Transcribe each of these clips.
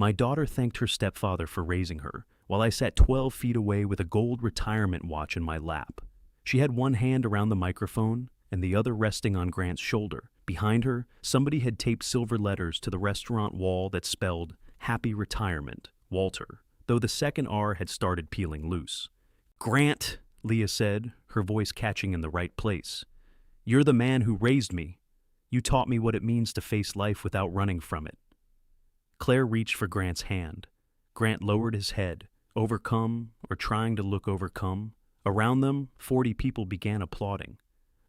My daughter thanked her stepfather for raising her, while I sat 12 feet away with a gold retirement watch in my lap. She had one hand around the microphone and the other resting on Grant's shoulder. Behind her, somebody had taped silver letters to the restaurant wall that spelled, "Happy Retirement, Walter," though the second R had started peeling loose. "Grant," Leah said, her voice catching in the right place. "You're the man who raised me. You taught me what it means to face life without running from it." Claire reached for Grant's hand. Grant lowered his head, overcome or trying to look overcome. Around them, 40 people began applauding.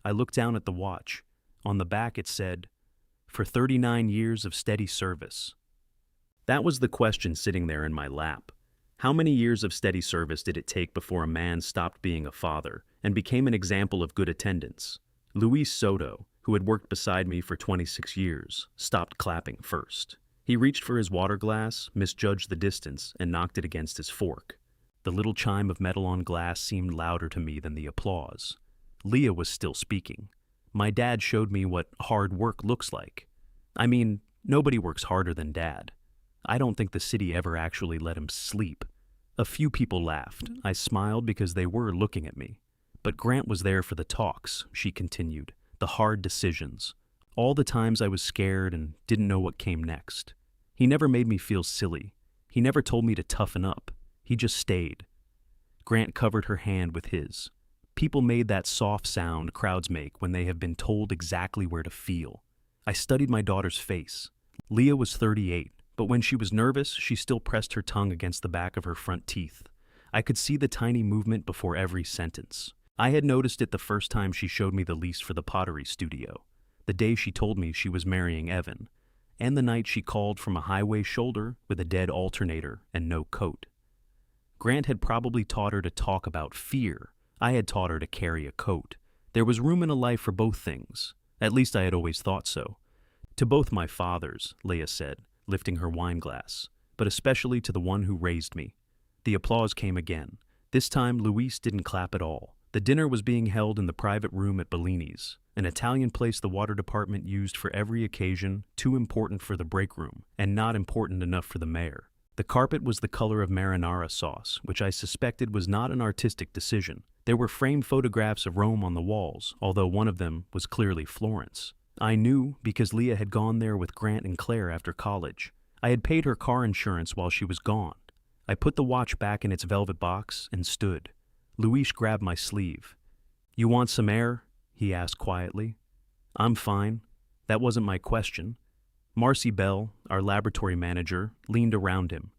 I looked down at the watch. On the back it said, "For 39 years of steady service." That was the question sitting there in my lap. How many years of steady service did it take before a man stopped being a father and became an example of good attendance? Luis Soto, who had worked beside me for 26 years, stopped clapping first. He reached for his water glass, misjudged the distance, and knocked it against his fork. The little chime of metal on glass seemed louder to me than the applause. Leah was still speaking. My dad showed me what hard work looks like. I mean, nobody works harder than Dad. I don't think the city ever actually let him sleep. A few people laughed. I smiled because they were looking at me. But Grant was there for the talks, she continued, the hard decisions. All the times I was scared and didn't know what came next. He never made me feel silly. He never told me to toughen up. He just stayed. Grant covered her hand with his. People made that soft sound crowds make when they have been told exactly where to feel. I studied my daughter's face. Leah was 38, but when she was nervous, she still pressed her tongue against the back of her front teeth. I could see the tiny movement before every sentence. I had noticed it the first time she showed me the lease for the pottery studio, the day she told me she was marrying Evan, and the night she called from a highway shoulder with a dead alternator and no coat. Grant had probably taught her to talk about fear. I had taught her to carry a coat. There was room in a life for both things. At least I had always thought so. To both my fathers, Leah said, lifting her wine glass, but especially to the one who raised me. The applause came again. This time, Luis didn't clap at all. The dinner was being held in the private room at Bellini's, an Italian place the water department used for every occasion, too important for the break room, and not important enough for the mayor. The carpet was the color of marinara sauce, which I suspected was not an artistic decision. There were framed photographs of Rome on the walls, although one of them was clearly Florence. I knew because Leah had gone there with Grant and Claire after college. I had paid her car insurance while she was gone. I put the watch back in its velvet box and stood. Luis grabbed my sleeve. "You want some air?" he asked quietly. "I'm fine." That wasn't my question. Marcy Bell, our laboratory manager, leaned around him.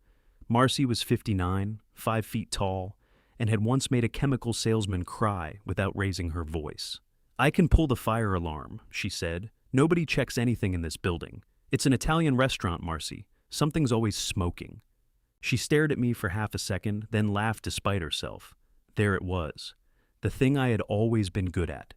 Marcy was 59, 5 feet tall, and had once made a chemical salesman cry without raising her voice. "I can pull the fire alarm," she said. "Nobody checks anything in this building. It's an Italian restaurant, Marcy. Something's always smoking." She stared at me for half a second, then laughed despite herself. There it was. The thing I had always been good at.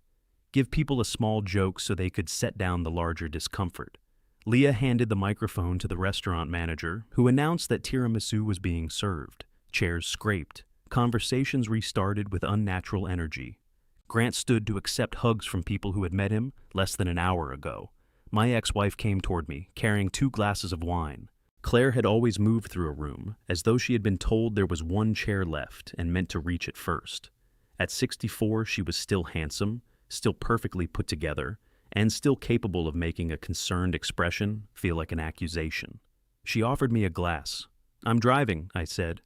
Give people a small joke so they could set down the larger discomfort. Leah handed the microphone to the restaurant manager, who announced that tiramisu was being served. Chairs scraped. Conversations restarted with unnatural energy. Grant stood to accept hugs from people who had met him less than an hour ago. My ex-wife came toward me, carrying 2 glasses of wine. Claire had always moved through a room, as though she had been told there was one chair left and meant to reach it first. At 64, she was still handsome, still perfectly put together, and still capable of making a concerned expression feel like an accusation. She offered me a glass. "I'm driving," I said.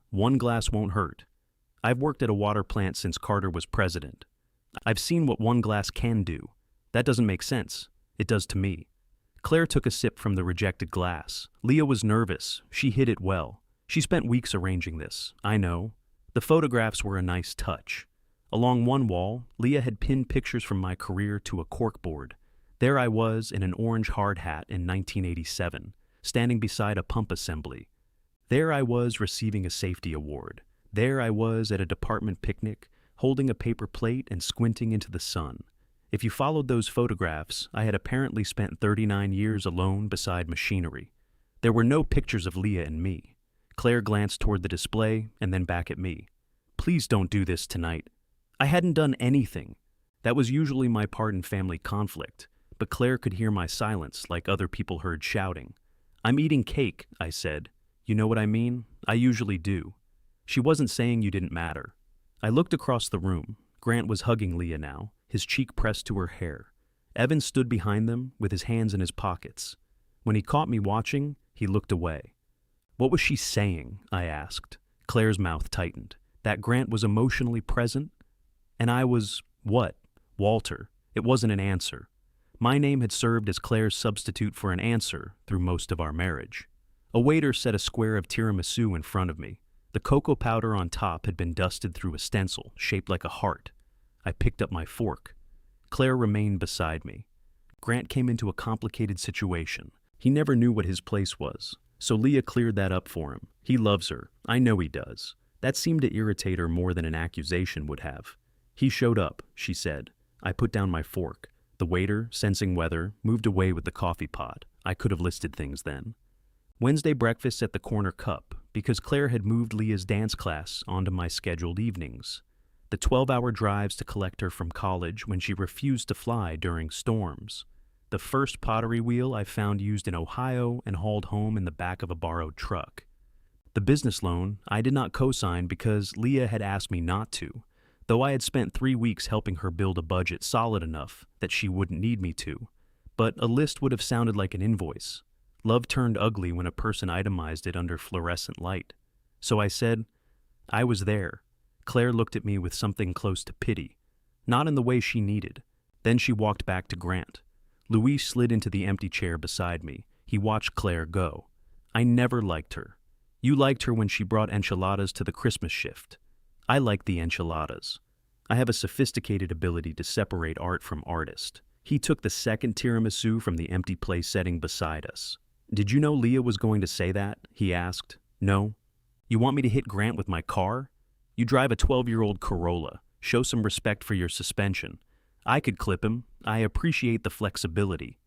"1 glass won't hurt. I've worked at a water plant since Carter was president. I've seen what 1 glass can do. That doesn't make sense. It does to me." Claire took a sip from the rejected glass. Leah was nervous. She hid it well. She spent weeks arranging this. I know. The photographs were a nice touch. Along one wall, Leah had pinned pictures from my career to a corkboard. There I was in an orange hard hat in 1987, standing beside a pump assembly. There I was receiving a safety award. There I was at a department picnic, holding a paper plate and squinting into the sun. If you followed those photographs, I had apparently spent 39 years alone beside machinery. There were no pictures of Leah and me. Claire glanced toward the display and then back at me. "Please don't do this tonight." I hadn't done anything. That was usually my part in family conflict, but Claire could hear my silence like other people heard shouting. "I'm eating cake," I said. You know what I mean? I usually do. She wasn't saying you didn't matter. I looked across the room. Grant was hugging Leah now, his cheek pressed to her hair. Evan stood behind them with his hands in his pockets. When he caught me watching, he looked away. What was she saying? I asked. Claire's mouth tightened. That Grant was emotionally present? And I was, what? Walter. It wasn't an answer. My name had served as Claire's substitute for an answer through most of our marriage. A waiter set a square of tiramisu in front of me. The cocoa powder on top had been dusted through a stencil shaped like a heart. I picked up my fork. Claire remained beside me. Grant came into a complicated situation. He never knew what his place was, so Leah cleared that up for him. He loves her. I know he does. That seemed to irritate her more than an accusation would have. He showed up, she said. I put down my fork. The waiter, sensing weather, moved away with the coffee pot. I could have listed things then. Wednesday breakfast at the Corner Cup, because Claire had moved Leah's dance class onto my scheduled evenings. The 12-hour drives to collect her from college when she refused to fly during storms. The first pottery wheel I found used in Ohio and hauled home in the back of a borrowed truck. The business loan I did not co-sign because Leah had asked me not to, though I had spent 3 weeks helping her build a budget solid enough that she wouldn't need me to. But a list would have sounded like an invoice. Love turned ugly when a person itemized it under fluorescent light. So I said, I was there. Claire looked at me with something close to pity, not in the way she needed. Then she walked back to Grant. Luis slid into the empty chair beside me. He watched Claire go. I never liked her. You liked her when she brought enchiladas to the Christmas shift. I liked the enchiladas. I have a sophisticated ability to separate art from artist. He took the second tiramisu from the empty place setting beside us. Did you know Leah was going to say that? He asked. No. You want me to hit Grant with my car? You drive a 12-year-old Corolla. Show some respect for your suspension. I could clip him. I appreciate the flexibility.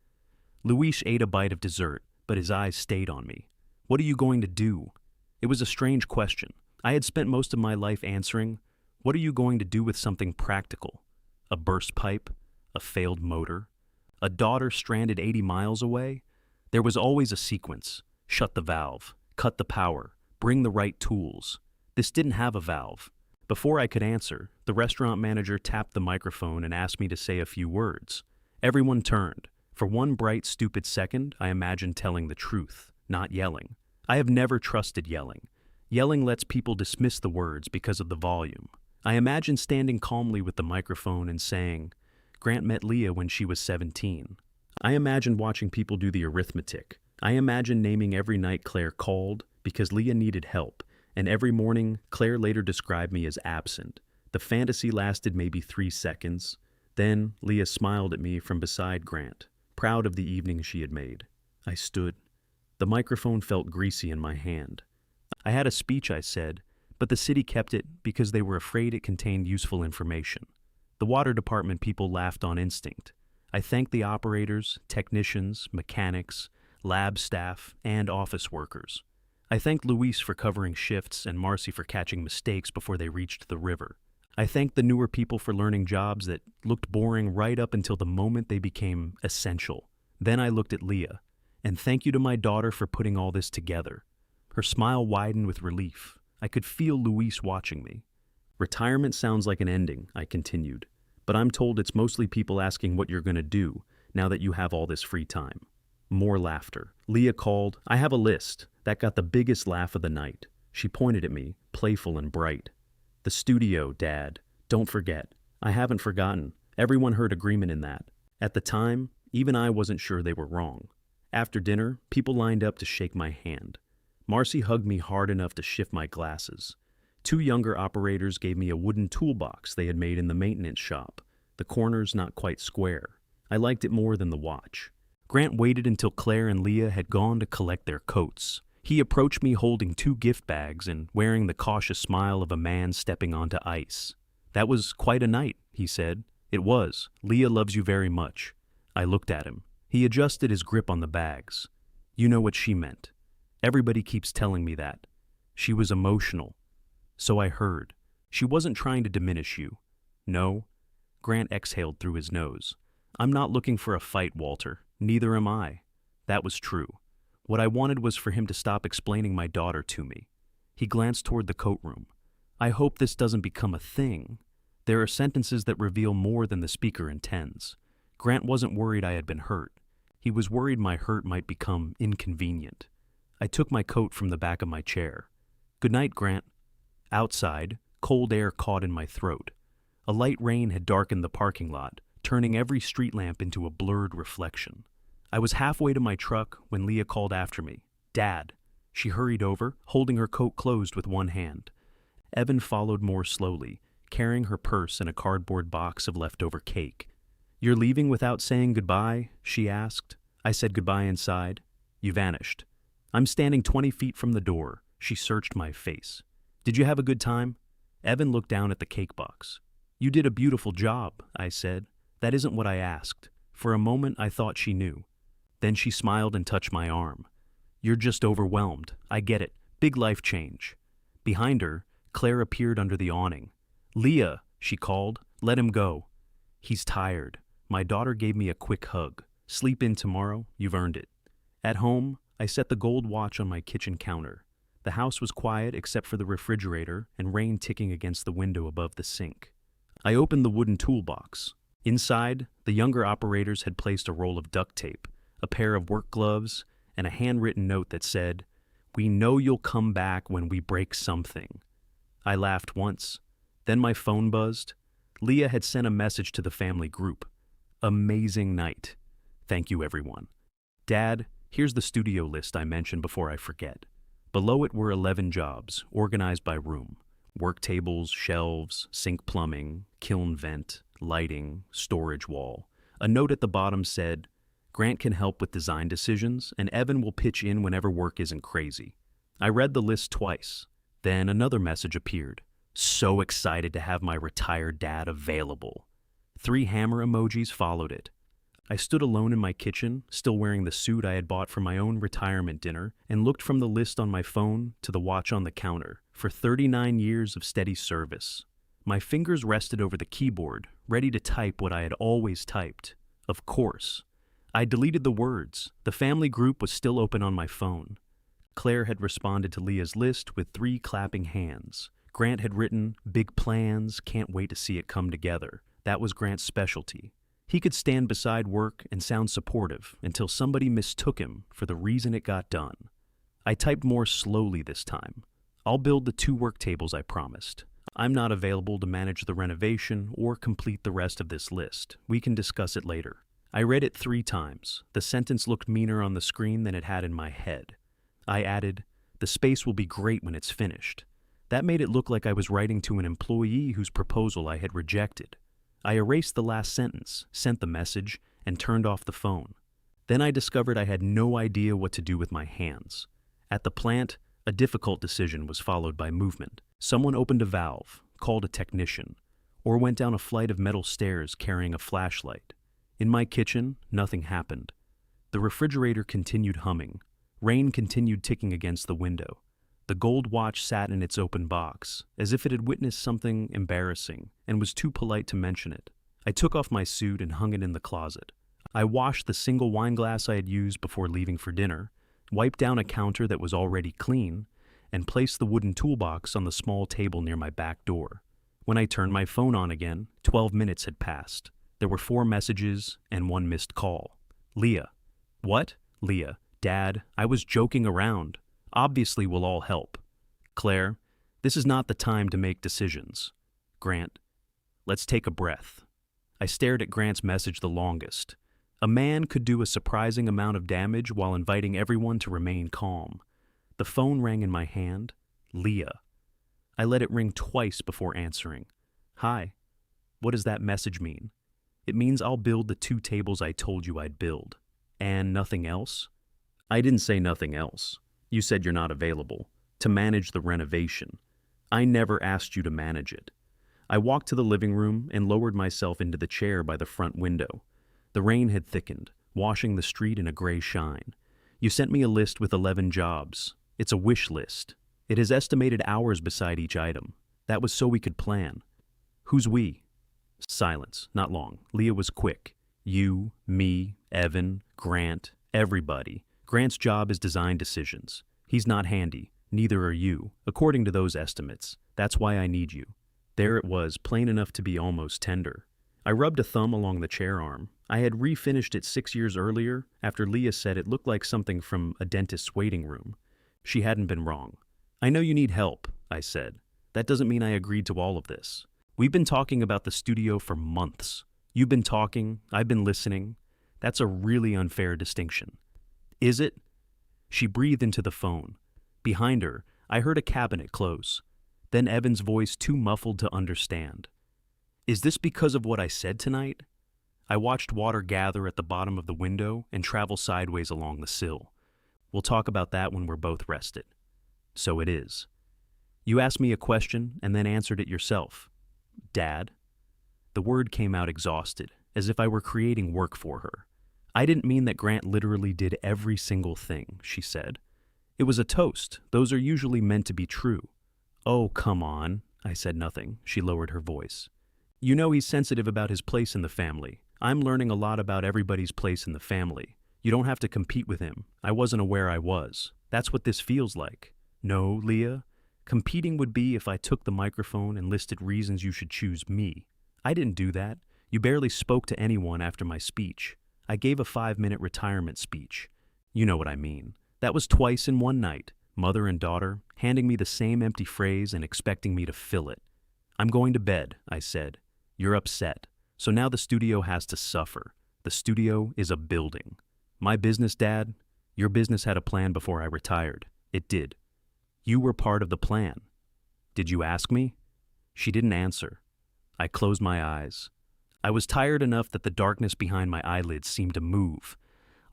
Luis ate a bite of dessert, but his eyes stayed on me. What are you going to do? It was a strange question. I had spent most of my life answering, what are you going to do with something practical? A burst pipe? A failed motor? A daughter stranded 80 miles away? There was always a sequence. Shut the valve. Cut the power. Bring the right tools. This didn't have a valve. Before I could answer, the restaurant manager tapped the microphone and asked me to say a few words. Everyone turned. For one bright, stupid second, I imagined telling the truth, not yelling. I have never trusted yelling. Yelling lets people dismiss the words because of the volume. I imagined standing calmly with the microphone and saying, Grant met Leah when she was 17. I imagined watching people do the arithmetic. I imagined naming every night Claire called because Leah needed help, and every morning Claire later described me as absent. The fantasy lasted maybe 3 seconds. Then Leah smiled at me from beside Grant, proud of the evening she had made. I stood. The microphone felt greasy in my hand. I had a speech, I said, but the city kept it because they were afraid it contained useful information. The water department people laughed on instinct. I thanked the operators, technicians, mechanics, lab staff, and office workers. I thanked Luis for covering shifts and Marcy for catching mistakes before they reached the river. I thanked the newer people for learning jobs that looked boring right up until the moment they became essential. Then I looked at Leah, and thank you to my daughter for putting all this together. Her smile widened with relief. I could feel Luis watching me. Retirement sounds like an ending, I continued, but I'm told it's mostly people asking what you're going to do now that you have all this free time. More laughter. Leah called, I have a list. That got the biggest laugh of the night. She pointed at me, playful and bright. The studio, Dad. Don't forget. I haven't forgotten. Everyone heard agreement in that. At the time, even I wasn't sure they were wrong. After dinner, people lined up to shake my hand. Marcy hugged me hard enough to shift my glasses. 2 younger operators gave me a wooden toolbox they had made in the maintenance shop, the corners not quite square. I liked it more than the watch. Grant waited until Claire and Leah had gone to collect their coats. He approached me holding 2 gift bags and wearing the cautious smile of a man stepping onto ice. That was quite a night, he said. It was. Leah loves you very much. I looked at him. He adjusted his grip on the bags. You know what she meant. Everybody keeps telling me that. She was emotional. So I heard. She wasn't trying to diminish you. No. Grant exhaled through his nose. I'm not looking for a fight, Walter. Neither am I. That was true. What I wanted was for him to stop explaining my daughter to me. He glanced toward the coat room. I hope this doesn't become a thing. There are sentences that reveal more than the speaker intends. Grant wasn't worried I had been hurt. He was worried my hurt might become inconvenient. I took my coat from the back of my chair. Good night, Grant. Outside, cold air caught in my throat. A light rain had darkened the parking lot, turning every street lamp into a blurred reflection. I was halfway to my truck when Leah called after me. Dad. She hurried over, holding her coat closed with one hand. Evan followed more slowly, carrying her purse and a cardboard box of leftover cake. You're leaving without saying goodbye? She asked. I said goodbye inside. You vanished. I'm standing 20 feet from the door. She searched my face. Did you have a good time? Evan looked down at the cake box. You did a beautiful job, I said. That isn't what I asked. For a moment, I thought she knew. Then she smiled and touched my arm. You're just overwhelmed. I get it. Big life change. Behind her, Claire appeared under the awning. Leah, she called. Let him go. He's tired. My daughter gave me a quick hug. Sleep in tomorrow. You've earned it. At home, I set the gold watch on my kitchen counter. The house was quiet except for the refrigerator and rain ticking against the window above the sink. I opened the wooden toolbox. Inside, the younger operators had placed a roll of duct tape, a pair of work gloves, and a handwritten note that said, "We know you'll come back when we break something." I laughed once. Then my phone buzzed. Leah had sent a message to the family group. Amazing night. Thank you, everyone. Dad, here's the studio list I mentioned before I forget. Below it were 11 jobs, organized by room. Work tables, shelves, sink plumbing, kiln vent, lighting, storage wall. A note at the bottom said, Grant can help with design decisions, and Evan will pitch in whenever work isn't crazy. I read the list twice. Then another message appeared. So excited to have my retired dad available. 3 hammer emojis followed it. I stood alone in my kitchen, still wearing the suit I had bought for my own retirement dinner, and looked from the list on my phone to the watch on the counter. For 39 years of steady service. My fingers rested over the keyboard, ready to type what I had always typed. Of course. I deleted the words. The family group was still open on my phone. Claire had responded to Leah's list with 3 clapping hands. Grant had written, "Big plans, can't wait to see it come together." That was Grant's specialty. He could stand beside work and sound supportive until somebody mistook him for the reason it got done. I typed more slowly this time. I'll build the 2 work tables I promised. I'm not available to manage the renovation or complete the rest of this list. We can discuss it later. I read it 3 times. The sentence looked meaner on the screen than it had in my head. I added, "The space will be great when it's finished." That made it look like I was writing to an employee whose proposal I had rejected. I erased the last sentence, sent the message, and turned off the phone. Then I discovered I had no idea what to do with my hands. At the plant, a difficult decision was followed by movement. Someone opened a valve, called a technician, or went down a flight of metal stairs carrying a flashlight. In my kitchen, nothing happened. The refrigerator continued humming. Rain continued ticking against the window. The gold watch sat in its open box, as if it had witnessed something embarrassing and was too polite to mention it. I took off my suit and hung it in the closet. I washed the single wine glass I had used before leaving for dinner, wiped down a counter that was already clean, and placed the wooden toolbox on the small table near my back door. When I turned my phone on again, 12 minutes had passed. There were 4 messages and 1 missed call. Leah. What? Leah. Dad, I was joking around. Obviously we'll all help. Claire, this is not the time to make decisions. Grant, let's take a breath. I stared at Grant's message the longest. A man could do a surprising amount of damage while inviting everyone to remain calm. The phone rang in my hand. Leah. I let it ring twice before answering. Hi. What does that message mean? It means I'll build the 2 tables I told you I'd build. And nothing else? I didn't say nothing else. You said you're not available. To manage the renovation. I never asked you to manage it. I walked to the living room and lowered myself into the chair by the front window. The rain had thickened, washing the street in a gray shine. You sent me a list with 11 jobs. It's a wish list. It has estimated hours beside each item. That was so we could plan. Who's we? Silence. Not long. Leah was quick. You, me, Evan, Grant, everybody. Grant's job is design decisions. He's not handy, neither are you, according to those estimates. That's why I need you. There it was, plain enough to be almost tender. I rubbed a thumb along the chair arm. I had refinished it 6 years earlier after Leah said it looked like something from a dentist's waiting room. She hadn't been wrong. I know you need help, I said. That doesn't mean I agreed to all of this. We've been talking about the studio for months. You've been talking, I've been listening. That's a really unfair distinction. Is it? She breathed into the phone. Behind her, I heard a cabinet close. Then Evan's voice too muffled to understand. Is this because of what I said tonight? I watched water gather at the bottom of the window and travel sideways along the sill. We'll talk about that when we're both rested. So it is. You asked me a question and then answered it yourself. Dad? The word came out exhausted, as if I were creating work for her. I didn't mean that Grant literally did every single thing, she said. It was a toast. Those are usually meant to be true. Oh, come on. I said nothing. She lowered her voice. You know he's sensitive about his place in the family. I'm learning a lot about everybody's place in the family. You don't have to compete with him. I wasn't aware I was. That's what this feels like. No, Leah. Competing would be if I took the microphone and listed reasons you should choose me. I didn't do that. You barely spoke to anyone after my speech. I gave a 5-minute retirement speech. You know what I mean. That was twice in one night. Mother and daughter, handing me the same empty phrase and expecting me to fill it. I'm going to bed, I said. You're upset. So now the studio has to suffer. The studio is a building. My business, Dad, your business had a plan before I retired. It did. You were part of the plan. Did you ask me? She didn't answer. I closed my eyes. I was tired enough that the darkness behind my eyelids seemed to move.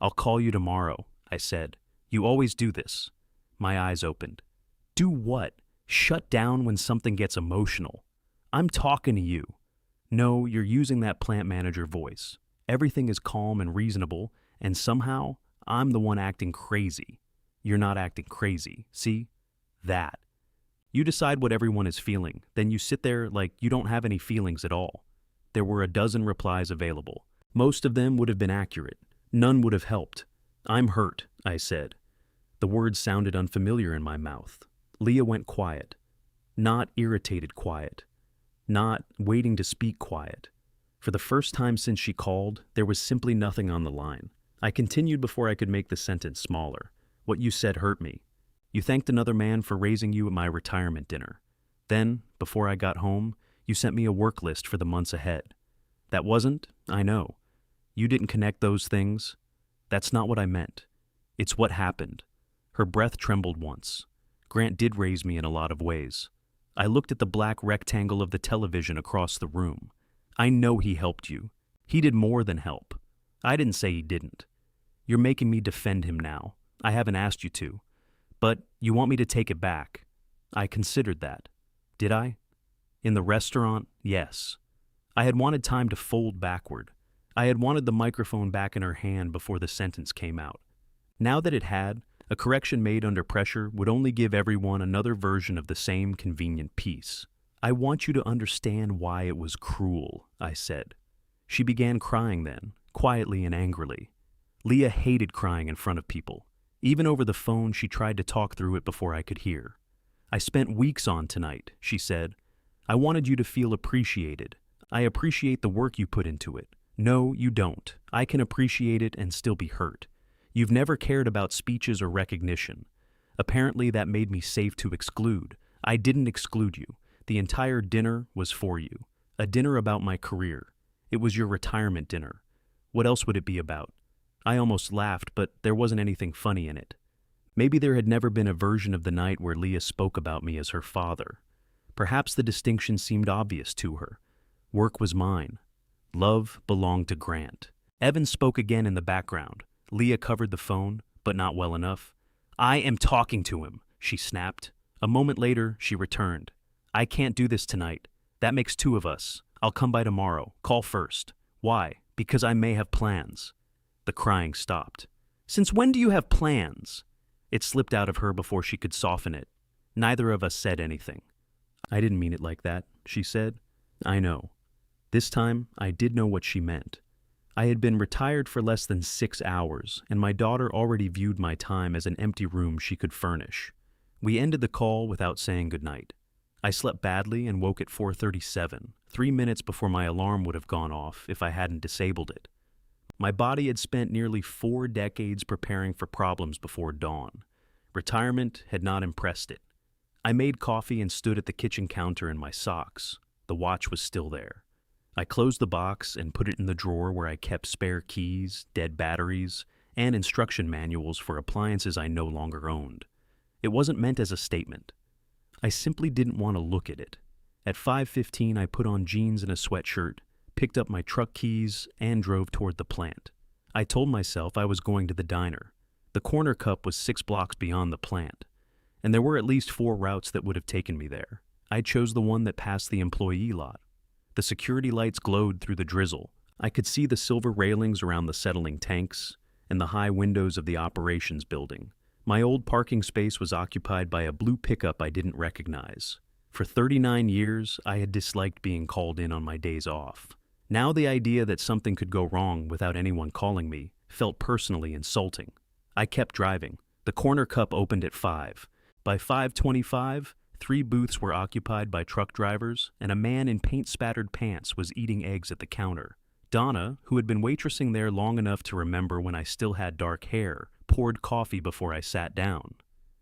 I'll call you tomorrow, I said. You always do this. My eyes opened. Do what? Shut down when something gets emotional. I'm talking to you. No, you're using that plant manager voice. Everything is calm and reasonable, and somehow I'm the one acting crazy. You're not acting crazy, see? That. You decide what everyone is feeling, then you sit there like you don't have any feelings at all. There were a dozen replies available. Most of them would have been accurate. None would have helped. I'm hurt, I said. The words sounded unfamiliar in my mouth. Leah went quiet. Not irritated quiet. Not waiting to speak quiet. For the first time since she called, there was simply nothing on the line. I continued before I could make the sentence smaller. What you said hurt me. You thanked another man for raising you at my retirement dinner. Then, before I got home, you sent me a work list for the months ahead. That wasn't, I know. You didn't connect those things. That's not what I meant. It's what happened. Her breath trembled once. Grant did raise me in a lot of ways. I looked at the black rectangle of the television across the room. I know he helped you. He did more than help. I didn't say he didn't. You're making me defend him now. I haven't asked you to. But you want me to take it back. I considered that. Did I? In the restaurant, yes. I had wanted time to fold backward. I had wanted the microphone back in her hand before the sentence came out. Now that it had, a correction made under pressure would only give everyone another version of the same convenient piece. I want you to understand why it was cruel, I said. She began crying then, quietly and angrily. Leah hated crying in front of people. Even over the phone, she tried to talk through it before I could hear. I spent weeks on tonight, she said. I wanted you to feel appreciated. I appreciate the work you put into it. No, you don't. I can appreciate it and still be hurt. You've never cared about speeches or recognition. Apparently that made me safe to exclude. I didn't exclude you. The entire dinner was for you. A dinner about my career. It was your retirement dinner. What else would it be about? I almost laughed, but there wasn't anything funny in it. Maybe there had never been a version of the night where Leah spoke about me as her father. Perhaps the distinction seemed obvious to her. Work was mine. Love belonged to Grant. Evan spoke again in the background. Leah covered the phone, but not well enough. I am talking to him, she snapped. A moment later, she returned. I can't do this tonight. That makes 2 of us. I'll come by tomorrow. Call first. Why? Because I may have plans. The crying stopped. Since when do you have plans? It slipped out of her before she could soften it. Neither of us said anything. I didn't mean it like that, she said. I know. This time, I did know what she meant. I had been retired for less than 6 hours, and my daughter already viewed my time as an empty room she could furnish. We ended the call without saying goodnight. I slept badly and woke at 4:37, 3 minutes before my alarm would have gone off if I hadn't disabled it. My body had spent nearly 4 decades preparing for problems before dawn. Retirement had not impressed it. I made coffee and stood at the kitchen counter in my socks. The watch was still there. I closed the box and put it in the drawer where I kept spare keys, dead batteries, and instruction manuals for appliances I no longer owned. It wasn't meant as a statement. I simply didn't want to look at it. At 5:15, I put on jeans and a sweatshirt, picked up my truck keys, and drove toward the plant. I told myself I was going to the diner. The corner cup was 6 blocks beyond the plant, and there were at least 4 routes that would have taken me there. I chose the one that passed the employee lot. The security lights glowed through the drizzle. I could see the silver railings around the settling tanks and the high windows of the operations building. My old parking space was occupied by a blue pickup I didn't recognize. For 39 years, I had disliked being called in on my days off. Now the idea that something could go wrong without anyone calling me felt personally insulting. I kept driving. The corner cup opened at 5. By 5:25, 3 booths were occupied by truck drivers, and a man in paint-spattered pants was eating eggs at the counter. Donna, who had been waitressing there long enough to remember when I still had dark hair, poured coffee before I sat down.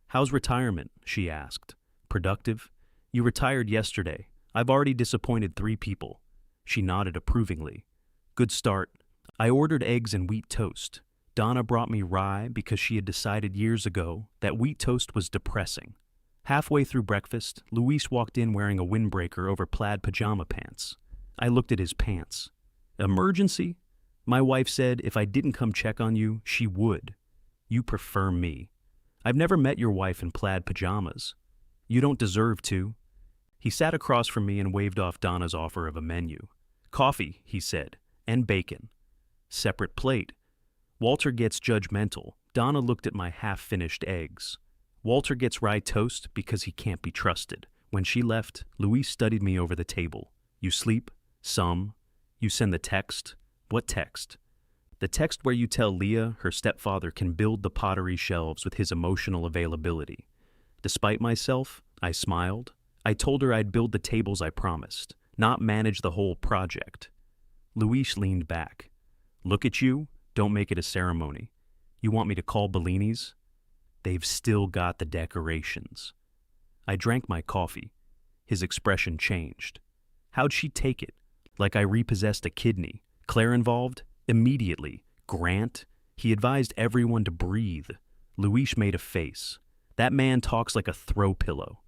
"How's retirement?" she asked. "Productive? You retired yesterday. I've already disappointed 3 people." She nodded approvingly. "Good start." I ordered eggs and wheat toast. Donna brought me rye because she had decided years ago that wheat toast was depressing. Halfway through breakfast, Luis walked in wearing a windbreaker over plaid pajama pants. I looked at his pants. "Emergency?" My wife said if I didn't come check on you, she would. "You prefer me. I've never met your wife in plaid pajamas. You don't deserve to." He sat across from me and waved off Donna's offer of a menu. "Coffee," he said, "and bacon." "Separate plate." Walter gets judgmental. Donna looked at my half-finished eggs. Walter gets rye toast because he can't be trusted. When she left, Luis studied me over the table. "You sleep?" "Some." "You send the text?" "What text?" "The text where you tell Leah her stepfather can build the pottery shelves with his emotional availability." Despite myself, I smiled. I told her I'd build the tables I promised, not manage the whole project. Luis leaned back. "Look at you. Don't make it a ceremony. You want me to call Bellini's?" "They've still got the decorations." I drank my coffee. His expression changed. How'd she take it? Like I repossessed a kidney. Claire involved? Immediately. Grant? He advised everyone to breathe. Luis made a face. That man talks like a throw pillow.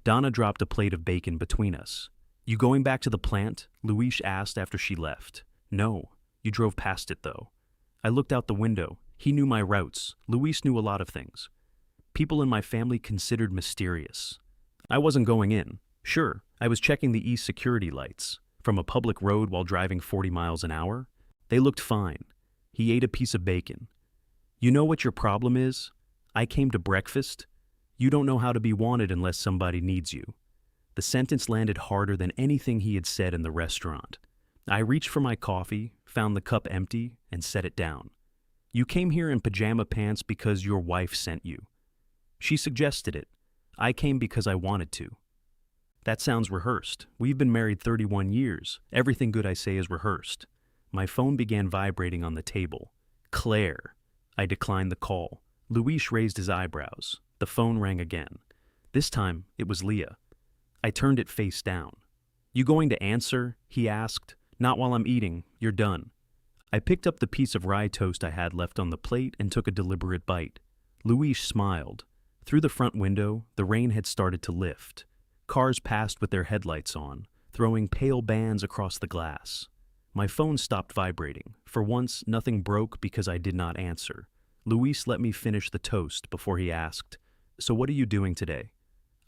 Donna dropped a plate of bacon between us. "You going back to the plant?" Luis asked after she left. "No. You drove past it, though." I looked out the window. He knew my routes. Luis knew a lot of things. People in my family considered mysterious. I wasn't going in. Sure, I was checking the east security lights. From a public road while driving 40 miles an hour? They looked fine. He ate a piece of bacon. "You know what your problem is? I came to breakfast. You don't know how to be wanted unless somebody needs you." The sentence landed harder than anything he had said in the restaurant. I reached for my coffee, found the cup empty, and set it down. "You came here in pajama pants because your wife sent you." "She suggested it. I came because I wanted to." "That sounds rehearsed. We've been married 31 years. Everything good I say is rehearsed." My phone began vibrating on the table. "Claire." I declined the call. Luis raised his eyebrows. The phone rang again. This time, it was Leah. I turned it face down. "You going to answer?" he asked. "Not while I'm eating. You're done." I picked up the piece of rye toast I had left on the plate and took a deliberate bite. Luis smiled. Through the front window, the rain had started to lift. Cars passed with their headlights on, throwing pale bands across the glass. My phone stopped vibrating. For once, nothing broke because I did not answer. Luis let me finish the toast before he asked, "So what are you doing today?"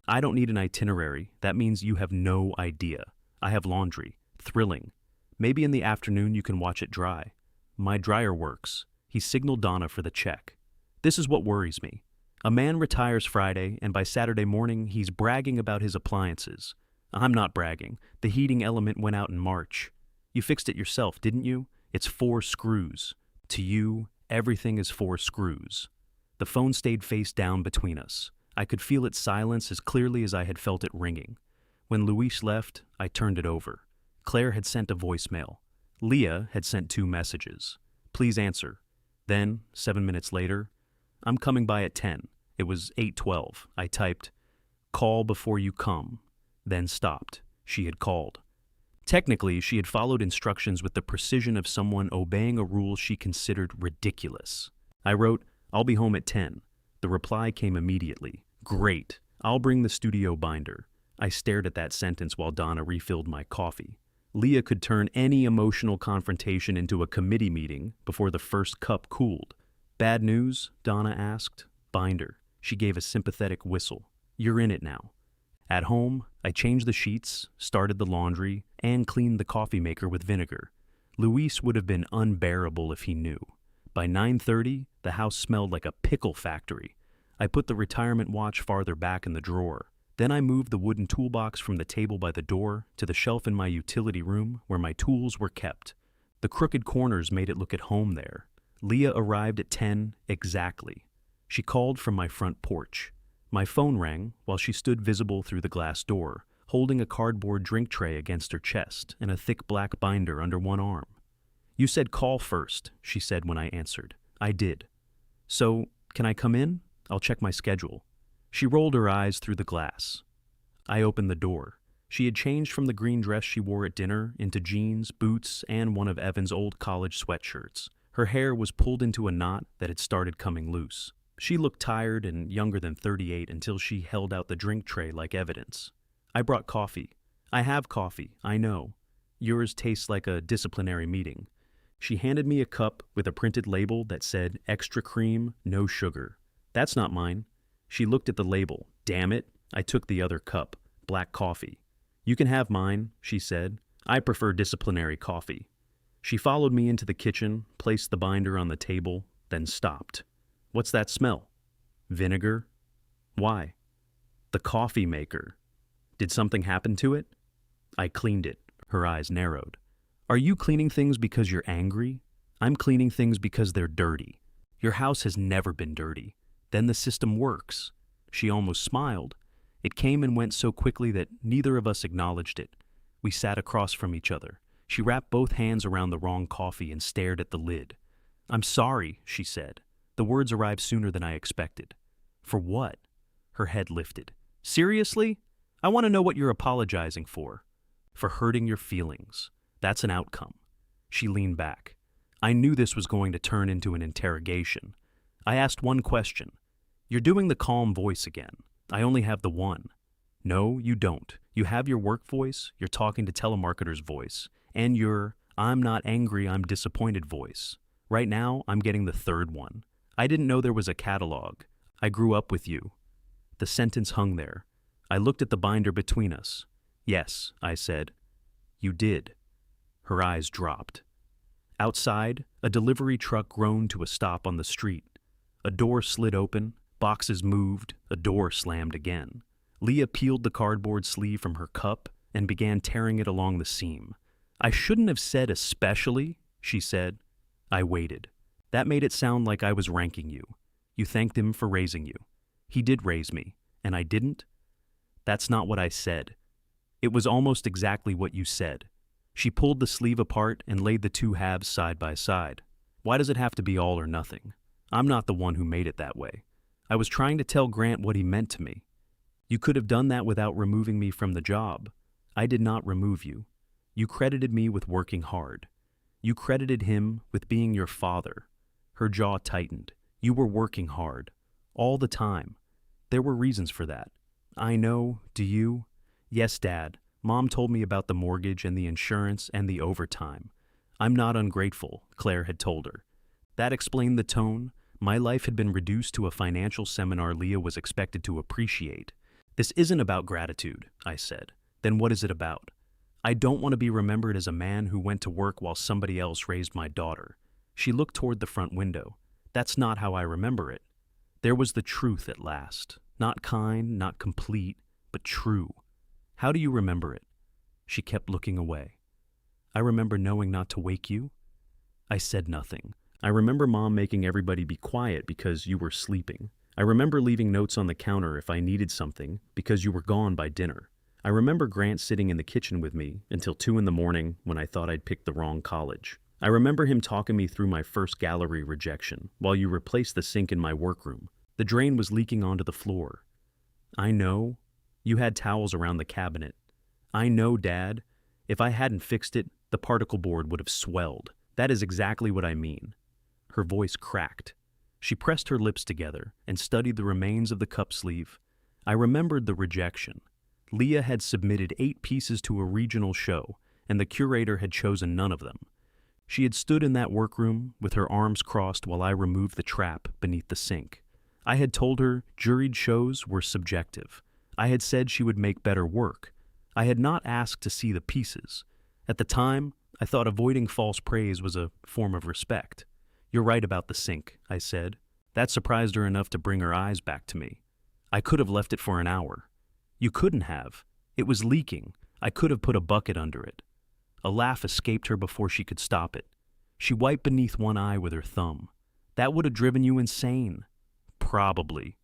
"I don't need an itinerary. That means you have no idea. I have laundry. Thrilling. Maybe in the afternoon you can watch it dry." "My dryer works." He signaled Donna for the check. "This is what worries me. A man retires Friday, and by Saturday morning he's bragging about his appliances. I'm not bragging. The heating element went out in March. You fixed it yourself, didn't you? It's 4 screws. To you, everything is 4 screws. The phone stayed face down between us. I could feel its silence as clearly as I had felt it ringing. When Luis left, I turned it over. Claire had sent a voicemail. Leah had sent 2 messages. Please answer. Then, 7 minutes later, I'm coming by at 10. It was 8:12. I typed, call before you come, then stopped. She had called. Technically, she had followed instructions with the precision of someone obeying a rule she considered ridiculous. I wrote, I'll be home at 10. The reply came immediately. Great. I'll bring the studio binder. I stared at that sentence while Donna refilled my coffee. Leah could turn any emotional confrontation into a committee meeting before the first cup cooled. Bad news? Donna asked. Binder. She gave a sympathetic whistle. You're in it now. At home, I changed the sheets, started the laundry, and cleaned the coffee maker with vinegar. Luis would have been unbearable if he knew. By 9:30, the house smelled like a pickle factory. I put the retirement watch farther back in the drawer. Then I moved the wooden toolbox from the table by the door to the shelf in my utility room where my tools were kept. The crooked corners made it look at home there. Leah arrived at 10 exactly. She called from my front porch. My phone rang while she stood visible through the glass door, holding a cardboard drink tray against her chest and a thick black binder under one arm. You said call first, she said when I answered. I did. So, can I come in? I'll check my schedule. She rolled her eyes through the glass. I opened the door. She had changed from the green dress she wore at dinner into jeans, boots, and one of Evan's old college sweatshirts. Her hair was pulled into a knot that had started coming loose. She looked tired and younger than 38 until she held out the drink tray like evidence. I brought coffee. I have coffee, I know. Yours tastes like a disciplinary meeting. She handed me a cup with a printed label that said extra cream, no sugar. That's not mine. She looked at the label. Damn it, I took the other cup, black coffee. You can have mine, she said. I prefer disciplinary coffee. She followed me into the kitchen, placed the binder on the table, then stopped. What's that smell? Vinegar? Why? The coffee maker. Did something happen to it? I cleaned it. Her eyes narrowed. Are you cleaning things because you're angry? I'm cleaning things because they're dirty. Your house has never been dirty. Then the system works. She almost smiled. It came and went so quickly that neither of us acknowledged it. We sat across from each other. She wrapped both hands around the wrong coffee and stared at the lid. I'm sorry, she said. The words arrived sooner than I expected. For what? Her head lifted. Seriously? I want to know what you're apologizing for. For hurting your feelings. That's an outcome. She leaned back. I knew this was going to turn into an interrogation. I asked one question. You're doing the calm voice again. I only have the one. No, you don't. You have your work voice, you're talking to telemarketer's voice, and your I'm not angry, I'm disappointed voice. Right now, I'm getting the third one. I didn't know there was a catalog. I grew up with you. The sentence hung there. I looked at the binder between us. Yes, I said. You did. Her eyes dropped. Outside, a delivery truck groaned to a stop on the street. A door slid open, boxes moved, a door slammed again. Leah peeled the cardboard sleeve from her cup and began tearing it along the seam. I shouldn't have said especially, she said. I waited. That made it sound like I was ranking you. You thanked him for raising you. He did raise me, and I didn't? That's not what I said. It was almost exactly what you said. She pulled the sleeve apart and laid the two halves side by side. Why does it have to be all or nothing? I'm not the one who made it that way. I was trying to tell Grant what he meant to me. You could have done that without removing me from the job. I did not remove you. You credited me with working hard. You credited him with being your father. Her jaw tightened. You were working hard. All the time. There were reasons for that. I know, do you? Yes, Dad. Mom told me about the mortgage and the insurance and the overtime. I'm not ungrateful, Claire had told her. That explained the tone. My life had been reduced to a financial seminar Leah was expected to appreciate. This isn't about gratitude, I said. Then what is it about? I don't want to be remembered as a man who went to work while somebody else raised my daughter. She looked toward the front window. That's not how I remember it. There was the truth at last. Not kind, not complete, but true. How do you remember it? She kept looking away. I remember knowing not to wake you. I said nothing. I remember Mom making everybody be quiet because you were sleeping. I remember leaving notes on the counter if I needed something because you were gone by dinner. I remember Grant sitting in the kitchen with me until 2 in the morning when I thought I'd picked the wrong college. I remember him talking me through my first gallery rejection while you replaced the sink in my workroom. The drain was leaking onto the floor. I know. You had towels around the cabinet. I know, Dad. If I hadn't fixed it, the particle board would have swelled. That is exactly what I mean. Her voice cracked. She pressed her lips together and studied the remains of the cup sleeve. I remembered the rejection. Leah had submitted 8 pieces to a regional show, and the curator had chosen none of them. She had stood in that workroom with her arms crossed while I removed the trap beneath the sink. I had told her juried shows were subjective. I had said she would make better work. I had not asked to see the pieces. At the time, I thought avoiding false praise was a form of respect. You're right about the sink, I said. That surprised her enough to bring her eyes back to me. I could have left it for an hour. You couldn't have. It was leaking. I could have put a bucket under it. A laugh escaped her before she could stop it. She wiped beneath one eye with her thumb. That would have driven you insane. Probably.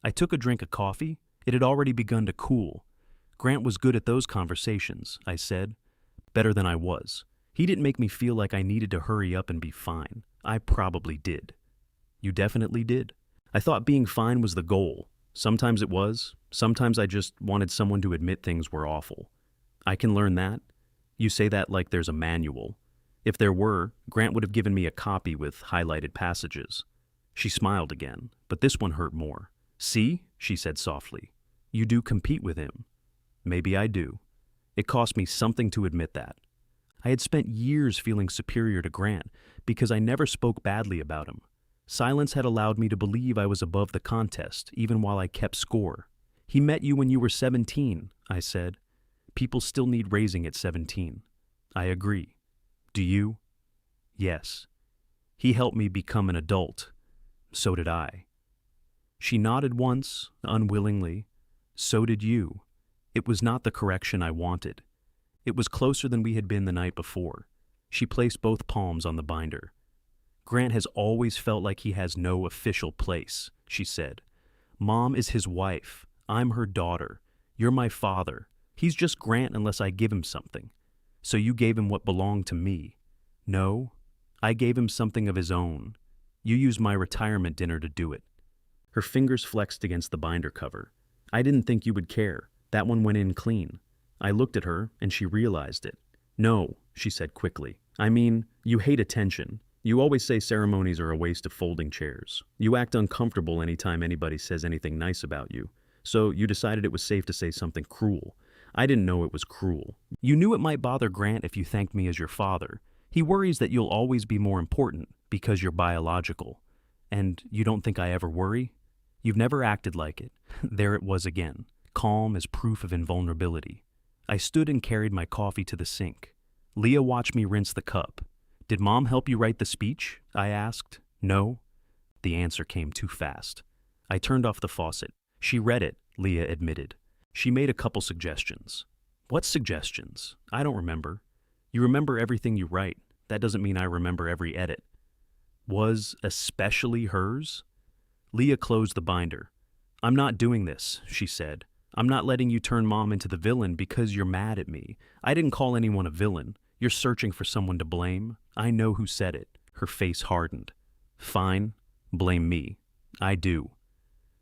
I took a drink of coffee. It had already begun to cool. Grant was good at those conversations, I said. Better than I was. He didn't make me feel like I needed to hurry up and be fine. I probably did. You definitely did. I thought being fine was the goal. Sometimes it was. Sometimes I just wanted someone to admit things were awful. I can learn that. You say that like there's a manual. If there were, Grant would have given me a copy with highlighted passages. She smiled again, but this one hurt more. See, she said softly, you do compete with him. Maybe I do. It cost me something to admit that. I had spent years feeling superior to Grant because I never spoke badly about him. Silence had allowed me to believe I was above the contest, even while I kept score. He met you when you were 17, I said. People still need raising at 17. I agree. Do you? Yes. He helped me become an adult. So did I. She nodded once, unwillingly. So did you. It was not the correction I wanted. It was closer than we had been the night before. She placed both palms on the binder. Grant has always felt like he has no official place, she said. Mom is his wife. I'm her daughter. You're my father. He's just Grant unless I give him something. So you gave him what belonged to me. No, I gave him something of his own. You used my retirement dinner to do it. Her fingers flexed against the binder cover. I didn't think you would care. That one went in clean. I looked at her, and she realized it. No, she said quickly. I mean, you hate attention. You always say ceremonies are a waste of folding chairs. You act uncomfortable anytime anybody says anything nice about you. So you decided it was safe to say something cruel. I didn't know it was cruel. You knew it might bother Grant if you thanked me as your father. He worries that you'll always be more important because you're biological. And you don't think I ever worry? You've never acted like it. There it was again, calm as proof of invulnerability. I stood and carried my coffee to the sink. Leah watched me rinse the cup. Did Mom help you write the speech? I asked. No. The answer came too fast. I turned off the faucet. She read it, Leah admitted. She made a couple suggestions. What suggestions? I don't remember. You remember everything you write. That doesn't mean I remember every edit. Was especially hers? Leah closed the binder. I'm not doing this, she said. I'm not letting you turn Mom into the villain because you're mad at me. I didn't call anyone a villain. You're searching for someone to blame. I know who said it. Her face hardened. Fine. Blame me. I do.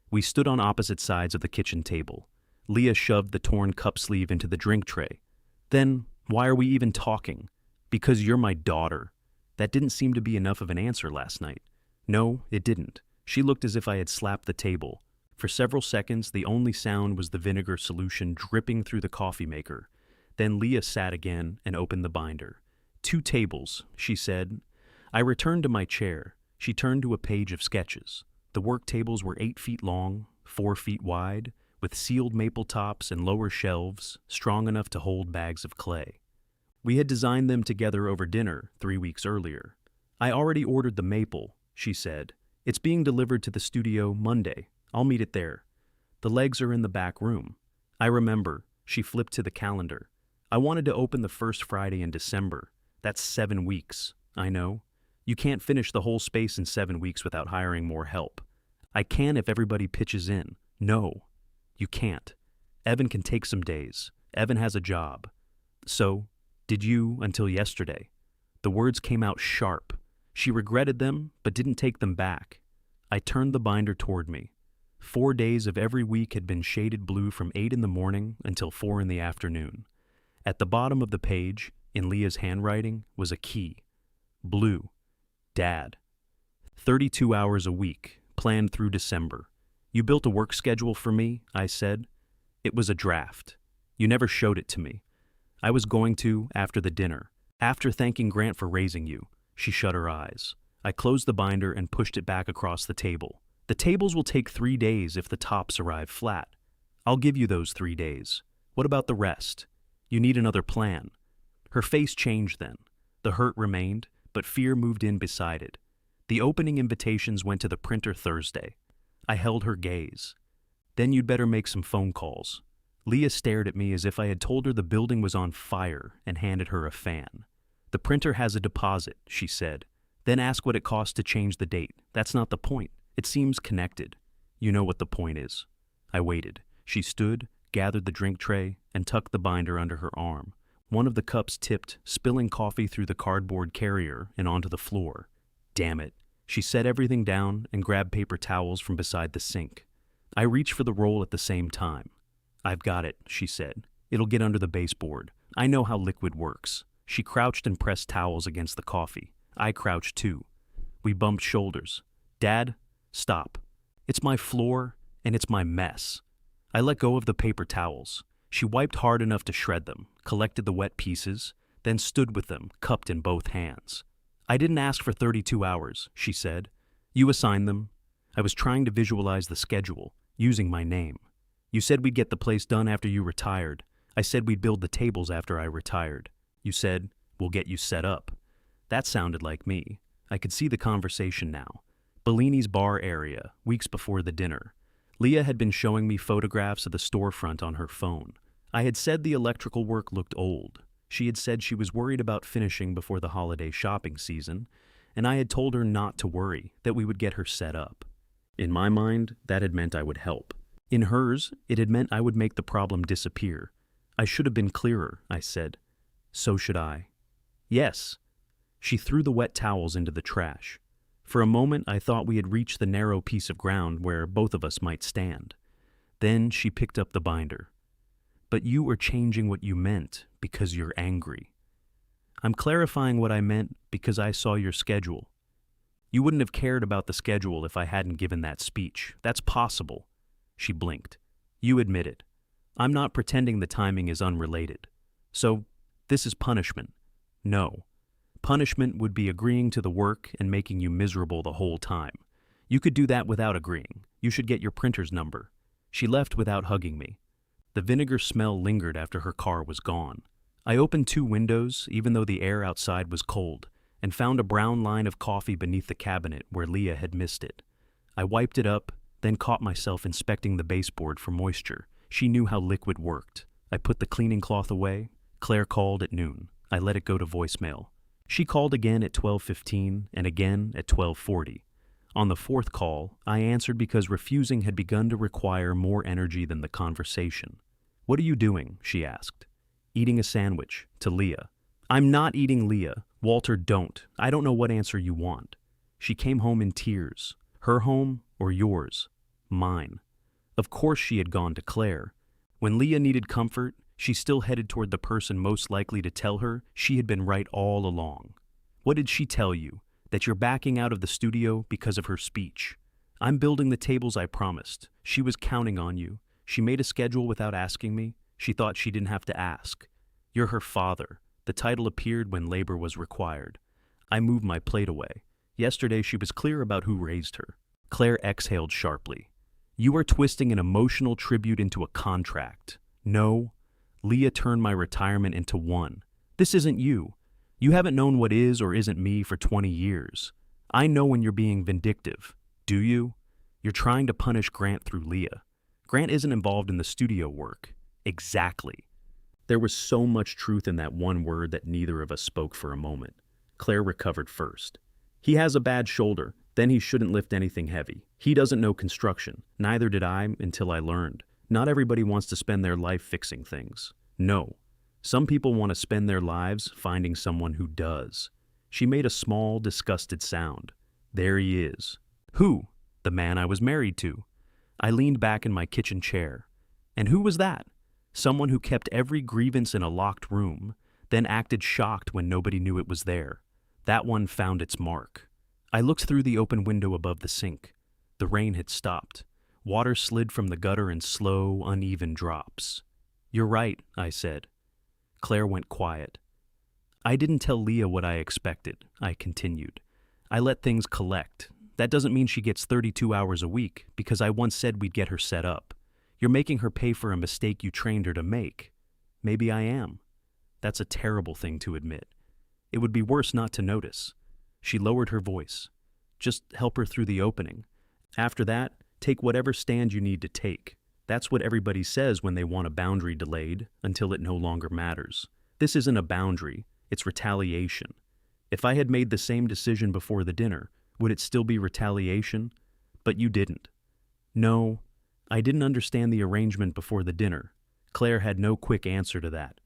We stood on opposite sides of the kitchen table. Leah shoved the torn cup sleeve into the drink tray. Then, why are we even talking? Because you're my daughter. That didn't seem to be enough of an answer last night. No, it didn't. She looked as if I had slapped the table. For several seconds, the only sound was the vinegar solution dripping through the coffee maker. Then Leah sat again and opened the binder. 2 tables, she said. I returned to my chair. She turned to a page of sketches. The work tables were 8 feet long, 4 feet wide, with sealed maple tops and lower shelves, strong enough to hold bags of clay. We had designed them together over dinner 3 weeks earlier. I already ordered the maple, she said. It's being delivered to the studio Monday. I'll meet it there. The legs are in the back room. I remember. She flipped to the calendar. I wanted to open the first Friday in December. That's 7 weeks. I know. You can't finish the whole space in 7 weeks without hiring more help. I can if everybody pitches in. No, you can't. Evan can take some days. Evan has a job. So, did you until yesterday. The words came out sharp. She regretted them, but didn't take them back. I turned the binder toward me. 4 days of every week had been shaded blue from 8 in the morning until 4 in the afternoon. At the bottom of the page, in Leah's handwriting, was a key. Blue. Dad. 32 hours a week, planned through December. You built a work schedule for me, I said. It was a draft. You never showed it to me. I was going to after the dinner. After thanking Grant for raising you. She shut her eyes. I closed the binder and pushed it back across the table. The tables will take 3 days if the tops arrive flat. I'll give you those 3 days. What about the rest? You need another plan. Her face changed then. The hurt remained, but fear moved in beside it. The opening invitations went to the printer Thursday. I held her gaze. Then you'd better make some phone calls. Leah stared at me as if I had told her the building was on fire and handed her a fan. The printer has a deposit, she said. Then ask what it costs to change the date. That's not the point. It seems connected. You know what the point is. I waited. She stood, gathered the drink tray, and tucked the binder under her arm. One of the cups tipped, spilling coffee through the cardboard carrier and onto the floor. Damn it. She set everything down and grabbed paper towels from beside the sink. I reached for the roll at the same time. I've got it, she said. It'll get under the baseboard. I know how liquid works. She crouched and pressed towels against the coffee. I crouched too. We bumped shoulders. Dad, stop. It's my floor, and it's my mess. I let go of the paper towels. She wiped hard enough to shred them, collected the wet pieces, then stood with them, cupped in both hands. I didn't ask for 32 hours, she said. You assigned them. I was trying to visualize the schedule, using my name. You said we'd get the place done after you retired. I said we'd build the tables after I retired. You said, we'll get you set up. That sounded like me. I could see the conversation now. Bellini's bar area, weeks before the dinner. Leah had been showing me photographs of the storefront on her phone. I had said the electrical work looked old. She had said she was worried about finishing before the holiday shopping season, and I had told her not to worry, that we would get her set up. In my mind, that had meant I would help. In hers, it had meant I would make the problem disappear. I should have been clearer, I said. So should I. Yes. She threw the wet towels into the trash. For a moment, I thought we had reached the narrow piece of ground where both of us might stand. Then she picked up the binder. But you are changing what you meant because you're angry. I'm clarifying what I meant because I saw your schedule. You wouldn't have cared about the schedule if I hadn't given that speech. That's possible. She blinked. You admit it. I'm not pretending the timing is unrelated. So, this is punishment. No. Punishment would be agreeing to the work and making you miserable the whole time. You could do that without agreeing. You should get your printer's number. She left without hugging me. The vinegar smell lingered after her car was gone. I opened 2 windows, even though the air outside was cold, and found a brown line of coffee beneath the cabinet where Leah had missed it. I wiped it up, then caught myself inspecting the baseboard for moisture. She knew how liquid worked. I put the cleaning cloth away. Claire called at noon. I let it go to voicemail. She called again at 12:15 and again at 12:40. On the 4th call, I answered because refusing had begun to require more energy than the conversation. What are you doing? She asked. Eating a sandwich, to Leah. I'm not eating, Leah. Walter, don't. I don't know what answer you want. She came home in tears. Her home or yours? Mine. Of course she had gone to Claire. When Leah needed comfort, she still headed toward the person most likely to tell her she had been right all along. What did she tell you? That you're backing out of the studio because of her speech. I'm building the tables I promised. She was counting on you. She made a schedule without asking me. She thought she didn't have to ask. You're her father. The title appeared when labor was required. I moved my plate away. Yesterday she was clear about who raised her. Claire exhaled sharply. You are twisting an emotional tribute into a contract. No. Leah turned my retirement into one. This isn't you. You haven't known what is or isn't me for 20 years. I know when you're being vindictive. Do you? You're trying to punish Grant through Leah. Grant isn't involved in the studio work. Exactly. There was so much truth in that one word that neither of us spoke for a moment. Claire recovered first. He has a bad shoulder, then he shouldn't lift anything heavy. He doesn't know construction. Neither did I until I learned. Not everybody wants to spend their life fixing things. No. Some people want to spend their lives finding someone who does. She made a small, disgusted sound. There he is. Who? The man I was married to. I leaned back in my kitchen chair. And who was that? Someone who kept every grievance in a locked room, then acted shocked when nobody knew it was there. That one found its mark. I looked through the open window above the sink. The rain had stopped. Water slid from the gutter in slow, uneven drops. You're right, I said. Claire went quiet. I didn't tell Leah what I expected, I continued. I let things collect. That doesn't mean she gets 32 hours a week, because I once said we'd get her set up. You're making her pay for a mistake you trained her to make. Maybe I am. That's a terrible thing to admit. It would be worse not to notice. She lowered her voice. Just help her through the opening. After that, take whatever stand you need to take. That's what everybody says when they want a boundary delayed, until it no longer matters. This isn't a boundary, it's retaliation. If I had made the same decision before the dinner, would it still be retaliation? But you didn't. No, I didn't understand the arrangement before the dinner. Claire had no quick answer to that.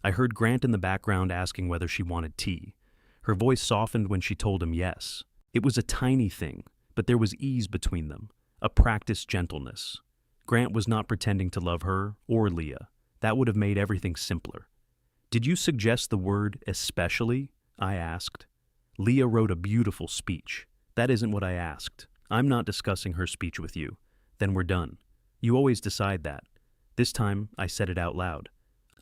I heard Grant in the background asking whether she wanted tea. Her voice softened when she told him yes. It was a tiny thing, but there was ease between them, a practiced gentleness. Grant was not pretending to love her or Leah. That would have made everything simpler. Did you suggest the word especially? I asked. Leah wrote a beautiful speech. That isn't what I asked. I'm not discussing her speech with you. Then we're done. You always decide that. This time, I said it out loud.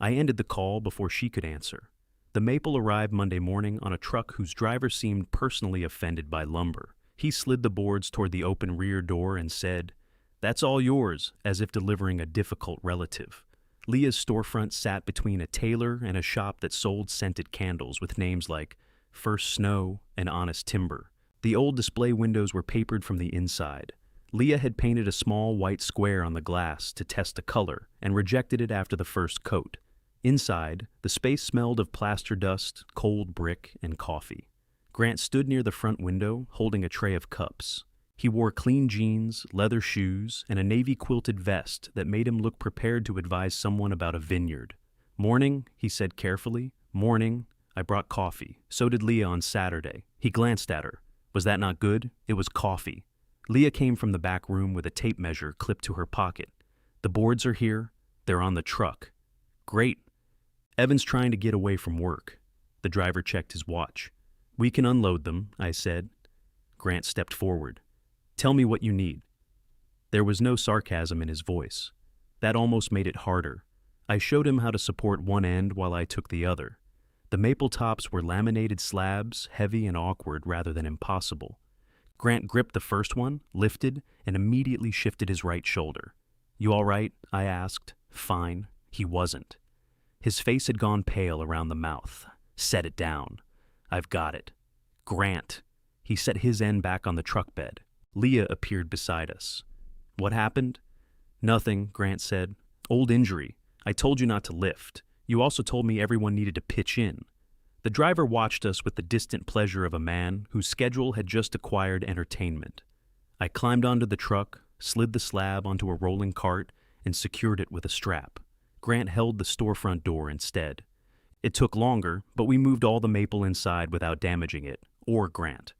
I ended the call before she could answer. The Maple arrived Monday morning on a truck whose driver seemed personally offended by lumber. He slid the boards toward the open rear door and said, "That's all yours," as if delivering a difficult relative. Leah's storefront sat between a tailor and a shop that sold scented candles with names like First Snow and Honest Timber. The old display windows were papered from the inside. Leah had painted a small white square on the glass to test the color and rejected it after the first coat. Inside, the space smelled of plaster dust, cold brick, and coffee. Grant stood near the front window, holding a tray of cups. He wore clean jeans, leather shoes, and a navy quilted vest that made him look prepared to advise someone about a vineyard. "Morning," he said carefully. "Morning. I brought coffee. So did Leah on Saturday." He glanced at her. Was that not good? It was coffee. Leah came from the back room with a tape measure clipped to her pocket. "The boards are here. They're on the truck." "Great." "Evan's trying to get away from work." The driver checked his watch. "We can unload them," I said. Grant stepped forward. "Tell me what you need." There was no sarcasm in his voice. That almost made it harder. I showed him how to support one end while I took the other. The maple tops were laminated slabs, heavy and awkward rather than impossible. Grant gripped the first one, lifted, and immediately shifted his right shoulder. "You all right?" I asked. "Fine." He wasn't. His face had gone pale around the mouth. "Set it down." "I've got it." "Grant." He set his end back on the truck bed. Leah appeared beside us. "What happened?" "Nothing," Grant said. "Old injury. I told you not to lift. You also told me everyone needed to pitch in." The driver watched us with the distant pleasure of a man whose schedule had just acquired entertainment. I climbed onto the truck, slid the slab onto a rolling cart, and secured it with a strap. Grant held the storefront door instead. It took longer, but we moved all the maple inside without damaging it, or Grant.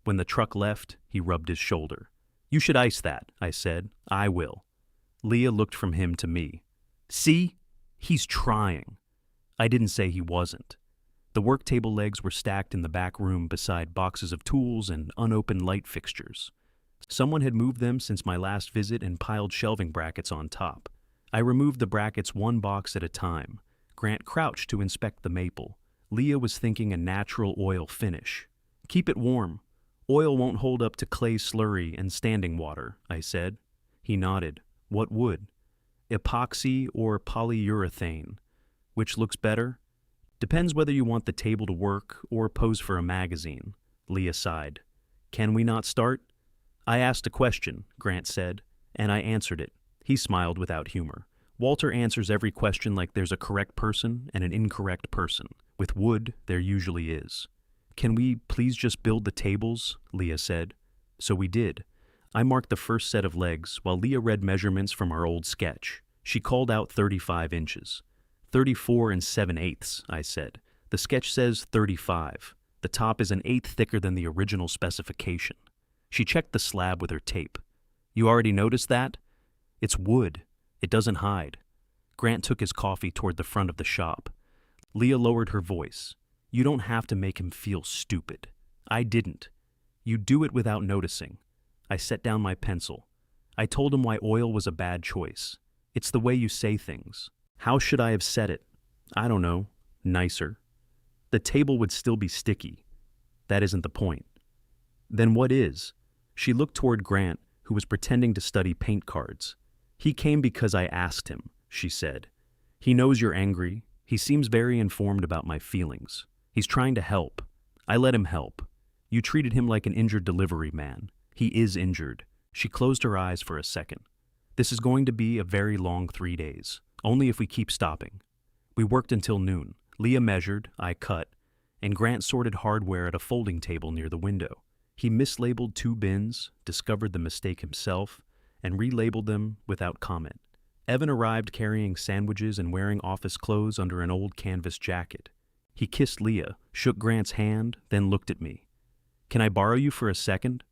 When the truck left, he rubbed his shoulder. "You should ice that," I said. "I will." Leah looked from him to me. "See? He's trying." I didn't say he wasn't. The work table legs were stacked in the back room beside boxes of tools and unopened light fixtures. Someone had moved them since my last visit and piled shelving brackets on top. I removed the brackets one box at a time. Grant crouched to inspect the maple. Leah was thinking a natural oil finish. "Keep it warm. Oil won't hold up to clay slurry and standing water," I said. He nodded. "What would?" "Epoxy or polyurethane." "Which looks better?" "Depends whether you want the table to work or pose for a magazine." Leah sighed. "Can we not start?" "I asked a question," Grant said, and I answered it. He smiled without humor. Walter answers every question like there's a correct person and an incorrect person. With wood, there usually is. Can we please just build the tables? Leah said. So we did. I marked the first set of legs while Leah read measurements from our old sketch. She called out 35 inches. 34 and 7/8, I said. The sketch says 35. The top is an eighth thicker than the original specification. She checked the slab with her tape. You already noticed that? It's wood. It doesn't hide. Grant took his coffee toward the front of the shop. Leah lowered her voice. You don't have to make him feel stupid. I didn't. You do it without noticing. I set down my pencil. I told him why oil was a bad choice. It's the way you say things. How should I have said it? I don't know. Nicer. The table would still be sticky. That isn't the point. Then what is? She looked toward Grant, who was pretending to study paint cards. He came because I asked him, she said. He knows you're angry. He seems very informed about my feelings. He's trying to help. I let him help. You treated him like an injured delivery man. He is injured. She closed her eyes for a second. This is going to be a very long 3 days, only if we keep stopping. We worked until noon. Leah measured, I cut, and Grant sorted hardware at a folding table near the window. He mislabeled 2 bins, discovered the mistake himself, and relabeled them without comment. Evan arrived carrying sandwiches and wearing office clothes under an old canvas jacket. He kissed Leah, shook Grant's hand, then looked at me. Can I borrow you for a second?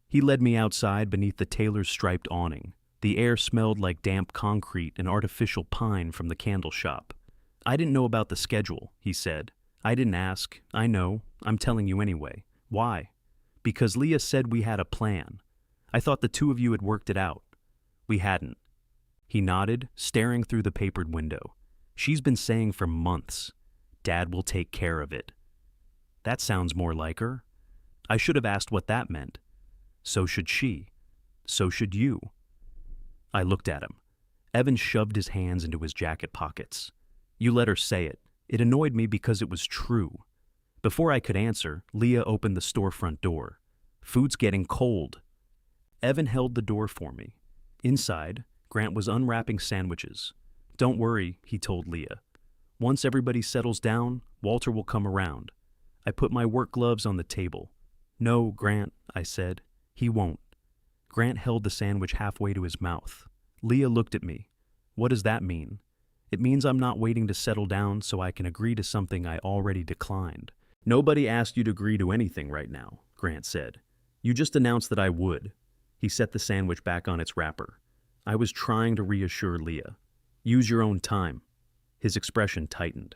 He led me outside beneath the tailor's striped awning. The air smelled like damp concrete and artificial pine from the candle shop. I didn't know about the schedule, he said. I didn't ask. I know. I'm telling you anyway. Why? Because Leah said we had a plan. I thought the 2 of you had worked it out. We hadn't. He nodded, staring through the papered window. She's been saying for months, Dad will take care of it. That sounds more like her. I should have asked what that meant. So should she. So should you. I looked at him. Evan shoved his hands into his jacket pockets. You let her say it. It annoyed me because it was true. Before I could answer, Leah opened the storefront door. Food's getting cold. Evan held the door for me. Inside, Grant was unwrapping sandwiches. Don't worry, he told Leah. Once everybody settles down, Walter will come around. I put my work gloves on the table. No, Grant, I said. He won't. Grant held the sandwich halfway to his mouth. Leah looked at me. What does that mean? It means I'm not waiting to settle down so I can agree to something I already declined. Nobody asked you to agree to anything right now, Grant said. You just announced that I would. He set the sandwich back on its wrapper. I was trying to reassure Leah. Use your own time. His expression tightened.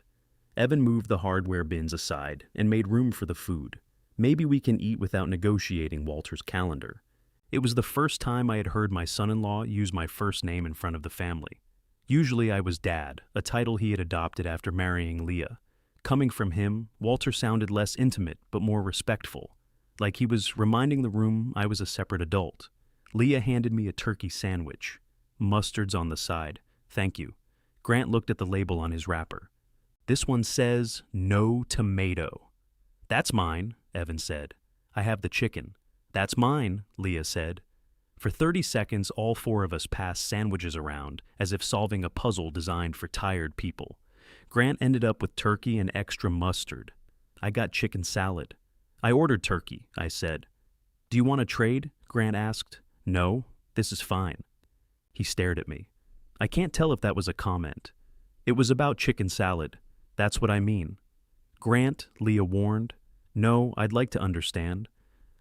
Evan moved the hardware bins aside and made room for the food. Maybe we can eat without negotiating Walter's calendar. It was the first time I had heard my son-in-law use my first name in front of the family. Usually I was Dad, a title he had adopted after marrying Leah. Coming from him, Walter sounded less intimate but more respectful, like he was reminding the room I was a separate adult. Leah handed me a turkey sandwich. Mustard's on the side. Thank you. Grant looked at the label on his wrapper. This one says, no tomato. That's mine, Evan said. I have the chicken. That's mine, Leah said. For 30 seconds, all 4 of us passed sandwiches around, as if solving a puzzle designed for tired people. Grant ended up with turkey and extra mustard. I got chicken salad. I ordered turkey, I said. Do you want to trade? Grant asked. No, this is fine. He stared at me. I can't tell if that was a comment. It was about chicken salad. That's what I mean. Grant, Leah warned. No, I'd like to understand.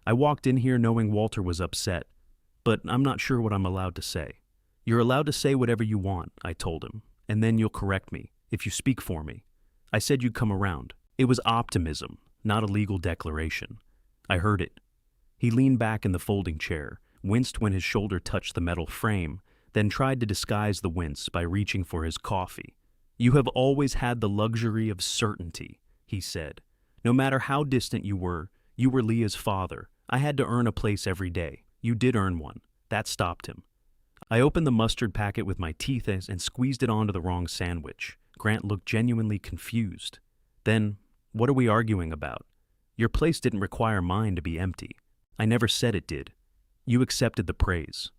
I walked in here knowing Walter was upset, but I'm not sure what I'm allowed to say. You're allowed to say whatever you want, I told him, and then you'll correct me, if you speak for me. I said you'd come around. It was optimism, not a legal declaration. I heard it. He leaned back in the folding chair, winced when his shoulder touched the metal frame, then tried to disguise the wince by reaching for his coffee. You have always had the luxury of certainty, he said. No matter how distant you were Leah's father. I had to earn a place every day. You did earn one. That stopped him. I opened the mustard packet with my teeth and squeezed it onto the wrong sandwich. Grant looked genuinely confused. Then, what are we arguing about? Your place didn't require mine to be empty. I never said it did. You accepted the praise.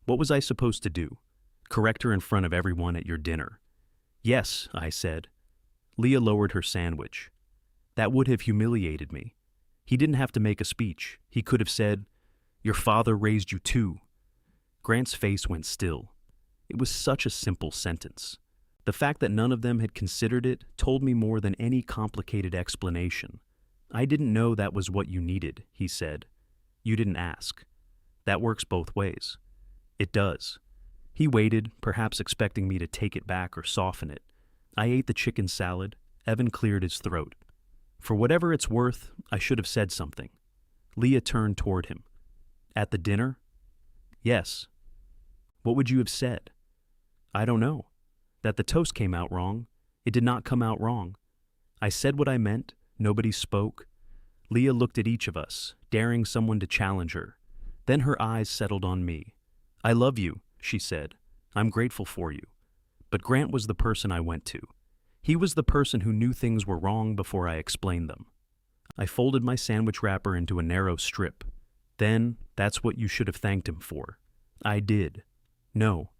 What was I supposed to do? Correct her in front of everyone at your dinner? Yes, I said. Leah lowered her sandwich. That would have humiliated me. He didn't have to make a speech. He could have said, "Your father raised you too." Grant's face went still. It was such a simple sentence. The fact that none of them had considered it told me more than any complicated explanation. "I didn't know that was what you needed," he said. "You didn't ask." That works both ways. It does. He waited, perhaps expecting me to take it back or soften it. I ate the chicken salad. Evan cleared his throat. For whatever it's worth, I should have said something. Leah turned toward him. "At the dinner?" "Yes." "What would you have said?" "I don't know. That the toast came out wrong. It did not come out wrong." I said what I meant. Nobody spoke. Leah looked at each of us, daring someone to challenge her. Then her eyes settled on me. "I love you," she said. "I'm grateful for you." But Grant was the person I went to. He was the person who knew things were wrong before I explained them. I folded my sandwich wrapper into a narrow strip. "Then, that's what you should have thanked him for." I did. "No.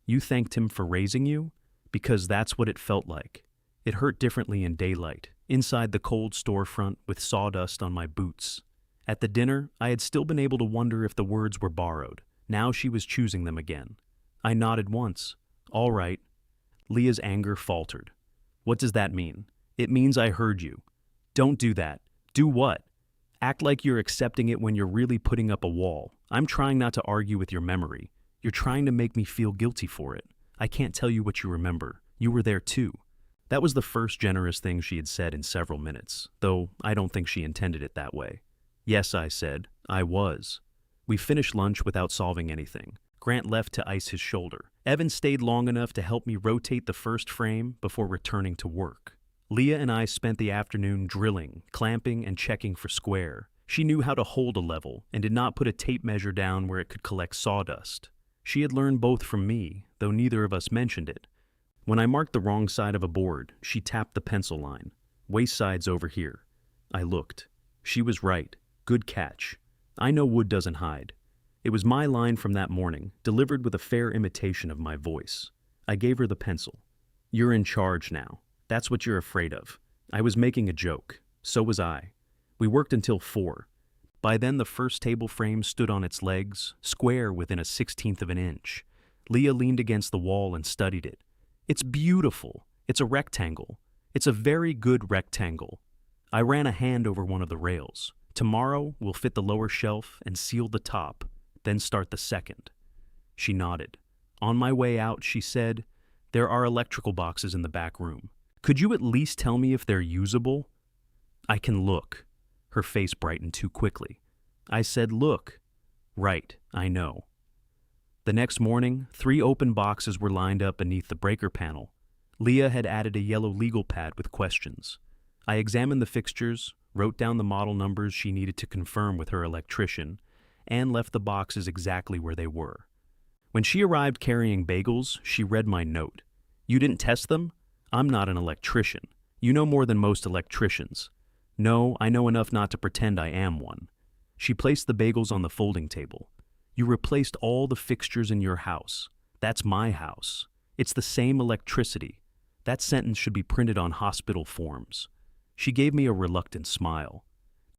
You thanked him for raising you? Because that's what it felt like. It hurt differently in daylight, inside the cold storefront with sawdust on my boots." At the dinner, I had still been able to wonder if the words were borrowed. Now she was choosing them again. I nodded once. "All right." Leah's anger faltered. "What does that mean?" "It means I heard you." "Don't do that." "Do what?" "Act like you're accepting it when you're really putting up a wall. I'm trying not to argue with your memory. You're trying to make me feel guilty for it. I can't tell you what you remember. You were there too." That was the first generous thing she had said in several minutes, though I don't think she intended it that way. "Yes," I said. "I was." We finished lunch without solving anything. Grant left to ice his shoulder. Evan stayed long enough to help me rotate the first frame before returning to work. Leah and I spent the afternoon drilling, clamping, and checking for square. She knew how to hold a level and did not put a tape measure down where it could collect sawdust. She had learned both from me, though neither of us mentioned it. When I marked the wrong side of a board, she tapped the pencil line. "Waist side's over here." I looked. She was right. Good catch. I know wood doesn't hide. It was my line from that morning, delivered with a fair imitation of my voice. I gave her the pencil. "You're in charge now. That's what you're afraid of." I was making a joke. So was I. We worked until 4. By then the first table frame stood on its legs, square within a 16th of an inch. Leah leaned against the wall and studied it. "It's beautiful. It's a rectangle. It's a very good rectangle." I ran a hand over one of the rails. "Tomorrow we'll fit the lower shelf and seal the top, then start the second." She nodded. On my way out, she said, "There are electrical boxes in the back room. Could you at least tell me if they're usable?" "I can look." Her face brightened too quickly. I said, "Look." "Right, I know." The next morning, 3 open boxes were lined up beneath the breaker panel. Leah had added a yellow legal pad with questions. I examined the fixtures, wrote down the model numbers she needed to confirm with her electrician, and left the boxes exactly where they were. When she arrived carrying bagels, she read my note. "You didn't test them? I'm not an electrician. You know more than most electricians." "No, I know enough not to pretend I am one." She placed the bagels on the folding table. "You replaced all the fixtures in your house. That's my house. It's the same electricity. That sentence should be printed on hospital forms." She gave me a reluctant smile.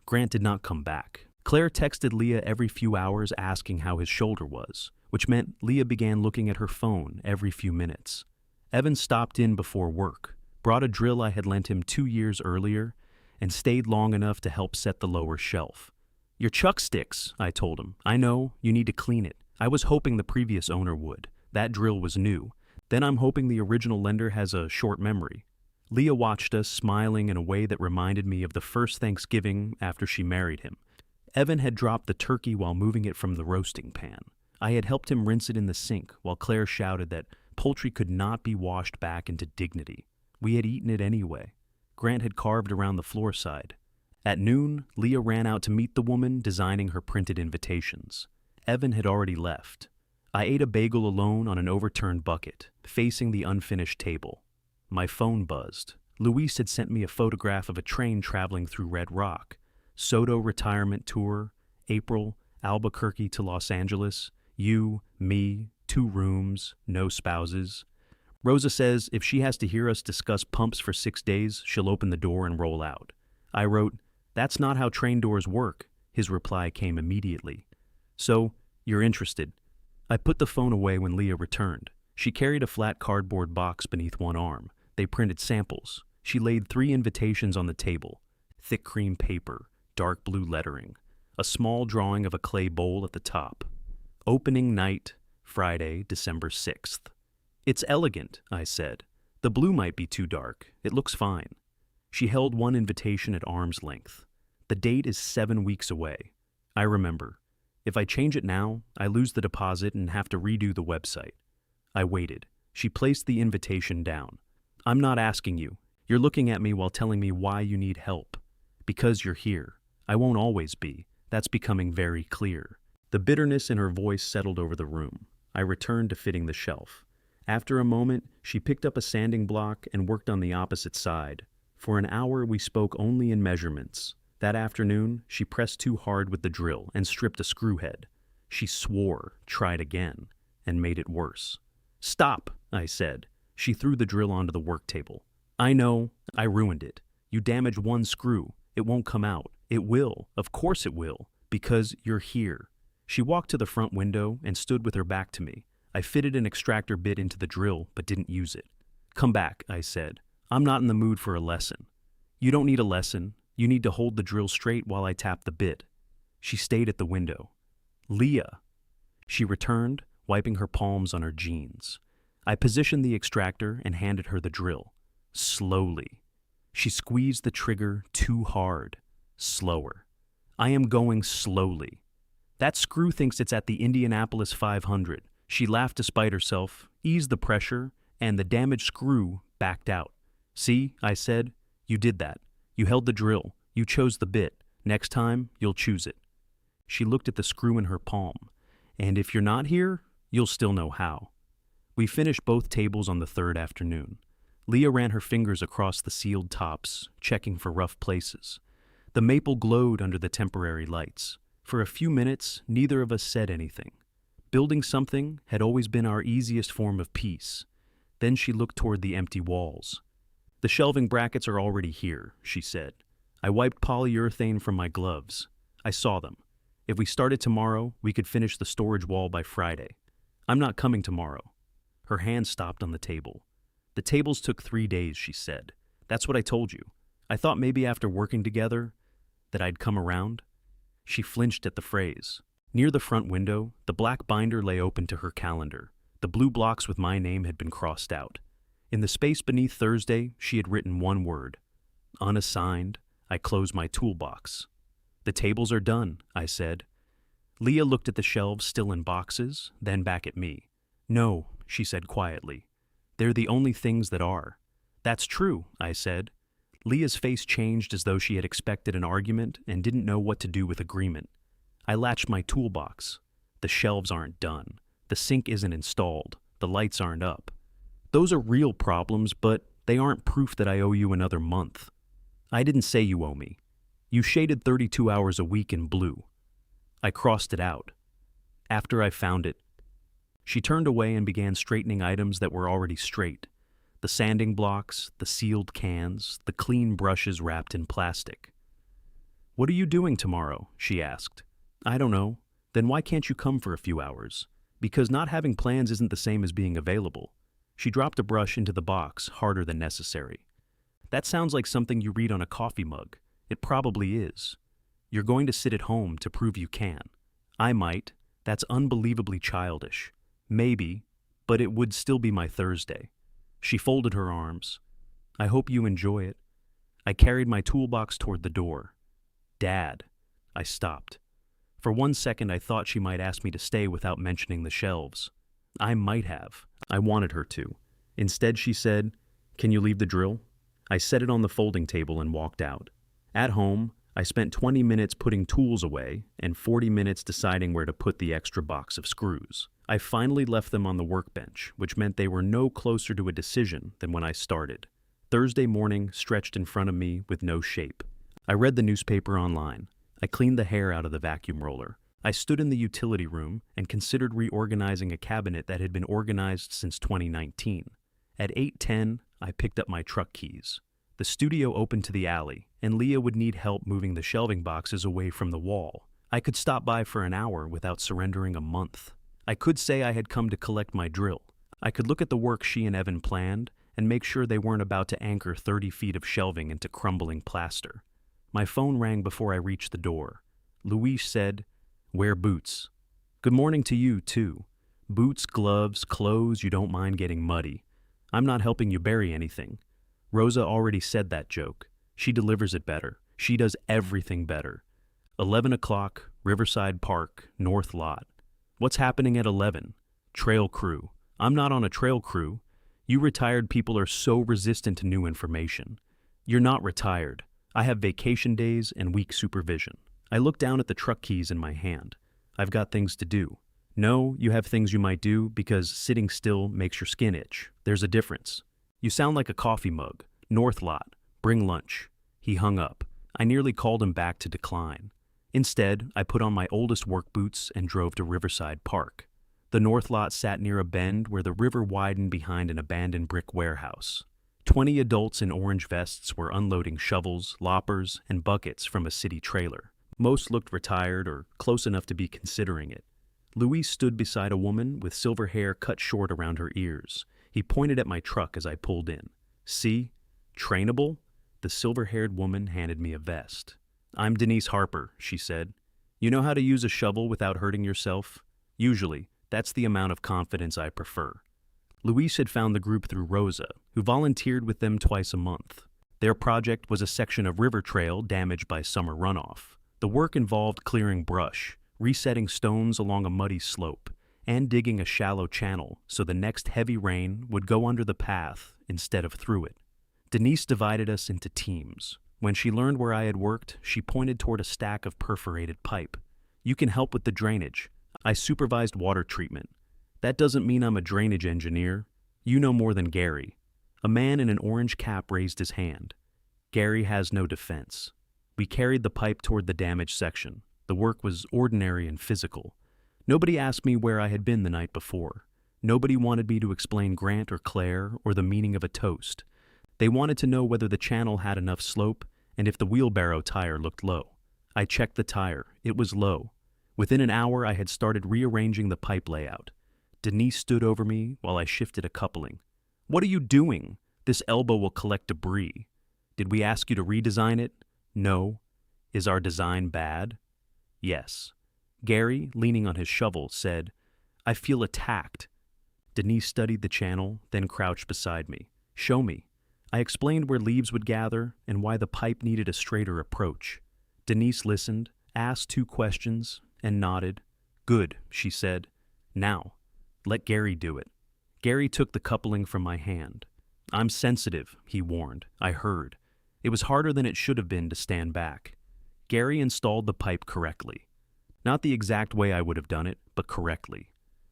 Grant did not come back. Claire texted Leah every few hours asking how his shoulder was, which meant Leah began looking at her phone every few minutes. Evan stopped in before work, brought a drill I had lent him 2 years earlier, and stayed long enough to help set the lower shelf. "Your chuck sticks," I told him. "I know, you need to clean it. I was hoping the previous owner would. That drill was new. Then I'm hoping the original lender has a short memory." Leah watched us, smiling in a way that reminded me of the first Thanksgiving after she married him. Evan had dropped the turkey while moving it from the roasting pan. I had helped him rinse it in the sink, while Claire shouted that poultry could not be washed back into dignity. We had eaten it anyway. Grant had carved around the floor side. At noon, Leah ran out to meet the woman designing her printed invitations. Evan had already left. I ate a bagel alone on an overturned bucket, facing the unfinished table. My phone buzzed. Luis had sent me a photograph of a train traveling through Red Rock. Soto retirement tour, April, Albuquerque to Los Angeles, you, me, 2 rooms, no spouses. Rosa says if she has to hear us discuss pumps for 6 days, she'll open the door and roll out. I wrote, That's not how train doors work, his reply came immediately. So, you're interested. I put the phone away when Leah returned. She carried a flat cardboard box beneath one arm. They printed samples. She laid 3 invitations on the table. Thick cream paper, dark blue lettering, a small drawing of a clay bowl at the top. Opening night, Friday, December 6th. It's elegant, I said. The blue might be too dark. It looks fine. She held one invitation at arm's length. The date is 7 weeks away. I remember. If I change it now, I lose the deposit and have to redo the website. I waited. She placed the invitation down. I'm not asking you. You're looking at me while telling me why you need help. Because you're here. I won't always be. That's becoming very clear. The bitterness in her voice settled over the room. I returned to fitting the shelf. After a moment, she picked up a sanding block and worked on the opposite side. For an hour, we spoke only in measurements. That afternoon, she pressed too hard with the drill and stripped a screw head. She swore, tried again, and made it worse. Stop, I said. She threw the drill onto the work table. I know, I ruined it. You damaged one screw. It won't come out. It will. Of course it will. Because you're here. She walked to the front window and stood with her back to me. I fitted an extractor bit into the drill, but didn't use it. Come back, I said. I'm not in the mood for a lesson. You don't need a lesson. You need to hold the drill straight while I tap the bit. She stayed at the window. Leah. She returned, wiping her palms on her jeans. I positioned the extractor and handed her the drill. Slowly. She squeezed the trigger too hard. Slower. I am going slowly. That screw thinks it's at the Indianapolis 500. She laughed despite herself, eased the pressure, and the damaged screw backed out. See, I said, you did that. You held the drill. You chose the bit. Next time, you'll choose it. She looked at the screw in her palm. And if you're not here, you'll still know how. We finished both tables on the third afternoon. Leah ran her fingers across the sealed tops, checking for rough places. The maple glowed under the temporary lights. For a few minutes, neither of us said anything. Building something had always been our easiest form of peace. Then she looked toward the empty walls. The shelving brackets are already here, she said. I wiped polyurethane from my gloves. I saw them. If we started tomorrow, we could finish the storage wall by Friday. I'm not coming tomorrow. Her hand stopped on the table. The tables took 3 days, she said. That's what I told you. I thought maybe after working together that I'd come around. She flinched at the phrase. Near the front window, the black binder lay open to her calendar. The blue blocks with my name had been crossed out. In the space beneath Thursday, she had written one word. Unassigned. I closed my toolbox. The tables are done, I said. Leah looked at the shelves still in boxes, then back at me. No, she said quietly. They're the only things that are. That's true, I said. Leah's face changed as though she had expected an argument and didn't know what to do with agreement. I latched my toolbox. The shelves aren't done. The sink isn't installed. The lights aren't up. Those are real problems, but they aren't proof that I owe you another month. I didn't say you owe me. You shaded 32 hours a week in blue. I crossed it out. After I found it. She turned away and began straightening items that were already straight. The sanding blocks, the sealed cans, the clean brushes wrapped in plastic. What are you doing tomorrow? She asked. I don't know. Then why can't you come for a few hours? Because not having plans isn't the same as being available. She dropped a brush into the box, harder than necessary. That sounds like something you read on a coffee mug. It probably is. You're going to sit at home to prove you can. I might. That's unbelievably childish. Maybe, but it would still be my Thursday. She folded her arms. I hope you enjoy it. I carried my toolbox toward the door. Dad. I stopped. For 1 second, I thought she might ask me to stay without mentioning the shelves. I might have. I wanted her to. Instead, she said, Can you leave the drill? I set it on the folding table and walked out. At home, I spent 20 minutes putting tools away and 40 minutes deciding where to put the extra box of screws. I finally left them on the workbench, which meant they were no closer to a decision than when I started. Thursday morning stretched in front of me with no shape. I read the newspaper online. I cleaned the hair out of the vacuum roller. I stood in the utility room and considered reorganizing a cabinet that had been organized since 2019. At 8:10, I picked up my truck keys. The studio opened to the alley, and Leah would need help moving the shelving boxes away from the wall. I could stop by for an hour without surrendering a month. I could say I had come to collect my drill. I could look at the work she and Evan planned and make sure they weren't about to anchor 30 feet of shelving into crumbling plaster. My phone rang before I reached the door. Luis said, "Wear boots." "Good morning to you, too. Boots, gloves, clothes you don't mind getting muddy. I'm not helping you bury anything." Rosa already said that joke. She delivers it better. She does everything better. 11 o'clock, Riverside Park, North Lot. What's happening at 11? Trail crew. I'm not on a trail crew. You retired people are so resistant to new information. You're not retired. I have vacation days and week supervision. I look down at the truck keys in my hand. I've got things to do. No, you have things you might do because sitting still makes your skin itch. There's a difference. You sound like a coffee mug. North Lot. Bring lunch. He hung up. I nearly called him back to decline. Instead, I put on my oldest work boots and drove to Riverside Park. The North Lot sat near a bend where the river widened behind an abandoned brick warehouse. 20 adults in orange vests were unloading shovels, loppers, and buckets from a city trailer. Most looked retired or close enough to be considering it. Luis stood beside a woman with silver hair cut short around her ears. He pointed at my truck as I pulled in. "See? Trainable?" The silver-haired woman handed me a vest. "I'm Denise Harper," she said. "You know how to use a shovel without hurting yourself? Usually, that's the amount of confidence I prefer." Luis had found the group through Rosa, who volunteered with them twice a month. Their project was a section of river trail damaged by summer runoff. The work involved clearing brush, resetting stones along a muddy slope, and digging a shallow channel so the next heavy rain would go under the path instead of through it. Denise divided us into teams. When she learned where I had worked, she pointed toward a stack of perforated pipe. "You can help with the drainage. I supervised water treatment. That doesn't mean I'm a drainage engineer. You know more than Gary." A man in an orange cap raised his hand. Gary has no defense. We carried the pipe toward the damaged section. The work was ordinary and physical. Nobody asked me where I had been the night before. Nobody wanted me to explain Grant or Claire or the meaning of a toast. They wanted to know whether the channel had enough slope and if the wheelbarrow tire looked low. I checked the tire. It was low. Within an hour, I had started rearranging the pipe layout. Denise stood over me while I shifted a coupling. "What are you doing? This elbow will collect debris. Did we ask you to redesign it? No. Is our design bad? Yes." Gary, leaning on his shovel, said, "I feel attacked." Denise studied the channel, then crouched beside me. "Show me." I explained where leaves would gather and why the pipe needed a straighter approach. Denise listened, asked 2 questions, and nodded. "Good," she said. "Now, let Gary do it." Gary took the coupling from my hand. "I'm sensitive," he warned. I heard. It was harder than it should have been to stand back. Gary installed the pipe correctly. Not the exact way I would have done it, but correctly.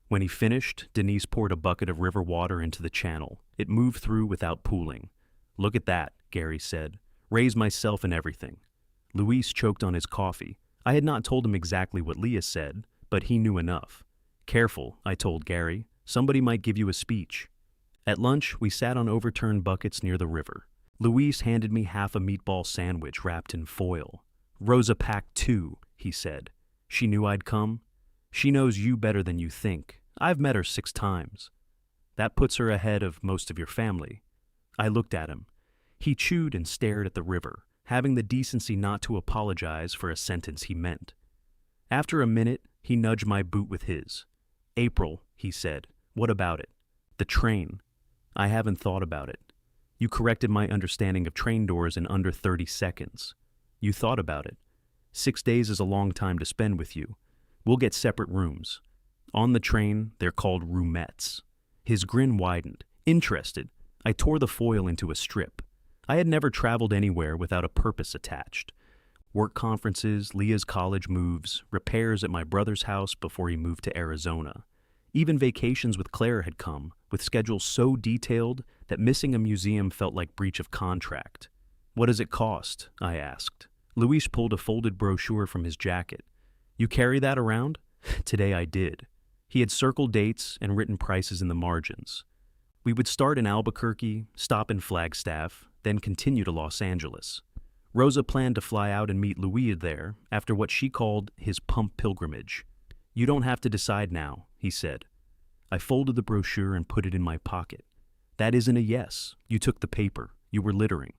When he finished, Denise poured a bucket of river water into the channel. It moved through without pooling. "Look at that," Gary said. "Raise myself and everything." Luis choked on his coffee. I had not told him exactly what Leah said, but he knew enough. "Careful," I told Gary. "Somebody might give you a speech." At lunch, we sat on overturned buckets near the river. Luis handed me half a meatball sandwich wrapped in foil. "Rosa packed 2, he said. "She knew I'd come." "She knows you better than you think. I've met her 6 times. That puts her ahead of most of your family." I looked at him. He chewed and stared at the river, having the decency not to apologize for a sentence he meant. After a minute, he nudged my boot with his. "April," he said. "What about it?" "The train." "I haven't thought about it. You corrected my understanding of train doors in under 30 seconds. You thought about it. 6 days is a long time to spend with you. We'll get separate rooms. On the train, they're called roomettes." His grin widened. Interested, I tore the foil into a strip. I had never traveled anywhere without a purpose attached. Work conferences, Leah's college moves, repairs at my brother's house before he moved to Arizona. Even vacations with Claire had come, with schedules so detailed that missing a museum felt like breach of contract. "What does it cost?" I asked. Luis pulled a folded brochure from his jacket. "You carry that around?" Today I did. He had circled dates and written prices in the margins. We would start in Albuquerque, stop in Flagstaff, then continue to Los Angeles. Rosa planned to fly out and meet Louis there after what she called his pump pilgrimage. "You don't have to decide now," he said. I folded the brochure and put it in my pocket. "That isn't a yes. You took the paper. You were littering."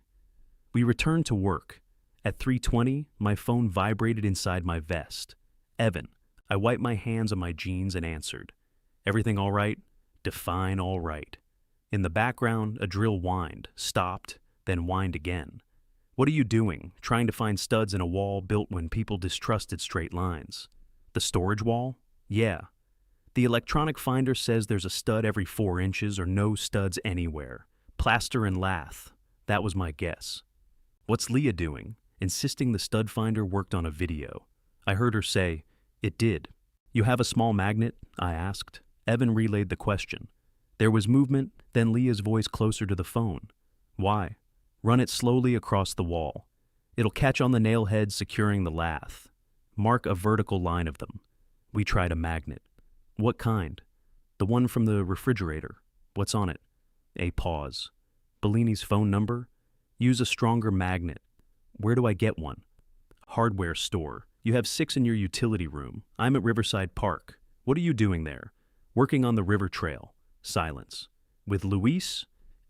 We returned to work. At 3:20, my phone vibrated inside my vest. "Evan." I wiped my hands on my jeans and answered. "Everything all right?" Define all right. In the background, a drill whined, stopped, then whined again. "What are you doing, trying to find studs in a wall built when people distrusted straight lines?" "The storage wall?" "Yeah. The electronic finder says there's a stud every 4 inches or no studs anywhere. Plaster and lath." That was my guess. "What's Leah doing?" Insisting the stud finder worked on a video. I heard her say, "It did." "You have a small magnet?" I asked. Evan relayed the question. There was movement, then Leah's voice closer to the phone. "Why?" "Run it slowly across the wall. It'll catch on the nail heads securing the lath. Mark a vertical line of them." We tried a magnet. "What kind?" "The one from the refrigerator." "What's on it?" A pause. "Bellini's phone number?" "Use a stronger magnet." "Where do I get one?" "Hardware store. You have 6 in your utility room. I'm at Riverside Park. What are you doing there?" "Working on the river trail." Silence. "With Luis?"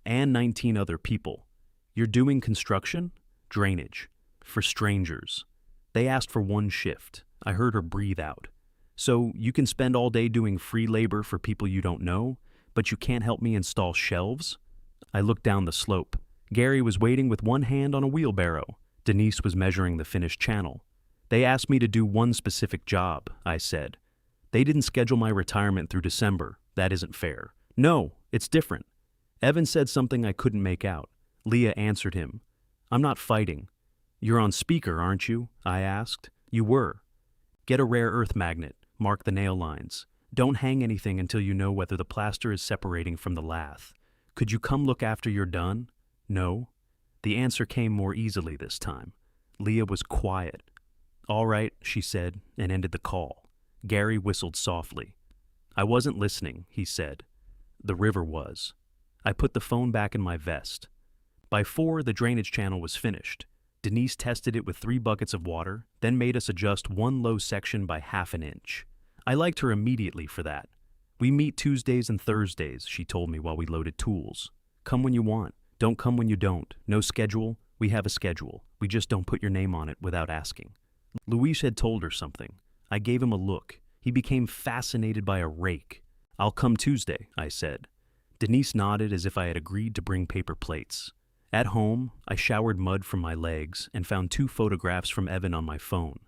"And 19 other people." "You're doing construction?" "Drainage." "For strangers." They asked for 1 shift. I heard her breathe out. "So you can spend all day doing free labor for people you don't know, but you can't help me install shelves?" I looked down the slope. Gary was waiting with 1 hand on a wheelbarrow. Denise was measuring the finished channel. "They asked me to do 1 specific job," I said. "They didn't schedule my retirement through December. That isn't fair." "No, it's different." Evan said something I couldn't make out. Leah answered him. "I'm not fighting." "You're on speaker, aren't you?" I asked. "You were." "Get a rare earth magnet. Mark the nail lines. Don't hang anything until you know whether the plaster is separating from the lath. Could you come look after you're done?" "No." The answer came more easily this time. Leah was quiet. "All right," she said, and ended the call. Gary whistled softly. "I wasn't listening," he said. The river was. I put the phone back in my vest. By 4, the drainage channel was finished. Denise tested it with 3 buckets of water, then made us adjust 1 low section by 1/2 inch. I liked her immediately for that. "We meet Tuesdays and Thursdays," she told me while we loaded tools. "Come when you want. Don't come when you don't. No schedule. We have a schedule. We just don't put your name on it without asking." Luis had told her something. I gave him a look. He became fascinated by a rake. "I'll come Tuesday," I said. Denise nodded as if I had agreed to bring paper plates. At home, I showered mud from my legs and found 2 photographs from Evan on my phone.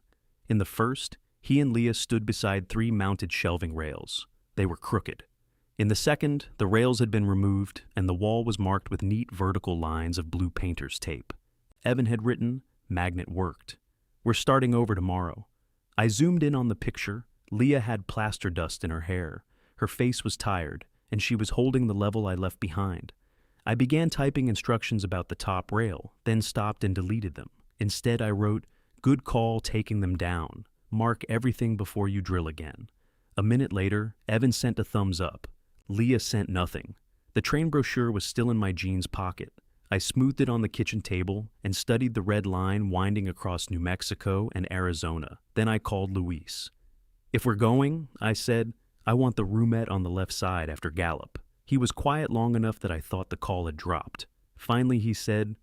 In the first, he and Leah stood beside 3 mounted shelving rails. They were crooked. In the second, the rails had been removed and the wall was marked with neat vertical lines of blue painter's tape. Evan had written, "Magnet worked. We're starting over tomorrow." I zoomed in on the picture. Leah had plaster dust in her hair. Her face was tired, and she was holding the level I left behind. I began typing instructions about the top rail, then stopped and deleted them. Instead, I wrote, "Good call taking them down. Mark everything before you drill again." A minute later, Evan sent a thumbs up. Leah sent nothing. The train brochure was still in my jeans pocket. I smoothed it on the kitchen table and studied the red line winding across New Mexico and Arizona. Then I called Luis. "If we're going," I said, "I want the roomette on the left side after Gallup." He was quiet long enough that I thought the call had dropped. Finally he said,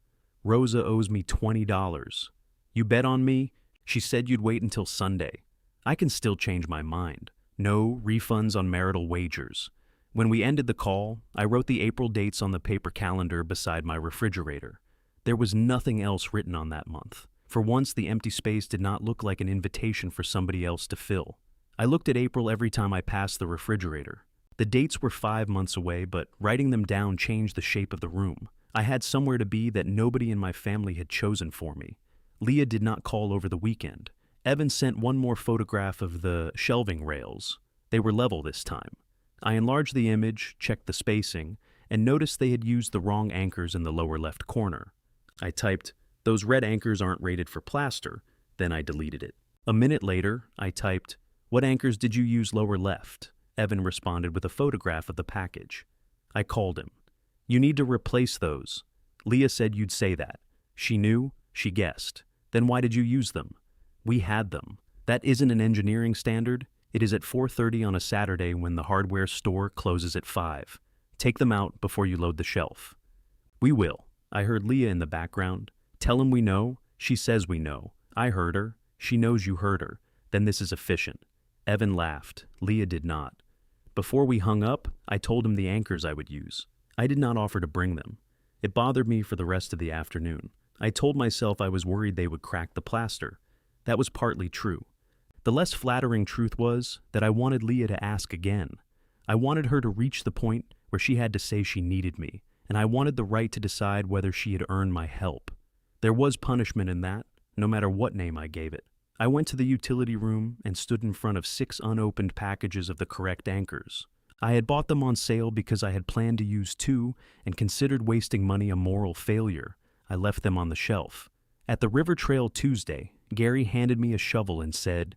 "Rosa owes me $20. You bet on me? She said you'd wait until Sunday. I can still change my mind. No refunds on marital wagers." When we ended the call, I wrote the April dates on the paper calendar beside my refrigerator. There was nothing else written on that month. For once, the empty space did not look like an invitation for somebody else to fill. I looked at April every time I passed the refrigerator. The dates were 5 months away, but writing them down changed the shape of the room. I had somewhere to be that nobody in my family had chosen for me. Leah did not call over the weekend. Evan sent 1 more photograph of the shelving rails. They were level this time. I enlarged the image, checked the spacing, and noticed they had used the wrong anchors in the lower left corner. I typed, "Those red anchors aren't rated for plaster," then I deleted it. A minute later, I typed, "What anchors did you use lower left?" Evan responded with a photograph of the package. I called him. "You need to replace those. Leah said you'd say that. She knew?" She guessed. Then why did you use them? We had them. That isn't an engineering standard. It is at 4:30 on a Saturday when the hardware store closes at 5. Take them out before you load the shelf. We will. I heard Leah in the background. Tell him we know. She says we know. I heard her. She knows you heard her. Then this is efficient. Evan laughed. Leah did not. Before we hung up, I told him the anchors I would use. I did not offer to bring them. It bothered me for the rest of the afternoon. I told myself I was worried they would crack the plaster. That was partly true. The less flattering truth was that I wanted Leah to ask again. I wanted her to reach the point where she had to say she needed me, and I wanted the right to decide whether she had earned my help. There was punishment in that, no matter what name I gave it. I went to the utility room and stood in front of 6 unopened packages of the correct anchors. I had bought them on sale because I had planned to use 2 and considered wasting money a moral failure. I left them on the shelf. At the River Trail Tuesday, Gary handed me a shovel and said,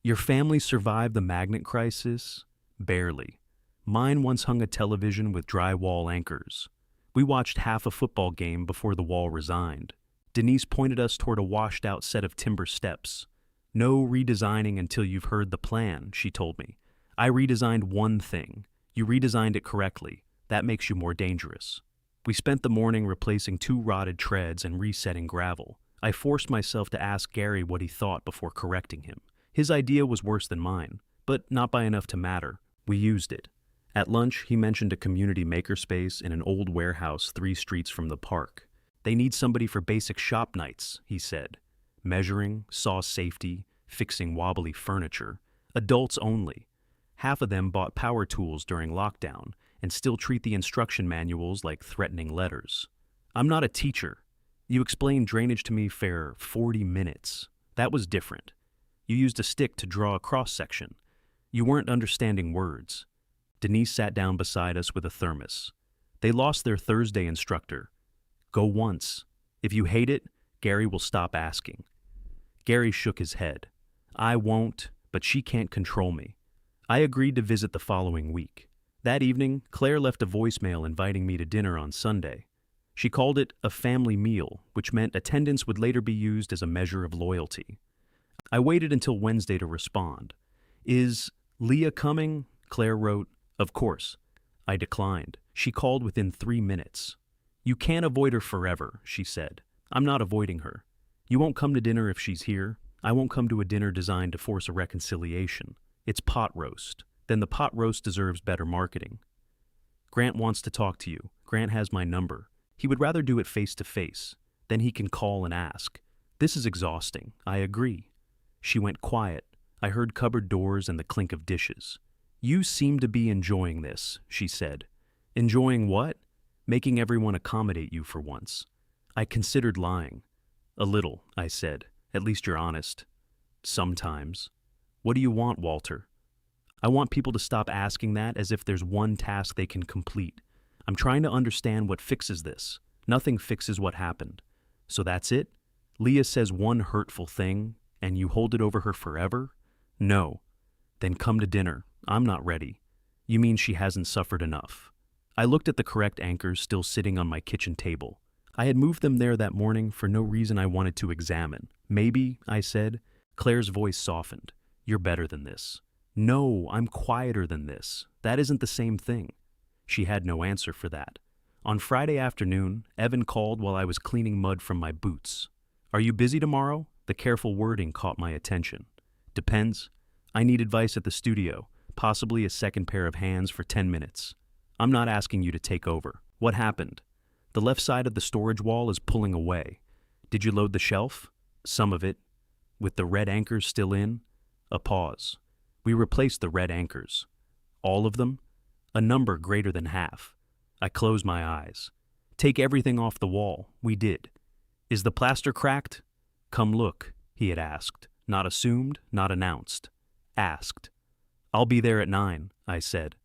"Your family survived the magnet crisis?" Barely. Mine once hung a television with drywall anchors. We watched half a football game before the wall resigned. Denise pointed us toward a washed-out set of timber steps. "No redesigning until you've heard the plan," she told me. "I redesigned one thing. You redesigned it correctly. That makes you more dangerous." We spent the morning replacing 2 rotted treads and resetting gravel. I forced myself to ask Gary what he thought before correcting him. His idea was worse than mine, but not by enough to matter. We used it. At lunch, he mentioned a community makerspace in an old warehouse 3 streets from the park. They need somebody for basic shop nights, he said. Measuring, saw safety, fixing wobbly furniture. Adults only. Half of them bought power tools during lockdown and still treat the instruction manuals like threatening letters. I'm not a teacher. You explained drainage to me for 40 minutes. That was different. You used a stick to draw a cross-section. You weren't understanding words. Denise sat down beside us with a thermos. They lost their Thursday instructor. Go once. If you hate it, Gary will stop asking. Gary shook his head. I won't, but she can't control me. I agreed to visit the following week. That evening, Claire left a voicemail inviting me to dinner on Sunday. She called it a family meal, which meant attendance would later be used as a measure of loyalty. I waited until Wednesday to respond. Is Leah coming? Claire wrote. Of course. I declined. She called within 3 minutes. You can't avoid her forever, she said. I'm not avoiding her. You won't come to dinner if she's here. I won't come to a dinner designed to force a reconciliation. It's pot roast. Then the pot roast deserves better marketing. Grant wants to talk to you. Grant has my number. He would rather do it face to face. Then he can call and ask. This is exhausting. I agree. She went quiet. I heard cupboard doors and the clink of dishes. You seem to be enjoying this, she said. Enjoying what? Making everyone accommodate you for once. I considered lying. A little, I said. At least you're honest. Sometimes. What do you want, Walter? I want people to stop asking that as if there's one task they can complete. I'm trying to understand what fixes this. Nothing fixes what happened. So that's it? Leah says one hurtful thing, and you hold it over her forever? No. Then come to dinner. I'm not ready. You mean she hasn't suffered enough? I looked at the correct anchors still sitting on my kitchen table. I had moved them there that morning for no reason I wanted to examine. Maybe, I said. Claire's voice softened. You're better than this. No, I'm quieter than this. That isn't the same thing. She had no answer for that. On Friday afternoon, Evan called while I was cleaning mud from my boots. Are you busy tomorrow? The careful wording caught my attention. Depends. I need advice at the studio, possibly a second pair of hands for 10 minutes. I'm not asking you to take over. What happened? The left side of the storage wall is pulling away. Did you load the shelf? Some of it. With the red anchors still in? A pause. We replaced the red anchors. All of them? A number greater than half. I closed my eyes. Take everything off the wall. We did. Is the plaster cracked? Come look, he had asked. Not assumed, not announced. Asked. I'll be there at 9, I said.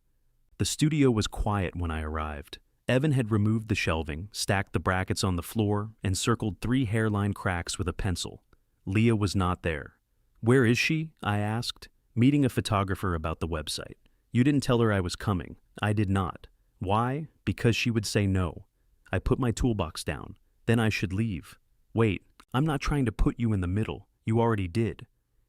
The studio was quiet when I arrived. Evan had removed the shelving, stacked the brackets on the floor, and circled 3 hairline cracks with a pencil. Leah was not there. Where is she? I asked. Meeting a photographer about the website. You didn't tell her I was coming. I did not. Why? Because she would say no. I put my toolbox down. Then I should leave. Wait, I'm not trying to put you in the middle. You already did.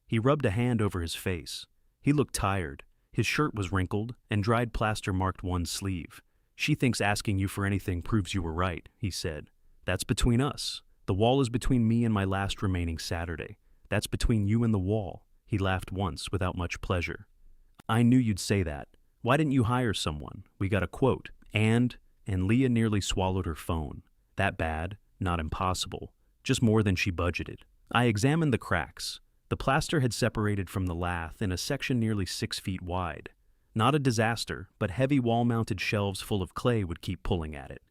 He rubbed a hand over his face. He looked tired. His shirt was wrinkled, and dried plaster marked one sleeve. She thinks asking you for anything proves you were right, he said. That's between us. The wall is between me and my last remaining Saturday. That's between you and the wall. He laughed once without much pleasure. I knew you'd say that. Why didn't you hire someone? We got a quote. And Leah nearly swallowed her phone. That bad? Not impossible. Just more than she budgeted. I examined the cracks. The plaster had separated from the lath in a section nearly 6 feet wide. Not a disaster, but heavy wall-mounted shelves full of clay would keep pulling at it.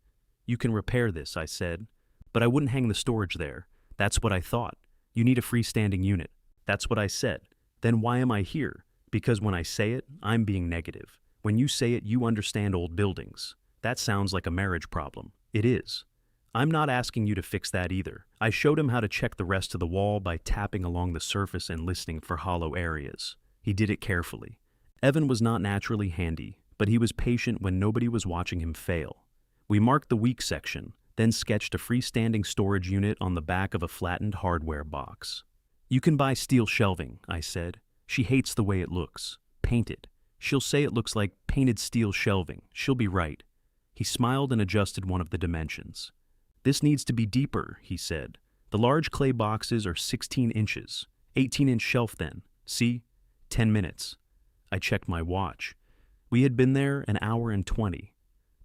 You can repair this, I said. But I wouldn't hang the storage there. That's what I thought. You need a freestanding unit. That's what I said. Then why am I here? Because when I say it, I'm being negative. When you say it, you understand old buildings. That sounds like a marriage problem. It is. I'm not asking you to fix that either. I showed him how to check the rest of the wall by tapping along the surface and listening for hollow areas. He did it carefully. Evan was not naturally handy, but he was patient when nobody was watching him fail. We marked the weak section, then sketched a freestanding storage unit on the back of a flattened hardware box. You can buy steel shelving, I said. She hates the way it looks. Paint it. She'll say it looks like painted steel shelving. She'll be right. He smiled and adjusted one of the dimensions. This needs to be deeper, he said. The large clay boxes are 16 inches. 18-inch shelf then. See? 10 minutes. I checked my watch. We had been there an hour and 20.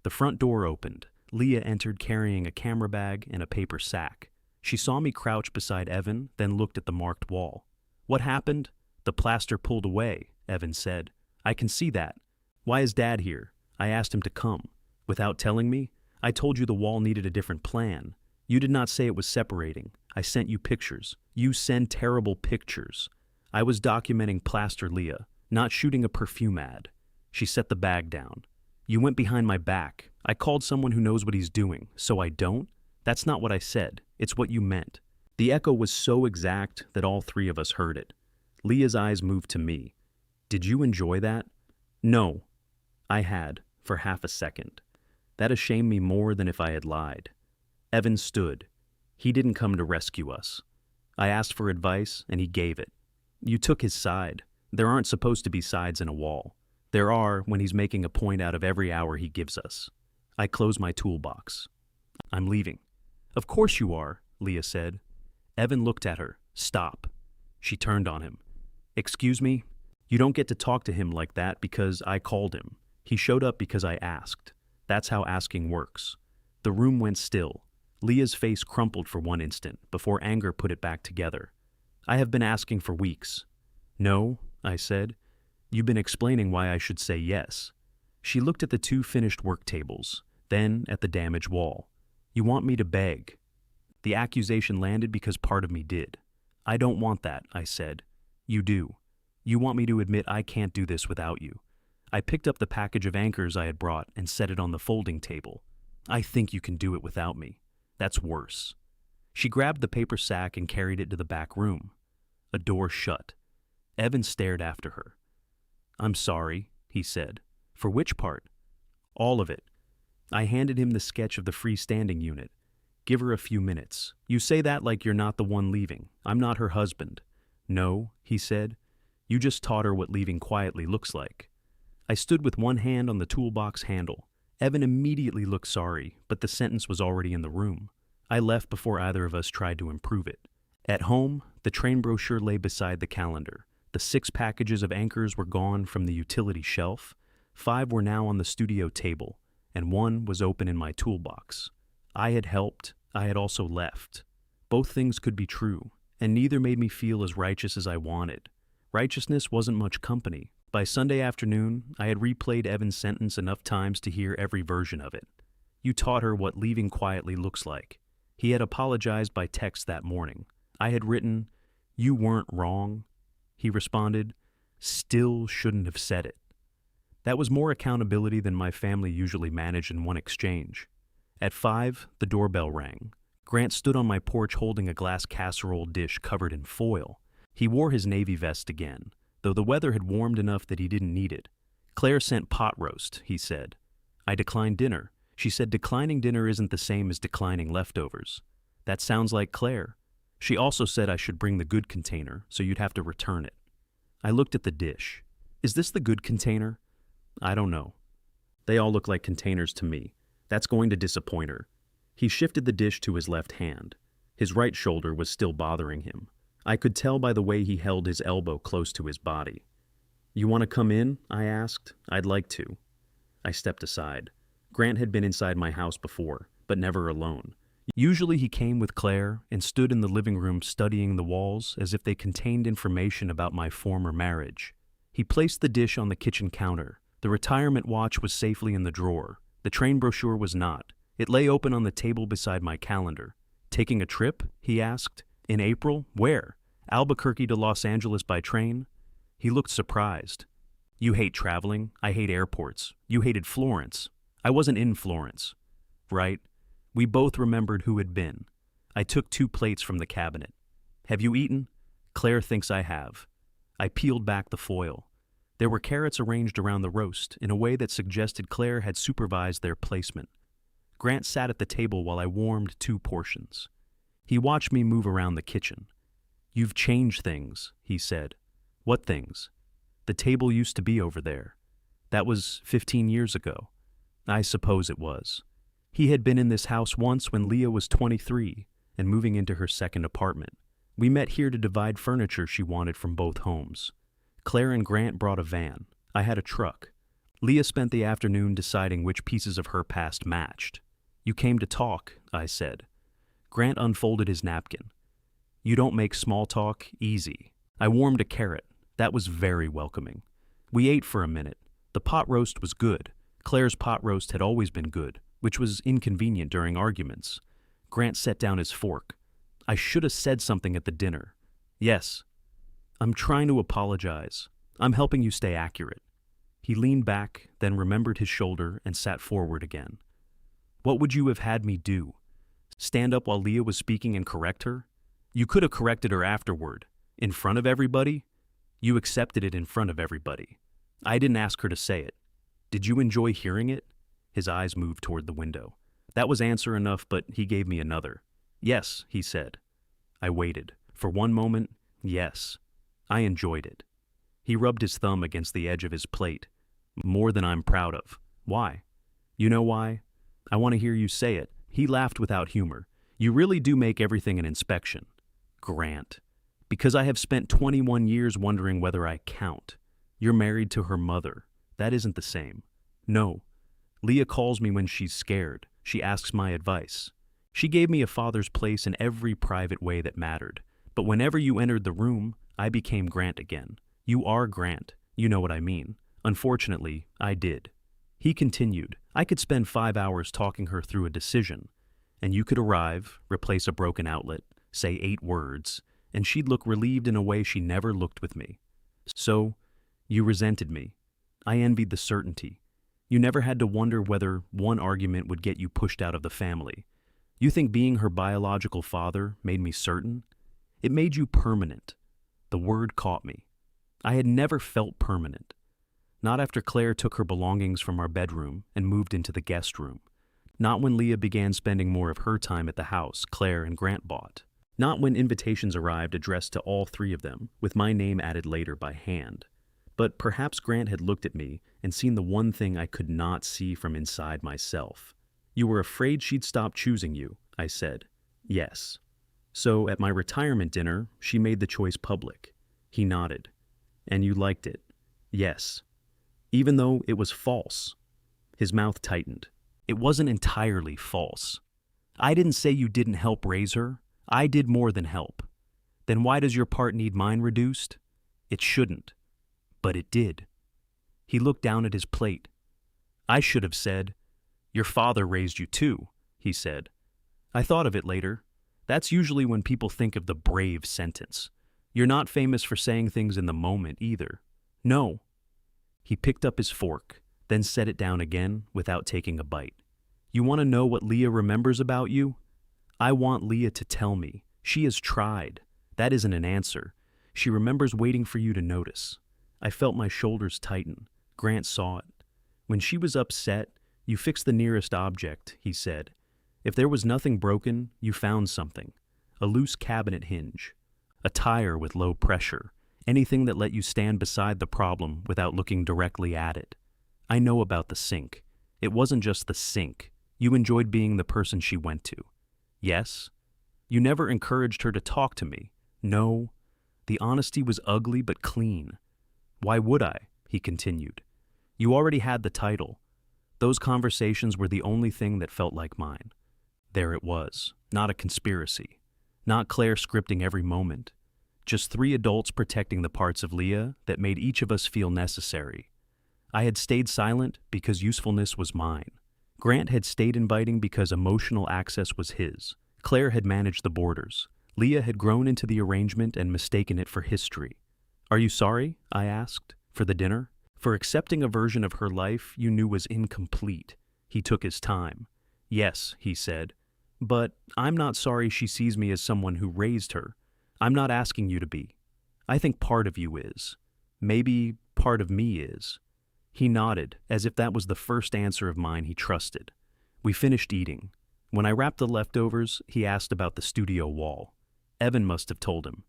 The front door opened. Leah entered carrying a camera bag and a paper sack. She saw me crouch beside Evan, then looked at the marked wall. What happened? The plaster pulled away, Evan said. I can see that. Why is Dad here? I asked him to come. Without telling me? I told you the wall needed a different plan. You did not say it was separating. I sent you pictures. You send terrible pictures. I was documenting plaster Leah, not shooting a perfume ad. She set the bag down. You went behind my back. I called someone who knows what he's doing, so I don't? That's not what I said. It's what you meant. The echo was so exact that all three of us heard it. Leah's eyes moved to me. Did you enjoy that? No. I had, for half a second. That ashamed me more than if I had lied. Evan stood. He didn't come to rescue us. I asked for advice, and he gave it. You took his side. There aren't supposed to be sides in a wall. There are when he's making a point out of every hour he gives us. I closed my toolbox. I'm leaving. Of course you are, Leah said. Evan looked at her. Stop. She turned on him. Excuse me? You don't get to talk to him like that because I called him. He showed up because I asked. That's how asking works. The room went still. Leah's face crumpled for one instant before anger put it back together. I have been asking for weeks. No, I said. You've been explaining why I should say yes. She looked at the 2 finished work tables, then at the damaged wall. You want me to beg. The accusation landed because part of me did. I don't want that, I said. You do. You want me to admit I can't do this without you. I picked up the package of anchors I had brought and set it on the folding table. I think you can do it without me. That's worse. She grabbed the paper sack and carried it to the back room. A door shut. Evan stared after her. I'm sorry, he said. For which part? All of it. I handed him the sketch of the freestanding unit. Give her a few minutes. You say that like you're not the one leaving. I'm not her husband. No, he said. You just taught her what leaving quietly looks like. I stood with one hand on the toolbox handle. Evan immediately looked sorry, but the sentence was already in the room. I left before either of us tried to improve it. At home, the train brochure lay beside the calendar. The 6 packages of anchors were gone from the utility shelf. 5 were now on the studio table, and 1 was open in my toolbox. I had helped. I had also left. Both things could be true, and neither made me feel as righteous as I wanted. Righteousness wasn't much company. By Sunday afternoon, I had replayed Evan's sentence enough times to hear every version of it. You taught her what leaving quietly looks like. He had apologized by text that morning. I had written, "You weren't wrong." He responded, "Still shouldn't have said it." That was more accountability than my family usually managed in one exchange. At 5, the doorbell rang. Grant stood on my porch holding a glass casserole dish covered in foil. He wore his Navy vest again, though the weather had warmed enough that he didn't need it. Claire sent pot roast, he said. I declined dinner. She said declining dinner isn't the same as declining leftovers. That sounds like Claire. She also said I should bring the good container, so you'd have to return it. I looked at the dish. Is this the good container? I don't know. They all look like containers to me. That's going to disappoint her. He shifted the dish to his left hand. His right shoulder was still bothering him. I could tell by the way he held his elbow close to his body. You want to come in? I asked. I'd like to. I stepped aside. Grant had been inside my house before, but never alone. Usually he came with Claire and stood in the living room studying the walls as if they contained information about my former marriage. He placed the dish on the kitchen counter. The retirement watch was safely in the drawer. The train brochure was not. It lay open on the table beside my calendar. Taking a trip? He asked. In April? Where? Albuquerque to Los Angeles by train? He looked surprised. You hate traveling. I hate airports. You hated Florence. I wasn't in Florence. Right? We both remembered who had been. I took 2 plates from the cabinet. Have you eaten? Claire thinks I have. I peeled back the foil. There were carrots arranged around the roast in a way that suggested Claire had supervised their placement. Grant sat at the table while I warmed 2 portions. He watched me move around the kitchen. You've changed things, he said. What things? The table used to be over there. That was 15 years ago. I suppose it was. He had been in this house once when Leah was 23 and moving into her second apartment. We met here to divide furniture she wanted from both homes. Claire and Grant brought a van. I had a truck. Leah spent the afternoon deciding which pieces of her past matched. You came to talk, I said. Grant unfolded his napkin. You don't make small talk easy. I warmed a carrot. That was very welcoming. We ate for a minute. The pot roast was good. Claire's pot roast had always been good, which was inconvenient during arguments. Grant set down his fork. I should have said something at the dinner. Yes. I'm trying to apologize. I'm helping you stay accurate. He leaned back, then remembered his shoulder and sat forward again. What would you have had me do? Stand up while Leah was speaking and correct her? You could have corrected her afterward. In front of everybody? You accepted it in front of everybody. I didn't ask her to say it. Did you enjoy hearing it? His eyes moved toward the window. That was answer enough, but he gave me another. Yes, he said. I waited. For one moment, yes. I enjoyed it. He rubbed his thumb against the edge of his plate. More than I'm proud of. Why? You know why? I want to hear you say it. He laughed without humor. You really do make everything an inspection. Grant. Because I have spent 21 years wondering whether I count. You're married to her mother. That isn't the same. No. Leah calls me when she's scared. She asks my advice. She gave me a father's place in every private way that mattered. But whenever you entered the room, I became Grant again. You are Grant. You know what I mean. Unfortunately, I did. He continued. I could spend 5 hours talking her through a decision, and you could arrive, replace a broken outlet, say 8 words, and she'd look relieved in a way she never looked with me. So, you resented me. I envied the certainty. You never had to wonder whether one argument would get you pushed out of the family. You think being her biological father made me certain? It made you permanent. The word caught me. I had never felt permanent. Not after Claire took her belongings from our bedroom and moved into the guest room. Not when Leah began spending more of her time at the house Claire and Grant bought. Not when invitations arrived addressed to all 3 of them, with my name added later by hand. But perhaps Grant had looked at me and seen the one thing I could not see from inside myself. You were afraid she'd stop choosing you, I said. Yes. So at my retirement dinner, she made the choice public. He nodded. And you liked it? Yes. Even though it was false. His mouth tightened. It wasn't entirely false. I didn't say you didn't help raise her. I did more than help. Then why does your part need mine reduced? It shouldn't. But it did. He looked down at his plate. I should have said, your father raised you too, he said. I thought of it later. That's usually when people think of the brave sentence. You're not famous for saying things in the moment either. No. He picked up his fork, then set it down again without taking a bite. You want to know what Leah remembers about you? I want Leah to tell me. She has tried. That isn't an answer. She remembers waiting for you to notice. I felt my shoulders tighten. Grant saw it. When she was upset, you fixed the nearest object, he said. If there was nothing broken, you found something. a loose cabinet hinge, a tire with low pressure, anything that let you stand beside the problem without looking directly at it. I know about the sink. It wasn't just the sink. You enjoyed being the person she went to. Yes? You never encouraged her to talk to me. No. The honesty was ugly but clean. Why would I? He continued. You already had the title. Those conversations were the only thing that felt like mine. There it was, not a conspiracy. Not Claire scripting every moment. Just 3 adults protecting the parts of Leah that made each of us feel necessary. I had stayed silent because usefulness was mine. Grant had stayed inviting because emotional access was his. Claire had managed the borders. Leah had grown into the arrangement and mistaken it for history. Are you sorry? I asked. For the dinner? For accepting a version of her life you knew was incomplete. He took his time. Yes, he said. But I'm not sorry she sees me as someone who raised her. I'm not asking you to be. I think part of you is. Maybe part of me is. He nodded, as if that was the first answer of mine he trusted. We finished eating. When I wrapped the leftovers, he asked about the studio wall. Evan must have told him.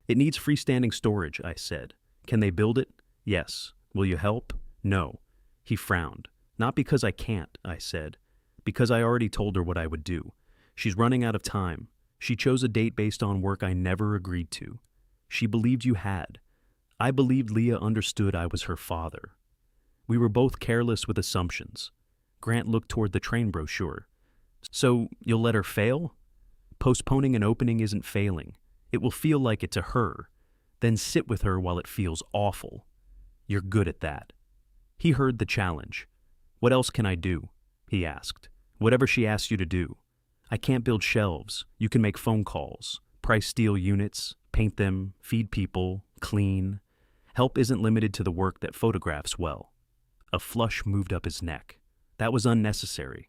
It needs freestanding storage, I said. Can they build it? Yes. Will you help? No. He frowned. Not because I can't, I said. Because I already told her what I would do. She's running out of time. She chose a date based on work I never agreed to. She believed you had. I believed Leah understood I was her father. We were both careless with assumptions. Grant looked toward the train brochure. So, you'll let her fail? Postponing an opening isn't failing. It will feel like it to her. Then sit with her while it feels awful. You're good at that. He heard the challenge. What else can I do? He asked. Whatever she asks you to do. I can't build shelves. You can make phone calls, price steel units, paint them, feed people, clean. Help isn't limited to the work that photographs well. A flush moved up his neck. That was unnecessary.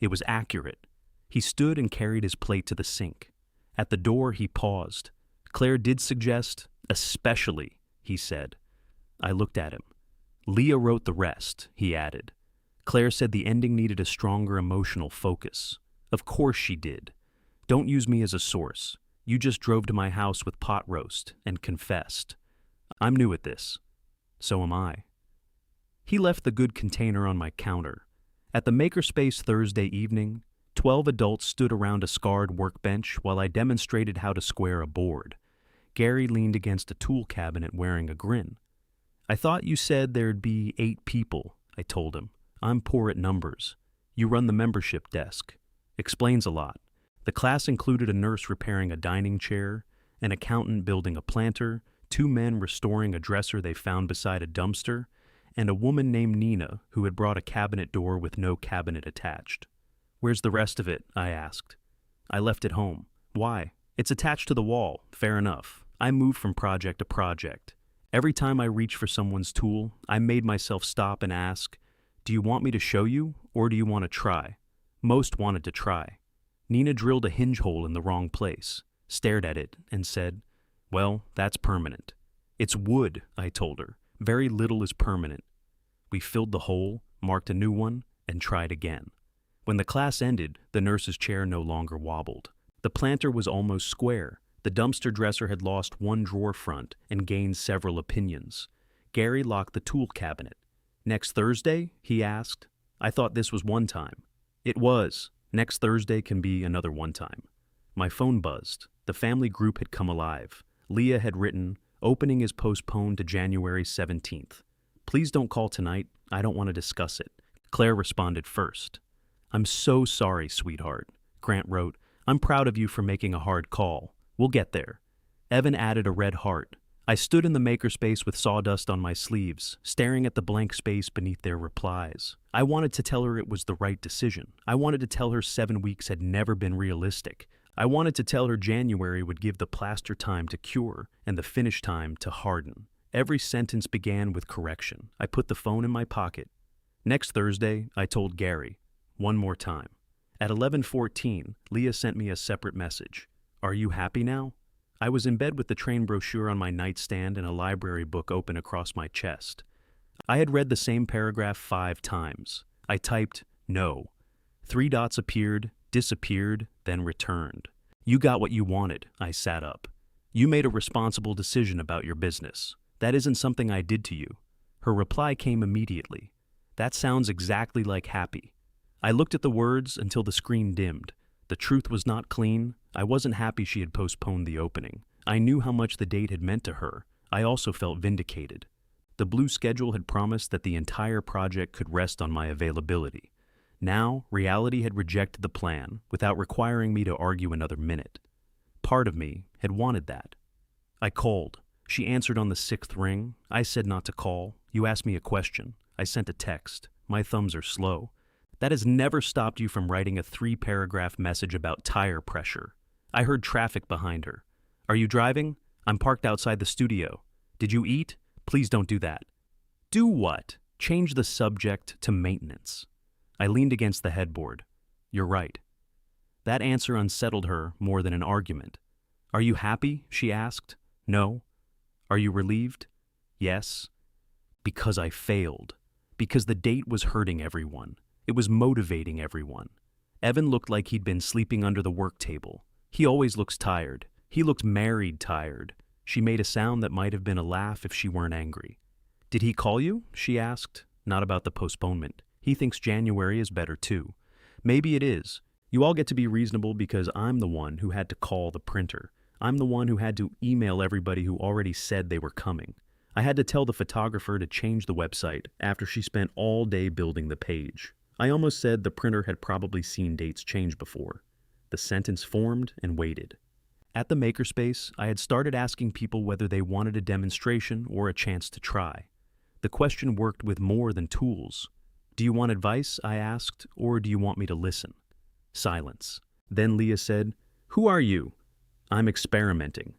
It was accurate. He stood and carried his plate to the sink. At the door, he paused. Claire did suggest, especially, he said. I looked at him. Leah wrote the rest, he added. Claire said the ending needed a stronger emotional focus. Of course she did. Don't use me as a source. You just drove to my house with pot roast and confessed. I'm new at this. So am I. He left the good container on my counter. At the makerspace Thursday evening, 12 adults stood around a scarred workbench while I demonstrated how to square a board. Gary leaned against a tool cabinet wearing a grin. I thought you said there'd be 8 people, I told him. I'm poor at numbers. You run the membership desk. Explains a lot. The class included a nurse repairing a dining chair, an accountant building a planter, 2 men restoring a dresser they found beside a dumpster, and a woman named Nina who had brought a cabinet door with no cabinet attached. Where's the rest of it? I asked. I left it home. Why? It's attached to the wall. Fair enough. I moved from project to project. Every time I reached for someone's tool, I made myself stop and ask, do you want me to show you, or do you want to try? Most wanted to try. Nina drilled a hinge hole in the wrong place, stared at it, and said, well, that's permanent. It's wood, I told her. Very little is permanent. We filled the hole, marked a new one, and tried again. When the class ended, the nurse's chair no longer wobbled. The planter was almost square. The dumpster dresser had lost one drawer front and gained several opinions. Gary locked the tool cabinet. Next Thursday? He asked. I thought this was one time. It was. Next Thursday can be another one time. My phone buzzed. The family group had come alive. Leah had written, opening is postponed to January 17th. Please don't call tonight. I don't want to discuss it. Claire responded first. I'm so sorry, sweetheart. Grant wrote, I'm proud of you for making a hard call. We'll get there. Evan added a red heart. I stood in the makerspace with sawdust on my sleeves, staring at the blank space beneath their replies. I wanted to tell her it was the right decision. I wanted to tell her 7 weeks had never been realistic. I wanted to tell her January would give the plaster time to cure and the finish time to harden. Every sentence began with correction. I put the phone in my pocket. Next Thursday, I told Gary. One more time. At 11:14, Leah sent me a separate message. Are you happy now? I was in bed with the train brochure on my nightstand and a library book open across my chest. I had read the same paragraph 5 times. I typed, no. 3 dots appeared, disappeared, then returned. You got what you wanted. I sat up. You made a responsible decision about your business. That isn't something I did to you. Her reply came immediately. That sounds exactly like happy. I looked at the words until the screen dimmed. The truth was not clean. I wasn't happy she had postponed the opening. I knew how much the date had meant to her. I also felt vindicated. The blue schedule had promised that the entire project could rest on my availability. Now, reality had rejected the plan without requiring me to argue another minute. Part of me had wanted that. I called. She answered on the 6th ring. I said not to call. You asked me a question. I sent a text. My thumbs are slow. That has never stopped you from writing a 3-paragraph message about tire pressure. I heard traffic behind her. Are you driving? I'm parked outside the studio. Did you eat? Please don't do that. Do what? Change the subject to maintenance. I leaned against the headboard. You're right. That answer unsettled her more than an argument. Are you happy? She asked. No. Are you relieved? Yes. Because I failed. Because the date was hurting everyone. It was motivating everyone. Evan looked like he'd been sleeping under the work table. He always looks tired. He looked married tired. She made a sound that might have been a laugh if she weren't angry. Did he call you? She asked. Not about the postponement. He thinks January is better too. Maybe it is. You all get to be reasonable because I'm the one who had to call the printer. I'm the one who had to email everybody who already said they were coming. I had to tell the photographer to change the website after she spent all day building the page. I almost said the printer had probably seen dates change before. The sentence formed and waited. At the makerspace, I had started asking people whether they wanted a demonstration or a chance to try. The question worked with more than tools. Do you want advice? I asked, or do you want me to listen? Silence. Then Leah said, Who are you? I'm experimenting.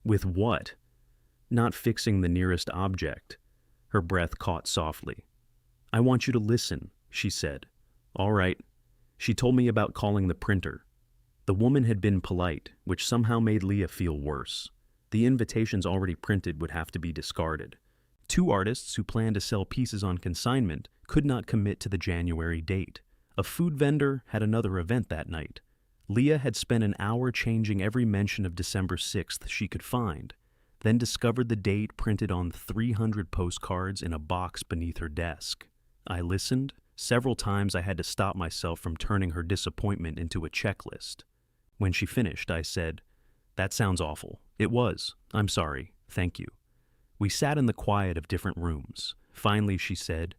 With what? Not fixing the nearest object. Her breath caught softly. I want you to listen, she said. All right. She told me about calling the printer. The woman had been polite, which somehow made Leah feel worse. The invitations already printed would have to be discarded. 2 artists who planned to sell pieces on consignment could not commit to the January date. A food vendor had another event that night. Leah had spent an hour changing every mention of December 6th she could find, then discovered the date printed on 300 postcards in a box beneath her desk. I listened. Several times I had to stop myself from turning her disappointment into a checklist. When she finished, I said, That sounds awful. It was. I'm sorry. Thank you. We sat in the quiet of different rooms. Finally, she said,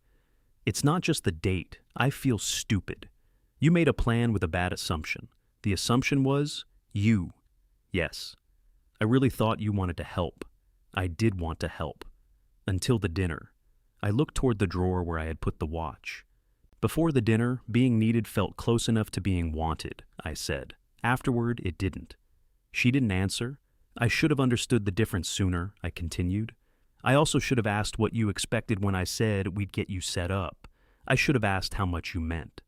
It's not just the date. I feel stupid. You made a plan with a bad assumption. The assumption was you. Yes. I really thought you wanted to help. I did want to help. Until the dinner. I looked toward the drawer where I had put the watch. Before the dinner, being needed felt close enough to being wanted, I said. Afterward, it didn't. She didn't answer. I should have understood the difference sooner, I continued. I also should have asked what you expected when I said we'd get you set up. I should have asked how much you meant.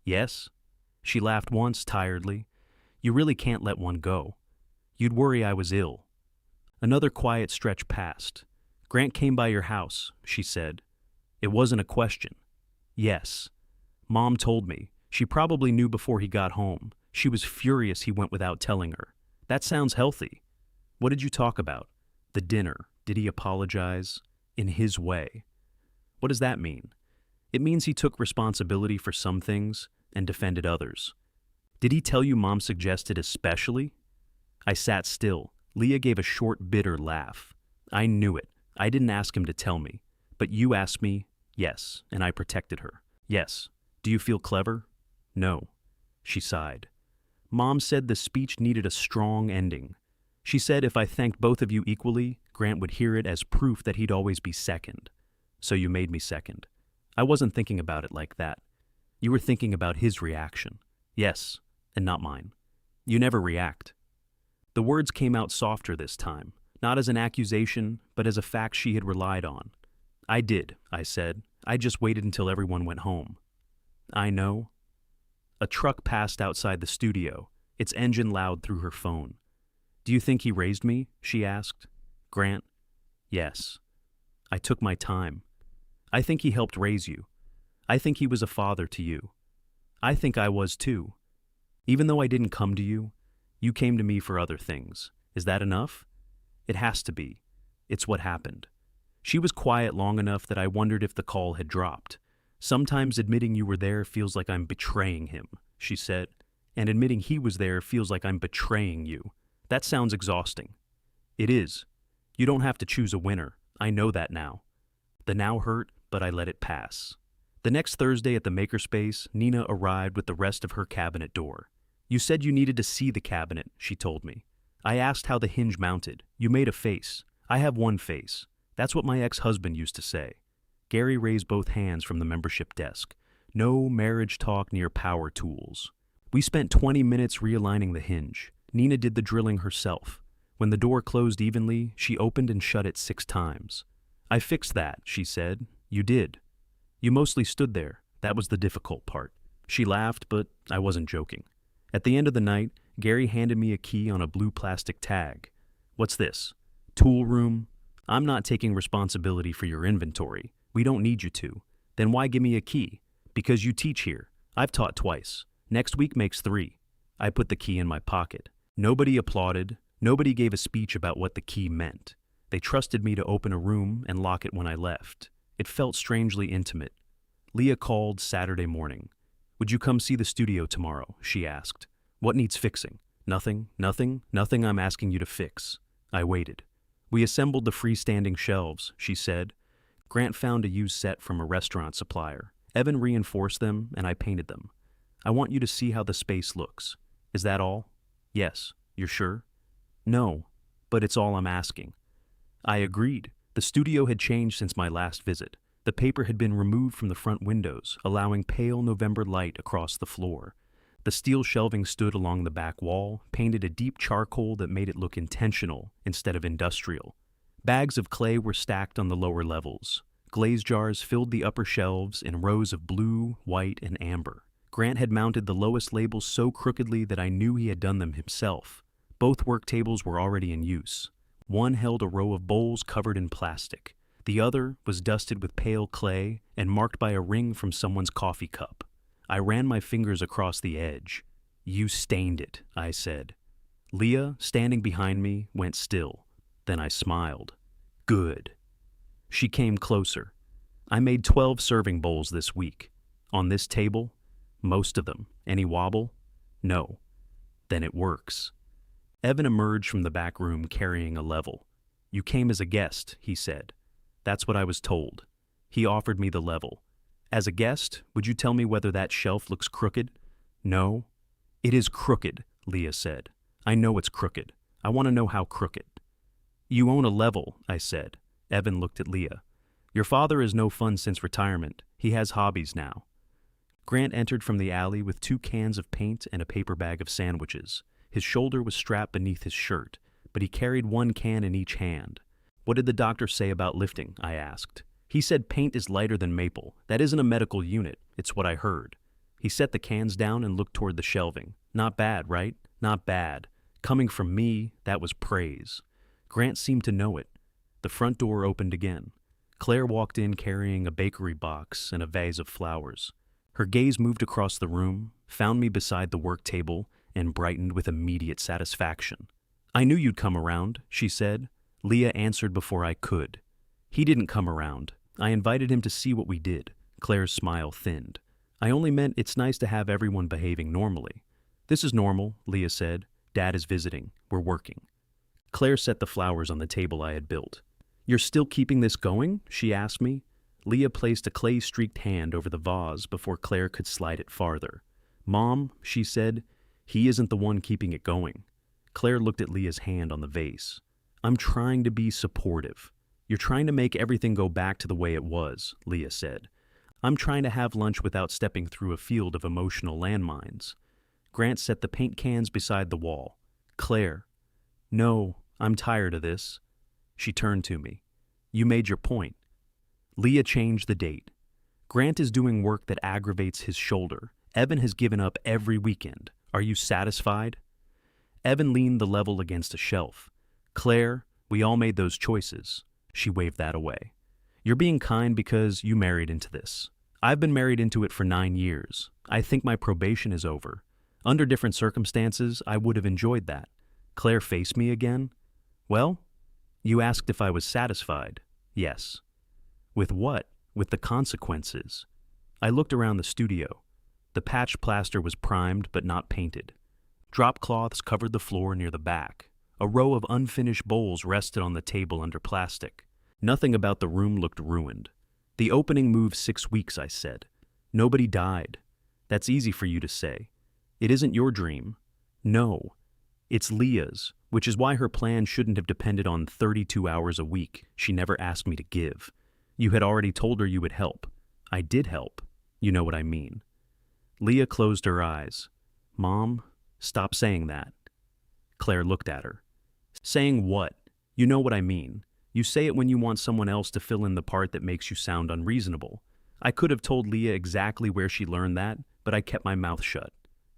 Yes? She laughed once, tiredly. You really can't let one go. You'd worry I was ill. Another quiet stretch passed. Grant came by your house, she said. It wasn't a question. Yes. Mom told me. She probably knew before he got home. She was furious he went without telling her. That sounds healthy. What did you talk about? The dinner. Did he apologize? In his way. What does that mean? It means he took responsibility for some things and defended others. Did he tell you Mom suggested especially? I sat still. Leah gave a short, bitter laugh. I knew it. I didn't ask him to tell me. But you asked me, yes, and I protected her. Yes. Do you feel clever? No. She sighed. Mom said the speech needed a strong ending. She said if I thanked both of you equally, Grant would hear it as proof that he'd always be second. So you made me second. I wasn't thinking about it like that. You were thinking about his reaction. Yes, and not mine. You never react. The words came out softer this time, not as an accusation, but as a fact she had relied on. I did, I said. I just waited until everyone went home. I know. A truck passed outside the studio, its engine loud through her phone. Do you think he raised me? She asked. Grant? Yes. I took my time. I think he helped raise you. I think he was a father to you. I think I was too. Even though I didn't come to you, You came to me for other things. Is that enough? It has to be. It's what happened. She was quiet long enough that I wondered if the call had dropped. Sometimes admitting you were there feels like I'm betraying him, she said, and admitting he was there feels like I'm betraying you. That sounds exhausting. It is. You don't have to choose a winner. I know that now. The now hurt, but I let it pass. The next Thursday at the makerspace, Nina arrived with the rest of her cabinet door. You said you needed to see the cabinet, she told me. I asked how the hinge mounted. You made a face. I have one face. That's what my ex-husband used to say. Gary raised both hands from the membership desk. No marriage talk near power tools. We spent 20 minutes realigning the hinge. Nina did the drilling herself. When the door closed evenly, she opened and shut it 6 times. I fixed that, she said. You did. You mostly stood there. That was the difficult part. She laughed, but I wasn't joking. At the end of the night, Gary handed me a key on a blue plastic tag. What's this? Tool room? I'm not taking responsibility for your inventory. We don't need you to. Then why give me a key? Because you teach here. I've taught twice. Next week makes 3. I put the key in my pocket. Nobody applauded. Nobody gave a speech about what the key meant. They trusted me to open a room and lock it when I left. It felt strangely intimate. Leah called Saturday morning. Would you come see the studio tomorrow? She asked. What needs fixing? Nothing I'm asking you to fix. I waited. We assembled the freestanding shelves, she said. Grant found a used set from a restaurant supplier. Evan reinforced them and I painted them. I want you to see how the space looks. Is that all? Yes. You're sure? No, but it's all I'm asking. I agreed. The studio had changed since my last visit. The paper had been removed from the front windows, allowing pale November light across the floor. The steel shelving stood along the back wall, painted a deep charcoal that made it look intentional instead of industrial. Bags of clay were stacked on the lower levels. Glaze jars filled the upper shelves in rows of blue, white, and amber. Grant had mounted the lowest labels so crookedly that I knew he had done them himself. Both work tables were already in use. One held a row of bowls covered in plastic. The other was dusted with pale clay and marked by a ring from someone's coffee cup. I ran my fingers across the edge. You stained it, I said. Leah, standing behind me, went still. Then I smiled. Good. She came closer. I made 12 serving bowls this week. On this table, most of them. Any wobble? No. Then it works. Evan emerged from the back room carrying a level. You came as a guest, he said. That's what I was told. He offered me the level. As a guest, would you tell me whether that shelf looks crooked? No. It is crooked, Leah said. I know it's crooked. I want to know how crooked. You own a level, I said. Evan looked at Leah. Your father is no fun since retirement. He has hobbies now. Grant entered from the alley with 2 cans of paint and a paper bag of sandwiches. His shoulder was strapped beneath his shirt, but he carried 1 can in each hand. What did the doctor say about lifting? I asked. He said paint is lighter than maple. That isn't a medical unit. It's what I heard. He set the cans down and looked toward the shelving. Not bad, right? Not bad. Coming from me, that was praise. Grant seemed to know it. The front door opened again. Claire walked in carrying a bakery box and a vase of flowers. Her gaze moved across the room, found me beside the work table, and brightened with immediate satisfaction. I knew you'd come around, she said. Leah answered before I could. He didn't come around. I invited him to see what we did. Claire's smile thinned. I only meant it's nice to have everyone behaving normally. This is normal, Leah said. Dad is visiting. We're working. Claire set the flowers on the table I had built. You're still keeping this going? She asked me. Leah placed a clay-streaked hand over the vase before Claire could slide it farther. Mom, she said, he isn't the one keeping it going. Claire looked at Leah's hand on the vase. I'm trying to be supportive. You're trying to make everything go back to the way it was, Leah said. I'm trying to have lunch without stepping through a field of emotional landmines. Grant set the paint cans beside the wall. Claire. No, I'm tired of this. She turned to me. You made your point. Leah changed the date. Grant is doing work that aggravates his shoulder. Evan has given up every weekend. Are you satisfied? Evan leaned the level against a shelf. Claire, we all made those choices. She waved that away. You're being kind because you married into this. I've been married into it for 9 years. I think my probation is over. Under different circumstances, I would have enjoyed that. Claire faced me again. Well, you asked if I was satisfied. Yes. With what? With the consequences. I looked around the studio. The patched plaster was primed but not painted. Drop cloths covered the floor near the back. A row of unfinished bowls rested on the table under plastic. Nothing about the room looked ruined. The opening moved 6 weeks, I said. Nobody died. That's easy for you to say. It isn't your dream. No. It's Leah's, which is why her plan shouldn't have depended on 32 hours a week she never asked me to give. You had already told her you would help. I did help. You know what I mean. Leah closed her eyes. Mom, stop saying that. Claire looked at her. Saying what? You know what I mean. You say it when you want someone else to fill in the part that makes you sound unreasonable. I could have told Leah exactly where she learned that, but I kept my mouth shut.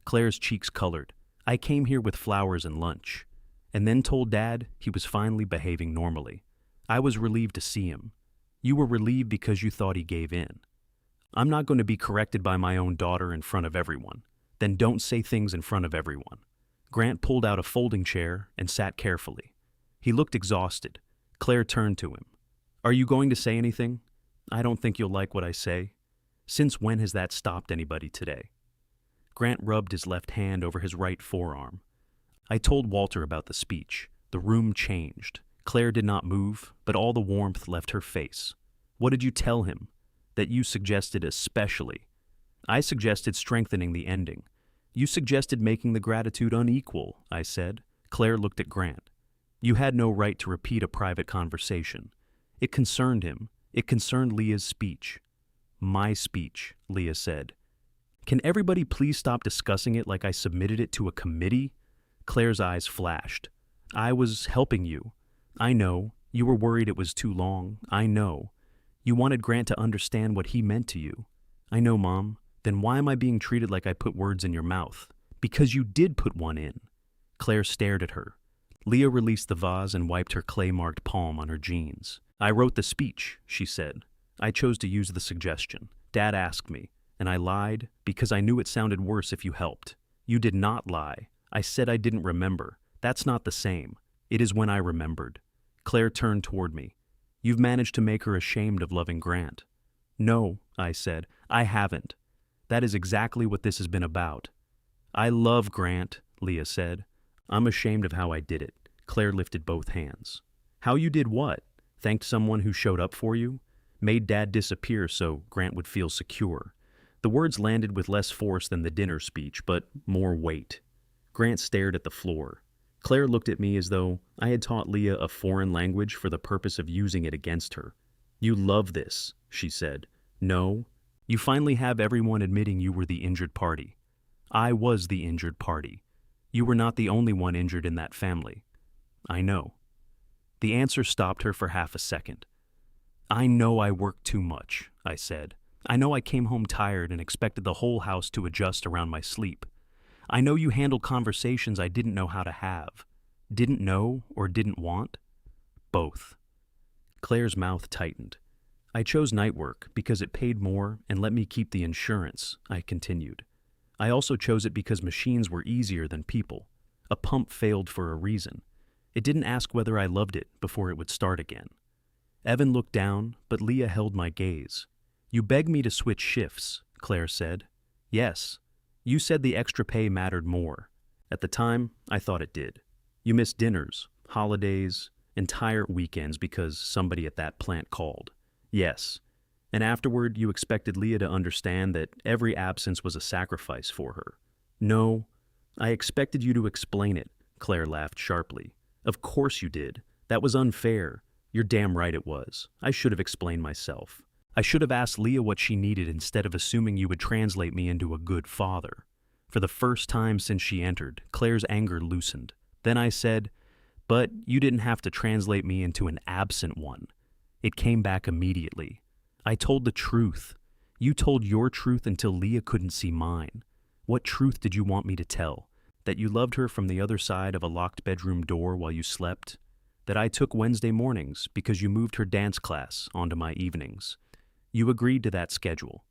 Claire's cheeks colored. I came here with flowers and lunch, and then told Dad he was finally behaving normally. I was relieved to see him. You were relieved because you thought he gave in. I'm not going to be corrected by my own daughter in front of everyone. Then don't say things in front of everyone. Grant pulled out a folding chair and sat carefully. He looked exhausted. Claire turned to him. Are you going to say anything? I don't think you'll like what I say. Since when has that stopped anybody today? Grant rubbed his left hand over his right forearm. I told Walter about the speech. The room changed. Claire did not move, but all the warmth left her face. What did you tell him? That you suggested especially. I suggested strengthening the ending. You suggested making the gratitude unequal, I said. Claire looked at Grant. You had no right to repeat a private conversation. It concerned him. It concerned Leah's speech. My speech, Leah said. Can everybody please stop discussing it like I submitted it to a committee? Claire's eyes flashed. I was helping you. I know. You were worried it was too long. I know. You wanted Grant to understand what he meant to you. I know, Mom. Then why am I being treated like I put words in your mouth? Because you did put one in. Claire stared at her. Leah released the vase and wiped her clay-marked palm on her jeans. I wrote the speech, she said. I chose to use the suggestion. Dad asked me, and I lied because I knew it sounded worse if you helped. You did not lie. I said I didn't remember. That's not the same. It is when I remembered. Claire turned toward me. You've managed to make her ashamed of loving Grant. No, I said. I haven't. That is exactly what this has been about. I love Grant, Leah said. I'm ashamed of how I did it. Claire lifted both hands. How you did what? Thanked someone who showed up for you? Made Dad disappear so Grant would feel secure. The words landed with less force than the dinner speech, but more weight. Grant stared at the floor. Claire looked at me as though I had taught Leah a foreign language for the purpose of using it against her. You love this, she said. No. You finally have everyone admitting you were the injured party. I was the injured party. You were not the only one injured in that family. I know. The answer stopped her for half a second. I know I worked too much, I said. I know I came home tired and expected the whole house to adjust around my sleep. I know you handled conversations I didn't know how to have. Didn't know or didn't want? Both. Claire's mouth tightened. I chose night work because it paid more and let me keep the insurance, I continued. I also chose it because machines were easier than people. A pump failed for a reason. It didn't ask whether I loved it before it would start again. Evan looked down, but Leah held my gaze. You begged me to switch shifts, Claire said. Yes. You said the extra pay mattered more. At the time, I thought it did. You missed dinners, holidays, entire weekends because somebody at that plant called. Yes. And afterward, you expected Leah to understand that every absence was a sacrifice for her. No, I expected you to explain it, Claire laughed sharply. Of course you did. That was unfair. You're damn right it was. I should have explained myself. I should have asked Leah what she needed instead of assuming you would translate me into a good father. For the first time since she entered, Claire's anger loosened. Then I said, but you didn't have to translate me into an absent one. It came back immediately. I told the truth. You told your truth until Leah couldn't see mine. What truth did you want me to tell? That you loved her from the other side of a locked bedroom door while you slept? That I took Wednesday mornings because you moved her dance class onto my evenings? You agreed to that schedule.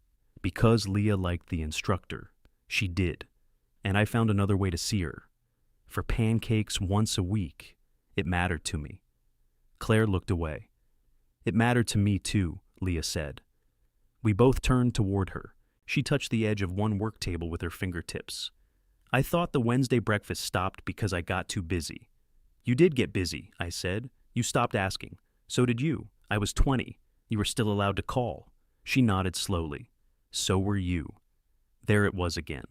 Because Leah liked the instructor. She did. and I found another way to see her. For pancakes once a week. It mattered to me. Claire looked away. It mattered to me too, Leah said. We both turned toward her. She touched the edge of one work table with her fingertips. I thought the Wednesday breakfast stopped because I got too busy. You did get busy, I said. You stopped asking. So did you. I was 20. You were still allowed to call. She nodded slowly. So were you. There it was again.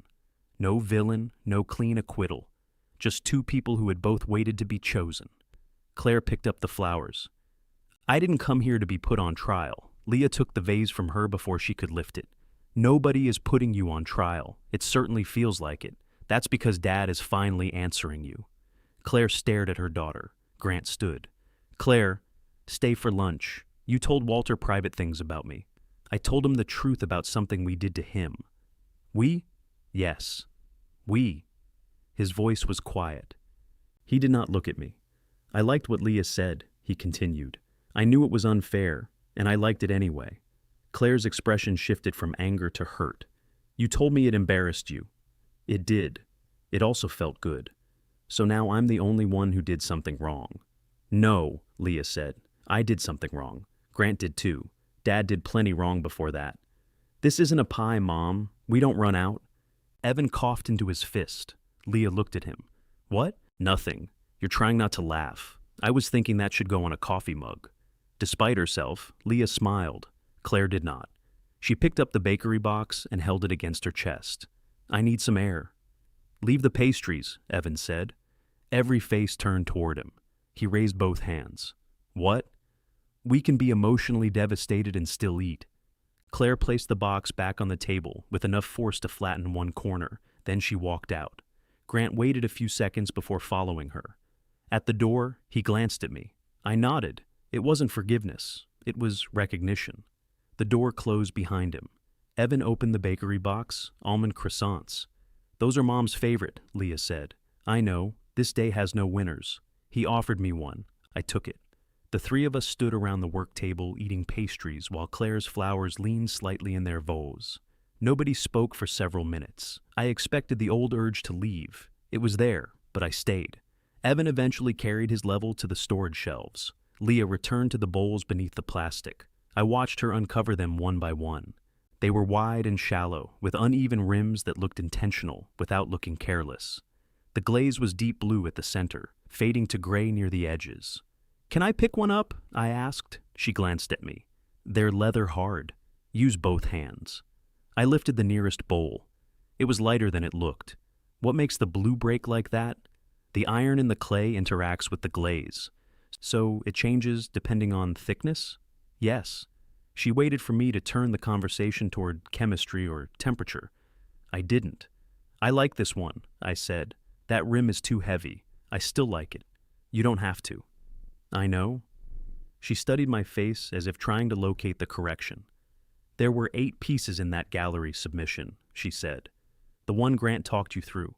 No villain, no clean acquittal. Just two people who had both waited to be chosen. Claire picked up the flowers. I didn't come here to be put on trial. Leah took the vase from her before she could lift it. Nobody is putting you on trial. It certainly feels like it. That's because Dad is finally answering you. Claire stared at her daughter. Grant stood. Claire, stay for lunch. You told Walter private things about me. I told him the truth about something we did to him. We? Yes. We. His voice was quiet. He did not look at me. I liked what Leah said, he continued. I knew it was unfair, and I liked it anyway. Claire's expression shifted from anger to hurt. You told me it embarrassed you. It did. It also felt good. So now I'm the only one who did something wrong. No, Leah said. I did something wrong. Grant did too. Dad did plenty wrong before that. This isn't a pie, Mom. We don't run out. Evan coughed into his fist. Leah looked at him. What? Nothing. You're trying not to laugh. I was thinking that should go on a coffee mug. Despite herself, Leah smiled. Claire did not. She picked up the bakery box and held it against her chest. I need some air. Leave the pastries, Evan said. Every face turned toward him. He raised both hands. What? We can be emotionally devastated and still eat. Claire placed the box back on the table with enough force to flatten one corner. Then she walked out. Grant waited a few seconds before following her. At the door, he glanced at me. I nodded. It wasn't forgiveness. It was recognition. The door closed behind him. Evan opened the bakery box, almond croissants. Those are Mom's favorite, Leah said. I know. This day has no winners. He offered me one. I took it. The three of us stood around the work table eating pastries while Claire's flowers leaned slightly in their vase. Nobody spoke for several minutes. I expected the old urge to leave. It was there, but I stayed. Evan eventually carried his level to the storage shelves. Leah returned to the bowls beneath the plastic. I watched her uncover them one by one. They were wide and shallow, with uneven rims that looked intentional without looking careless. The glaze was deep blue at the center, fading to gray near the edges. Can I pick one up? I asked. She glanced at me. They're leather hard. Use both hands. I lifted the nearest bowl. It was lighter than it looked. What makes the blue break like that? The iron in the clay interacts with the glaze. So it changes depending on thickness? Yes. She waited for me to turn the conversation toward chemistry or temperature. I didn't. I like this one, I said. That rim is too heavy. I still like it. You don't have to. I know. She studied my face as if trying to locate the correction. There were 8 pieces in that gallery submission, she said. The one Grant talked you through.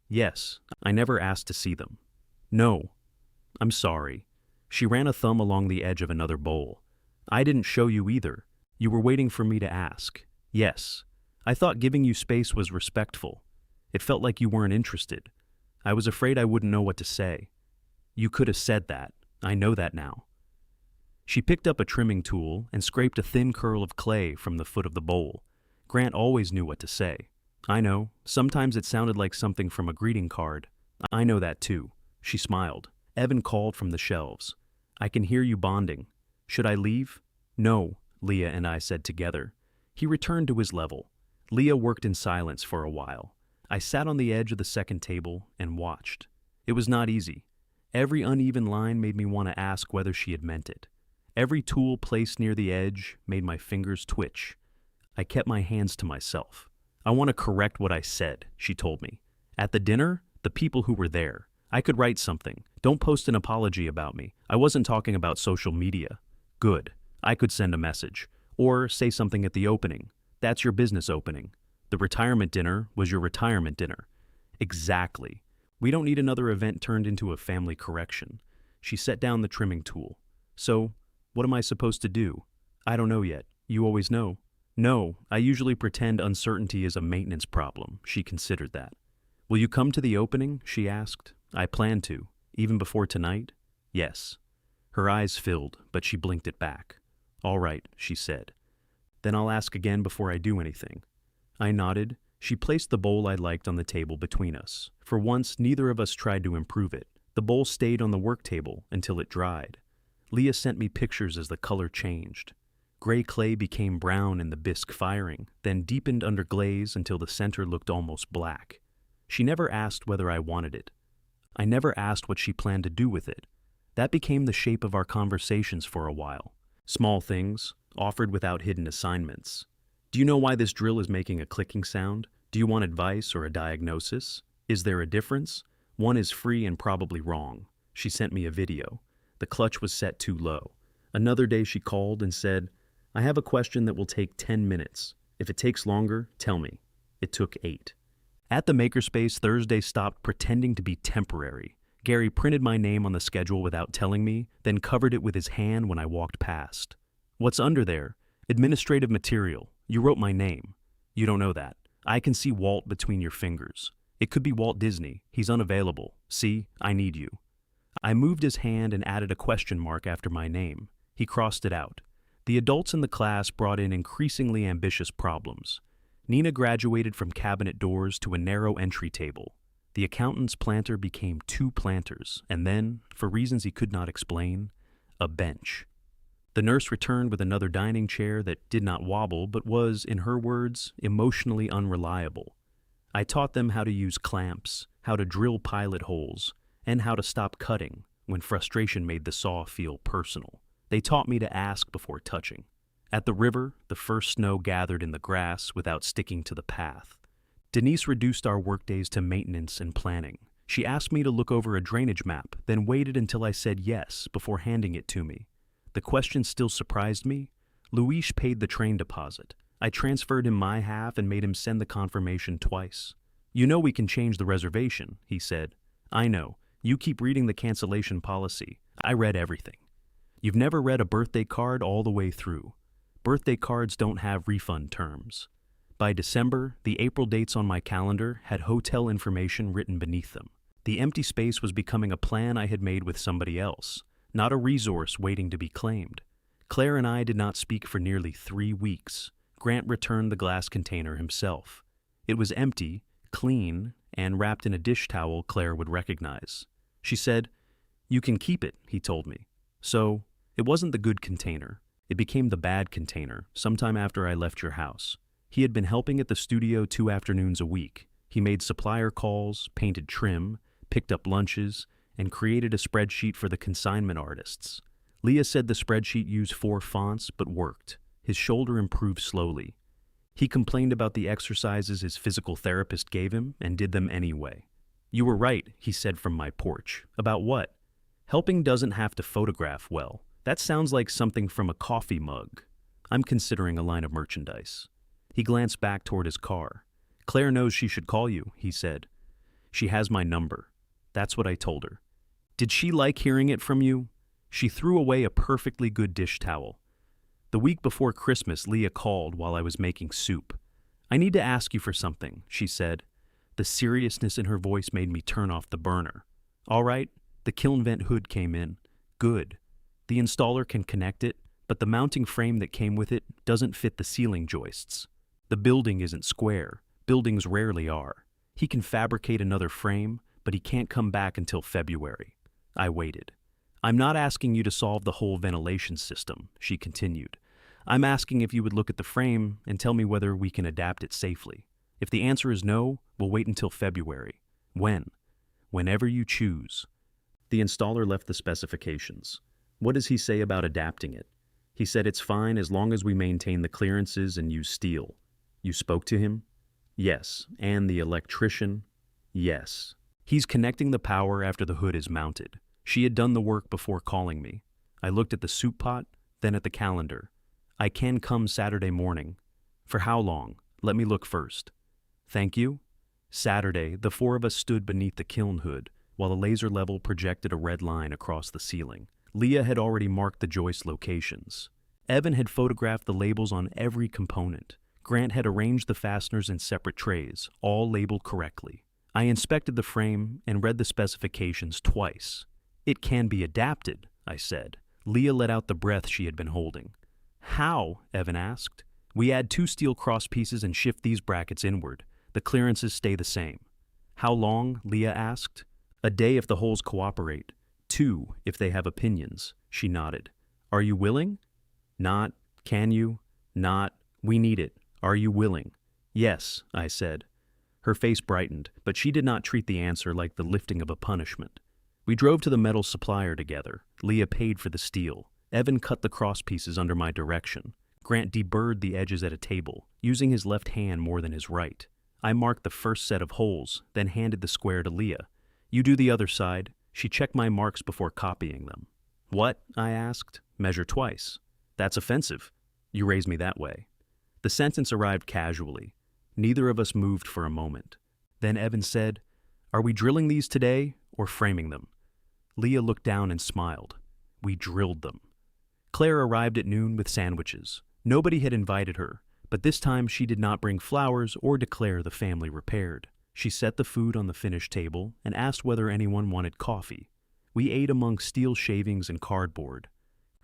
Yes, I never asked to see them. No. I'm sorry. She ran a thumb along the edge of another bowl. I didn't show you either. You were waiting for me to ask. Yes. I thought giving you space was respectful. It felt like you weren't interested. I was afraid I wouldn't know what to say. You could have said that. I know that now. She picked up a trimming tool and scraped a thin curl of clay from the foot of the bowl. Grant always knew what to say. I know. Sometimes it sounded like something from a greeting card. I know that too. She smiled. Evan called from the shelves. I can hear you bonding. Should I leave? No, Leah and I said together. He returned to his level. Leah worked in silence for a while. I sat on the edge of the second table and watched. It was not easy. Every uneven line made me want to ask whether she had meant it. Every tool placed near the edge made my fingers twitch. I kept my hands to myself. I want to correct what I said, she told me. At the dinner, the people who were there. I could write something. Don't post an apology about me. I wasn't talking about social media. Good. I could send a message. Or say something at the opening. That's your business opening. The retirement dinner was your retirement dinner. Exactly. We don't need another event turned into a family correction. She set down the trimming tool. So, what am I supposed to do? I don't know yet. You always know. No, I usually pretend uncertainty is a maintenance problem. She considered that. Will you come to the opening? She asked. I plan to. Even before tonight? Yes. Her eyes filled, but she blinked it back. All right, she said. Then I'll ask again before I do anything. I nodded. She placed the bowl I liked on the table between us. For once, neither of us tried to improve it. The bowl stayed on the work table until it dried. Leah sent me pictures as the color changed. Gray clay became brown in the bisque firing, then deepened under glaze until the center looked almost black. She never asked whether I wanted it. I never asked what she planned to do with it. That became the shape of our conversations for a while. Small things, offered without hidden assignments. Do you know why this drill is making a clicking sound? Do you want advice or a diagnosis? Is there a difference? One is free and probably wrong. She sent me a video. The clutch was set too low. Another day she called and said, I have a question that will take 10 minutes. If it takes longer, tell me. It took 8. At the makerspace, Thursday stopped pretending to be temporary. Gary printed my name on the schedule without telling me, then covered it with his hand when I walked past. What's under there? Administrative material. You wrote my name. You don't know that. I can see Walt between your fingers. It could be Walt Disney. He's unavailable. See, I need you. I moved his hand and added a question mark after my name. He crossed it out. The adults in the class brought in increasingly ambitious problems. Nina graduated from cabinet doors to a narrow entry table. The accountant's planter became 2 planters, and then, for reasons he could not explain, a bench. The nurse returned with another dining chair that did not wobble but was, in her words, emotionally unreliable. I taught them how to use clamps, how to drill pilot holes, and how to stop cutting when frustration made the saw feel personal. They taught me to ask before touching. At the river, the first snow gathered in the grass without sticking to the path. Denise reduced our workdays to maintenance and planning. She asked me to look over a drainage map, then waited until I said yes before handing it to me. The question still surprised me. Luis paid the train deposit. I transferred him my half and made him send the confirmation twice. You know we can change the reservation, he said. I know. You keep reading the cancellation policy. I read everything. You've never read a birthday card all the way through. Birthday cards don't have refund terms. By December, the April dates on my calendar had hotel information written beneath them. The empty space was becoming a plan I had made with somebody else, not a resource waiting to be claimed. Claire and I did not speak for nearly 3 weeks. Grant returned the glass container himself. It was empty, clean, and wrapped in a dish towel Claire would recognize. She said, "You can keep it," he told me. So, it wasn't the good container. It became the bad container, sometime after I left your house. He had been helping at the studio 2 afternoons a week. He made supplier calls, painted trim, picked up lunches, and created a spreadsheet for the consignment artists. Leah said the spreadsheet used 4 fonts, but worked. His shoulder improved slowly. He complained about the exercises his physical therapist gave him and did them anyway. You were right, he said from my porch. About what? Helping doesn't have to photograph well. That sounds like something from a coffee mug. I'm considering a line of merchandise. He glanced back toward his car. Claire knows she should call you, he said. She has my number. That's what I told her. Did she like hearing it from you? She threw away a perfectly good dish towel. The week before Christmas, Leah called while I was making soup. I need to ask you for something, she said. The seriousness in her voice made me turn off the burner. All right, the kiln vent hood came in. Good. The installer can connect it, but the mounting frame that came with it doesn't fit the ceiling joists. The building isn't square. Buildings rarely are. He can fabricate another frame, but he can't come back until February. I waited. I'm not asking you to solve the whole ventilation system, she continued. I'm asking if you would look at the frame and tell me whether we can adapt it safely. If the answer is no, we'll wait until February. When? Whenever you choose. The installer left the specifications. What does he say about adapting it? He said it's fine as long as we maintain the clearances and use steel. You spoke to him? Yes. And the electrician? Yes. He's connecting the power after the hood is mounted. She had done the work before calling me. I looked at the soup pot, then at the calendar. I can come Saturday morning. For how long? Let me look first. Thank you. Saturday, the 4 of us stood beneath the kiln hood, while a laser level projected a red line across the ceiling. Leah had already marked the joist locations. Evan had photographed the labels on every component. Grant had arranged the fasteners in separate trays, all labeled correctly. I inspected the frame and read the specifications twice. It can be adapted, I said. Leah let out the breath she had been holding. How? Evan asked. We add 2 steel cross pieces and shift these brackets inward. The clearances stay the same. How long? Leah asked. A day if the holes cooperate. 2 if they have opinions. She nodded. Are you willing? Not. Can you? Not. We need it. Are you willing? Yes, I said. Her face brightened, but she did not treat the answer like the lifting of a punishment. We drove to the metal supplier together. Leah paid for the steel. Evan cut the cross pieces under my direction. Grant deburred the edges at a table, using his left hand more than his right. I marked the first set of holes, then handed the square to Leah. You do the other side. She checked my marks before copying them. What? I asked. Measure twice. That's offensive. You raised me that way. The sentence arrived casually. Neither of us moved for a moment. Then Evan said, Are we drilling these today or framing them? Leah looked down and smiled. We drilled them. Claire arrived at noon with sandwiches. Nobody had invited her, but this time she did not bring flowers or declare the family repaired. She set the food on the finished table and asked whether anyone wanted coffee. We ate among steel shavings and cardboard.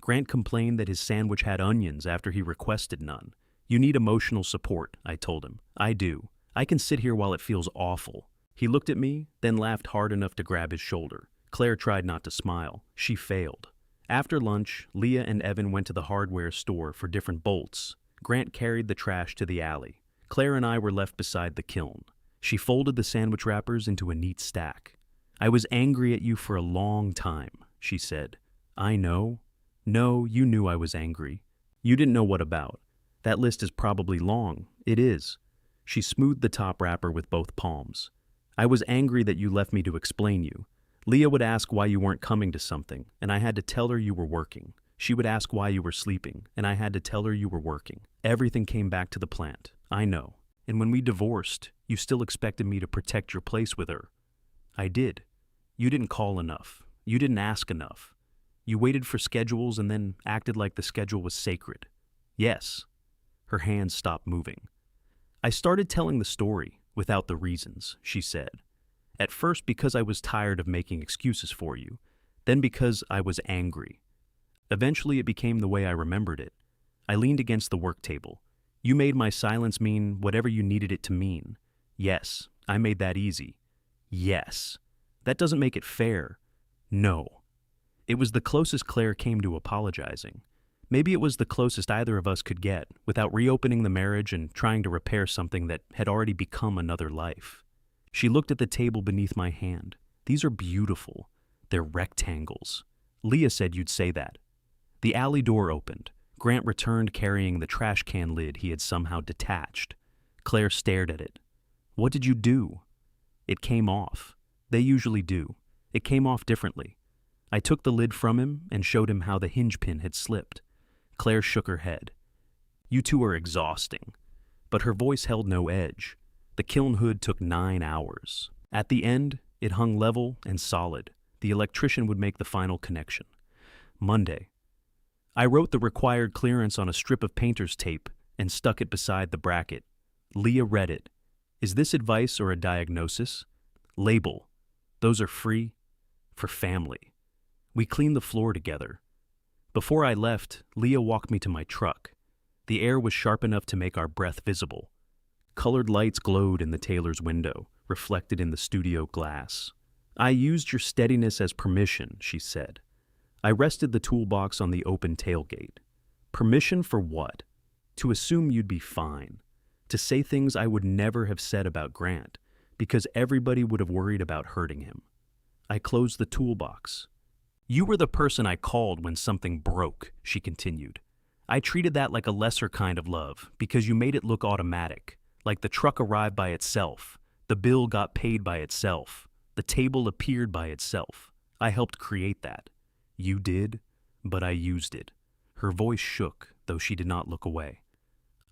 Grant complained that his sandwich had onions after he requested none. You need emotional support, I told him. I do. I can sit here while it feels awful. He looked at me, then laughed hard enough to grab his shoulder. Claire tried not to smile. She failed. After lunch, Leah and Evan went to the hardware store for different bolts. Grant carried the trash to the alley. Claire and I were left beside the kiln. She folded the sandwich wrappers into a neat stack. I was angry at you for a long time, she said. I know. No, you knew I was angry. You didn't know what about. That list is probably long. It is. She smoothed the top wrapper with both palms. I was angry that you left me to explain you. Leah would ask why you weren't coming to something, and I had to tell her you were working. She would ask why you were sleeping, and I had to tell her you were working. Everything came back to the plant. I know. And when we divorced, you still expected me to protect your place with her. I did. You didn't call enough. You didn't ask enough. You waited for schedules and then acted like the schedule was sacred. Yes. Her hands stopped moving. I started telling the story without the reasons, she said. At first because I was tired of making excuses for you, then because I was angry. Eventually it became the way I remembered it. I leaned against the work table. You made my silence mean whatever you needed it to mean. Yes, I made that easy. Yes. That doesn't make it fair. No. It was the closest Claire came to apologizing. Maybe it was the closest either of us could get, without reopening the marriage and trying to repair something that had already become another life. She looked at the table beneath my hand. These are beautiful. They're rectangles. Leah said you'd say that. The alley door opened. Grant returned carrying the trash can lid he had somehow detached. Claire stared at it. What did you do? It came off. They usually do. It came off differently. I took the lid from him and showed him how the hinge pin had slipped. Claire shook her head. You two are exhausting. But her voice held no edge. The kiln hood took 9 hours. At the end, it hung level and solid. The electrician would make the final connection. Monday. I wrote the required clearance on a strip of painter's tape and stuck it beside the bracket. Leah read it. Is this advice or a diagnosis? Label. Those are free. For family. We cleaned the floor together. Before I left, Leah walked me to my truck. The air was sharp enough to make our breath visible. Colored lights glowed in the tailor's window, reflected in the studio glass. I used your steadiness as permission, she said. I rested the toolbox on the open tailgate. Permission for what? To assume you'd be fine. To say things I would never have said about Grant, because everybody would have worried about hurting him. I closed the toolbox. You were the person I called when something broke, she continued. I treated that like a lesser kind of love because you made it look automatic, like the truck arrived by itself, the bill got paid by itself, the table appeared by itself. I helped create that. You did, but I used it. Her voice shook, though she did not look away.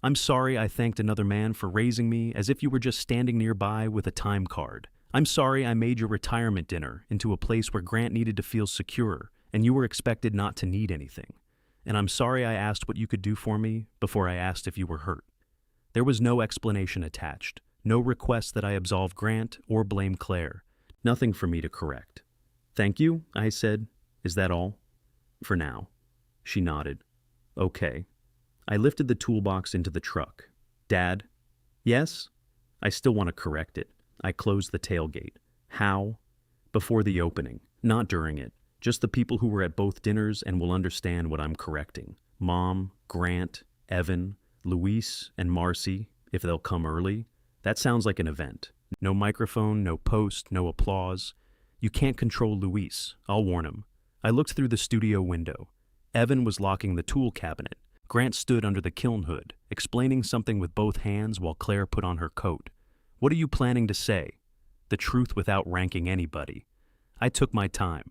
I'm sorry I thanked another man for raising me as if you were just standing nearby with a time card. I'm sorry I made your retirement dinner into a place where Grant needed to feel secure and you were expected not to need anything. And I'm sorry I asked what you could do for me before I asked if you were hurt. There was no explanation attached, No request that I absolve Grant or blame Claire. Nothing for me to correct. Thank you, I said. Is that all? For now. She nodded. Okay. I lifted the toolbox into the truck. Dad? Yes? I still want to correct it. I closed the tailgate. How? Before the opening, not during it. Just the people who were at both dinners and will understand what I'm correcting. Mom, Grant, Evan, Luis, and Marcy, if they'll come early. That sounds like an event. No microphone, no post, no applause. You can't control Luis. I'll warn him. I looked through the studio window. Evan was locking the tool cabinet. Grant stood under the kiln hood, explaining something with both hands while Claire put on her coat. What are you planning to say? The truth without ranking anybody. I took my time.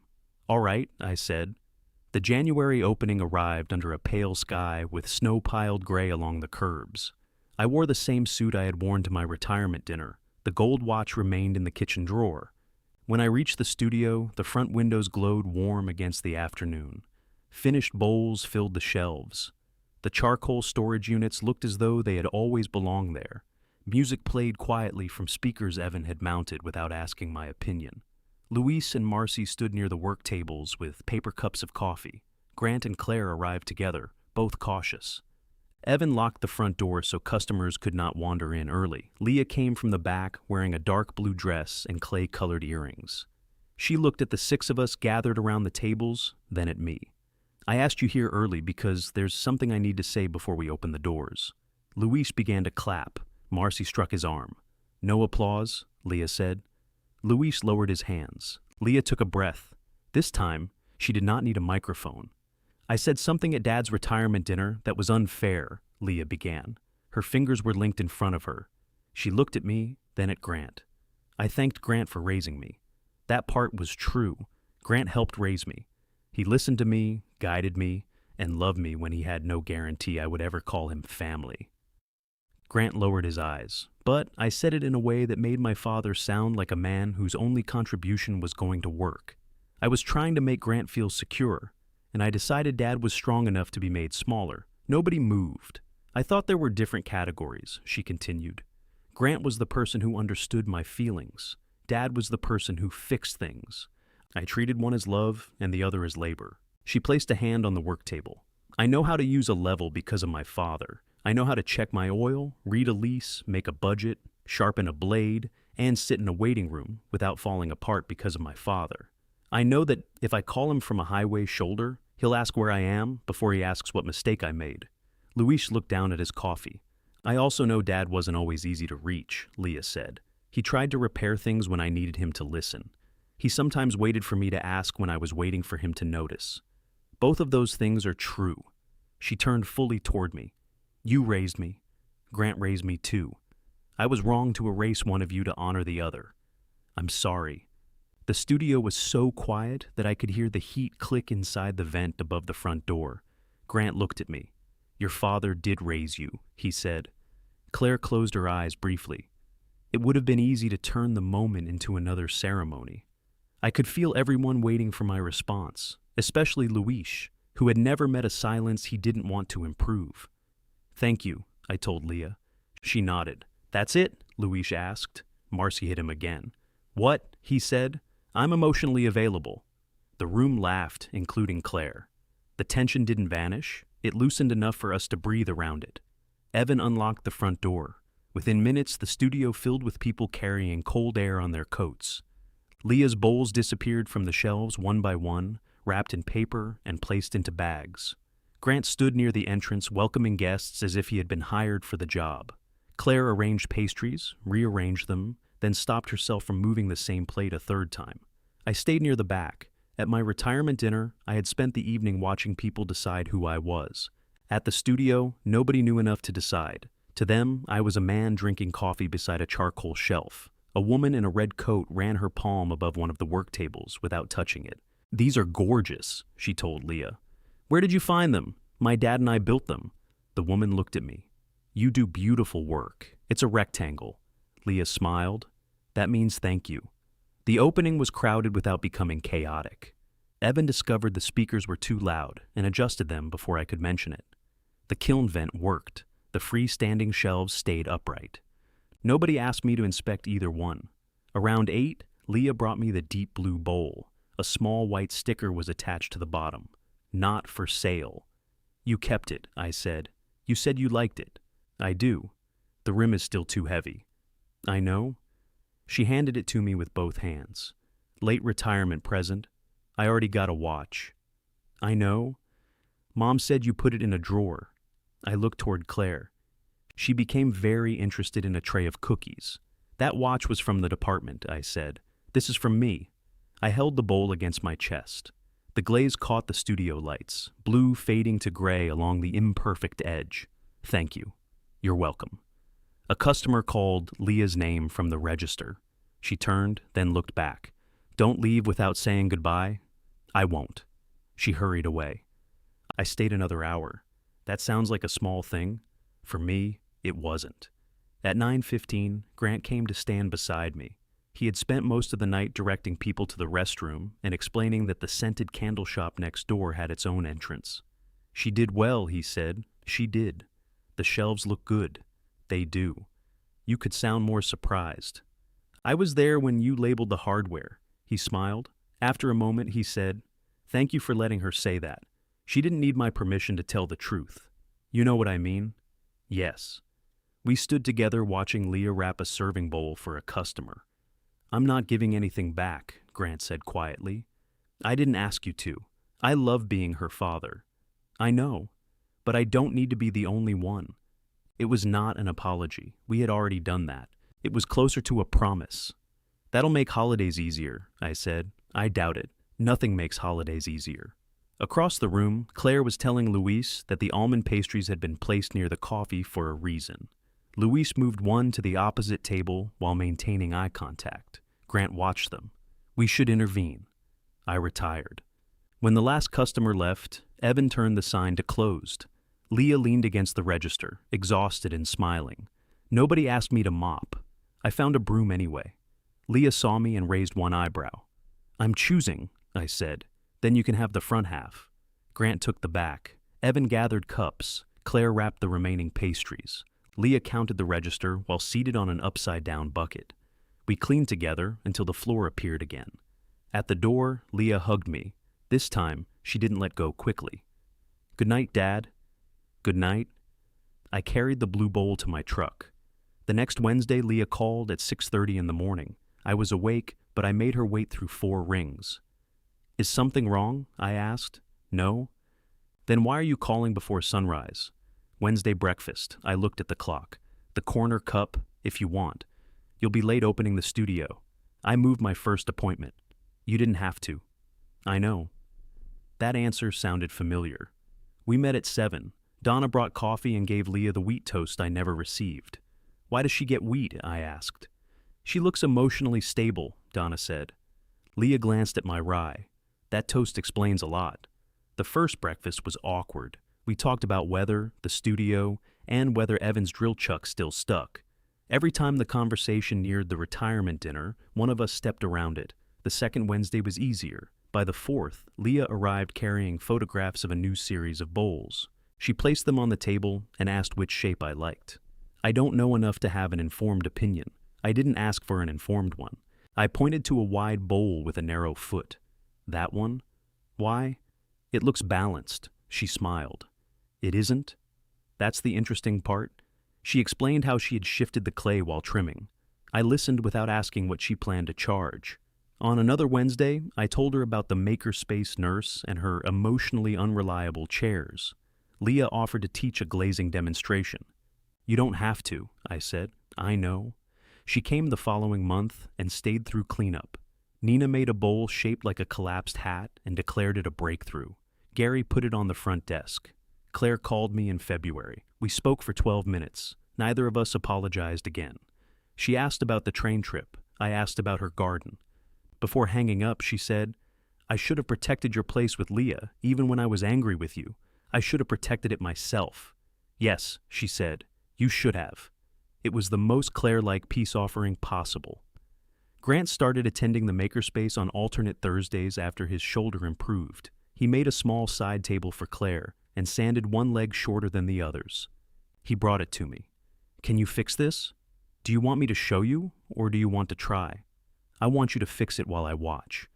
All right, I said. The January opening arrived under a pale sky with snow-piled gray along the curbs. I wore the same suit I had worn to my retirement dinner. The gold watch remained in the kitchen drawer. When I reached the studio, the front windows glowed warm against the afternoon. Finished bowls filled the shelves. The charcoal storage units looked as though they had always belonged there. Music played quietly from speakers Evan had mounted without asking my opinion. Luis and Marcy stood near the work tables with paper cups of coffee. Grant and Claire arrived together, both cautious. Evan locked the front door so customers could not wander in early. Leah came from the back wearing a dark blue dress and clay-colored earrings. She looked at the six of us gathered around the tables, then at me. I asked you here early because there's something I need to say before we open the doors. Luis began to clap. Marcy struck his arm. No applause, Leah said. Luis lowered his hands. Leah took a breath. This time, she did not need a microphone. I said something at Dad's retirement dinner that was unfair, Leah began. Her fingers were linked in front of her. She looked at me, then at Grant. I thanked Grant for raising me. That part was true. Grant helped raise me. He listened to me, guided me, and loved me when he had no guarantee I would ever call him family. Grant lowered his eyes, but I said it in a way that made my father sound like a man whose only contribution was going to work. I was trying to make Grant feel secure, and I decided Dad was strong enough to be made smaller. Nobody moved. I thought there were different categories, she continued. Grant was the person who understood my feelings. Dad was the person who fixed things. I treated one as love and the other as labor. She placed a hand on the work table. I know how to use a level because of my father. I know how to check my oil, read a lease, make a budget, sharpen a blade, and sit in a waiting room without falling apart because of my father. I know that if I call him from a highway shoulder, he'll ask where I am before he asks what mistake I made. Luis looked down at his coffee. I also know Dad wasn't always easy to reach, Leah said. He tried to repair things when I needed him to listen. He sometimes waited for me to ask when I was waiting for him to notice. Both of those things are true. She turned fully toward me. You raised me. Grant raised me too. I was wrong to erase one of you to honor the other. I'm sorry. The studio was so quiet that I could hear the heat click inside the vent above the front door. Grant looked at me. Your father did raise you, he said. Claire closed her eyes briefly. It would have been easy to turn the moment into another ceremony. I could feel everyone waiting for my response, especially Luis, who had never met a silence he didn't want to improve. Thank you, I told Leah. She nodded. That's it? Luis asked. Marcy hit him again. What? He said. I'm emotionally available. The room laughed, including Claire. The tension didn't vanish. It loosened enough for us to breathe around it. Evan unlocked the front door. Within minutes, the studio filled with people carrying cold air on their coats. Leah's bowls disappeared from the shelves one by one, wrapped in paper and placed into bags. Grant stood near the entrance, welcoming guests as if he had been hired for the job. Claire arranged pastries, rearranged them, then stopped herself from moving the same plate a third time. I stayed near the back. At my retirement dinner, I had spent the evening watching people decide who I was. At the studio, nobody knew enough to decide. To them, I was a man drinking coffee beside a charcoal shelf. A woman in a red coat ran her palm above one of the work tables without touching it. These are gorgeous, she told Leah. Where did you find them? My dad and I built them. The woman looked at me. You do beautiful work. It's a rectangle. Leah smiled. That means thank you. The opening was crowded without becoming chaotic. Evan discovered the speakers were too loud and adjusted them before I could mention it. The kiln vent worked. The freestanding shelves stayed upright. Nobody asked me to inspect either one. Around 8, Leah brought me the deep blue bowl. A small white sticker was attached to the bottom. Not for sale. You kept it, I said. You said you liked it. I do. The rim is still too heavy. I know. She handed it to me with both hands. Late retirement present. I already got a watch. I know. Mom said you put it in a drawer. I looked toward Claire. She became very interested in a tray of cookies. That watch was from the department, I said. This is from me. I held the bowl against my chest. The glaze caught the studio lights, blue fading to gray along the imperfect edge. Thank you. You're welcome. A customer called Leah's name from the register. She turned, then looked back. Don't leave without saying goodbye. I won't. She hurried away. I stayed another hour. That sounds like a small thing. For me, it wasn't. At 9:15, Grant came to stand beside me. He had spent most of the night directing people to the restroom and explaining that the scented candle shop next door had its own entrance. She did well, he said. She did. The shelves look good. They do. You could sound more surprised. I was there when you labeled the hardware. He smiled. After a moment, he said, Thank you for letting her say that. She didn't need my permission to tell the truth. You know what I mean? Yes. We stood together watching Leah wrap a serving bowl for a customer. I'm not giving anything back, Grant said quietly. I didn't ask you to. I love being her father. I know, but I don't need to be the only one. It was not an apology. We had already done that. It was closer to a promise. That'll make holidays easier, I said. I doubt it. Nothing makes holidays easier. Across the room, Claire was telling Luis that the almond pastries had been placed near the coffee for a reason. Luis moved one to the opposite table while maintaining eye contact. Grant watched them. We should intervene. I retired. When the last customer left, Evan turned the sign to closed. Leah leaned against the register, exhausted and smiling. Nobody asked me to mop. I found a broom anyway. Leah saw me and raised one eyebrow. I'm choosing, I said. Then you can have the front half. Grant took the back. Evan gathered cups. Claire wrapped the remaining pastries. Leah counted the register while seated on an upside-down bucket. We cleaned together until the floor appeared again. At the door, Leah hugged me. This time, she didn't let go quickly. Good night, Dad. Good night. I carried the blue bowl to my truck. The next Wednesday, Leah called at 6:30 in the morning. I was awake, but I made her wait through 4 rings. Is something wrong? I asked. No? Then why are you calling before sunrise? Wednesday breakfast. I looked at the clock. The corner cup, if you want. You'll be late opening the studio. I moved my first appointment. You didn't have to. I know. That answer sounded familiar. We met at 7. Donna brought coffee and gave Leah the wheat toast I never received. Why does she get wheat? I asked. She looks emotionally stable, Donna said. Leah glanced at my rye. That toast explains a lot. The first breakfast was awkward. We talked about weather, the studio, and whether Evan's drill chuck still stuck. Every time the conversation neared the retirement dinner, one of us stepped around it. The second Wednesday was easier. By the 4th, Leah arrived carrying photographs of a new series of bowls. She placed them on the table and asked which shape I liked. I don't know enough to have an informed opinion. I didn't ask for an informed one. I pointed to a wide bowl with a narrow foot. That one? Why? It looks balanced. She smiled. It isn't? That's the interesting part. She explained how she had shifted the clay while trimming. I listened without asking what she planned to charge. On another Wednesday, I told her about the makerspace nurse and her emotionally unreliable chairs. Leah offered to teach a glazing demonstration. You don't have to, I said. I know. She came the following month and stayed through cleanup. Nina made a bowl shaped like a collapsed hat and declared it a breakthrough. Gary put it on the front desk. Claire called me in February. We spoke for 12 minutes. Neither of us apologized again. She asked about the train trip. I asked about her garden. Before hanging up, she said, I should have protected your place with Leah, even when I was angry with you. I should have protected it myself. Yes, she said, you should have. It was the most Claire-like peace offering possible. Grant started attending the makerspace on alternate Thursdays after his shoulder improved. He made a small side table for Claire and sanded one leg shorter than the others. He brought it to me. Can you fix this? Do you want me to show you, or do you want to try? I want you to fix it while I watch.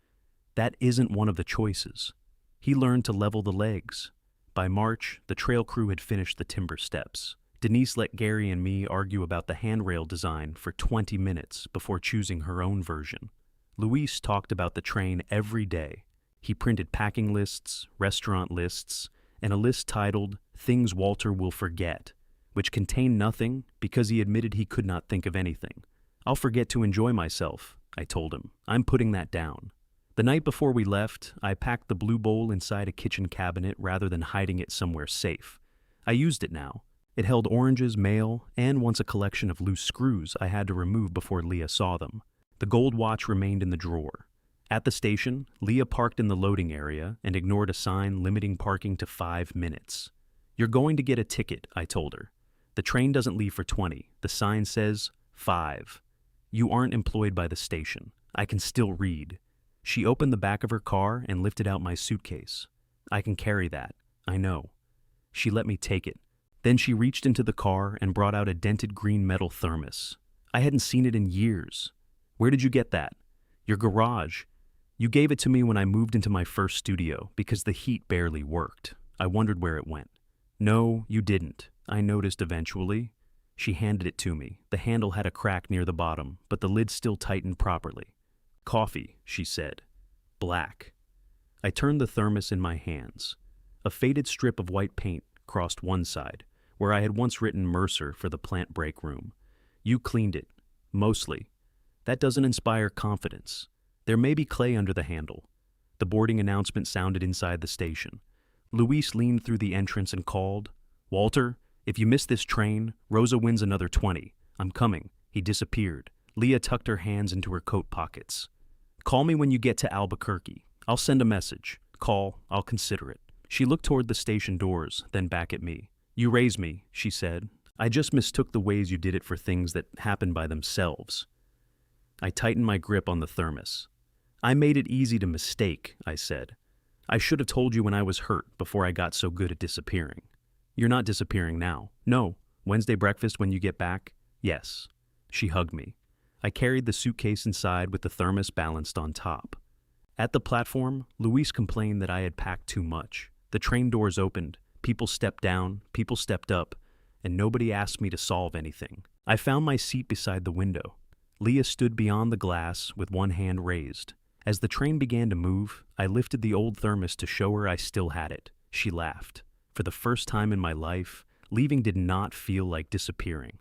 That isn't one of the choices. He learned to level the legs. By March, the trail crew had finished the timber steps. Denise let Gary and me argue about the handrail design for 20 minutes before choosing her own version. Luis talked about the train every day. He printed packing lists, restaurant lists, and a list titled Things Walter Will Forget, which contained nothing because he admitted he could not think of anything. I'll forget to enjoy myself, I told him. I'm putting that down. The night before we left, I packed the blue bowl inside a kitchen cabinet rather than hiding it somewhere safe. I used it now. It held oranges, mail, and once a collection of loose screws I had to remove before Leah saw them. The gold watch remained in the drawer. At the station, Leah parked in the loading area and ignored a sign limiting parking to 5 minutes. You're going to get a ticket, I told her. The train doesn't leave for 20. The sign says 5. You aren't employed by the station. I can still read. She opened the back of her car and lifted out my suitcase. I can carry that. I know. She let me take it. Then she reached into the car and brought out a dented green metal thermos. I hadn't seen it in years. Where did you get that? Your garage. You gave it to me when I moved into my first studio because the heat barely worked. I wondered where it went. No, you didn't. I noticed eventually. She handed it to me. The handle had a crack near the bottom, but the lid still tightened properly. Coffee, she said. Black. I turned the thermos in my hands. A faded strip of white paint crossed one side, where I had once written Mercer for the plant break room. You cleaned it. Mostly. That doesn't inspire confidence. There may be clay under the handle. The boarding announcement sounded inside the station. Luis leaned through the entrance and called, Walter, if you miss this train, Rosa wins another 20. I'm coming. He disappeared. Leah tucked her hands into her coat pockets. Call me when you get to Albuquerque. I'll send a message. Call. I'll consider it. She looked toward the station doors, then back at me. You raised me, she said. I just mistook the ways you did it for things that happen by themselves. I tightened my grip on the thermos. I made it easy to mistake, I said. I should have told you when I was hurt before I got so good at disappearing. You're not disappearing now. No. Wednesday breakfast when you get back? Yes. She hugged me. I carried the suitcase inside with the thermos balanced on top. At the platform, Luis complained that I had packed too much. The train doors opened, people stepped down, people stepped up, and nobody asked me to solve anything. I found my seat beside the window. Leah stood beyond the glass with one hand raised. As the train began to move, I lifted the old thermos to show her I still had it. She laughed. For the first time in my life, leaving did not feel like disappearing.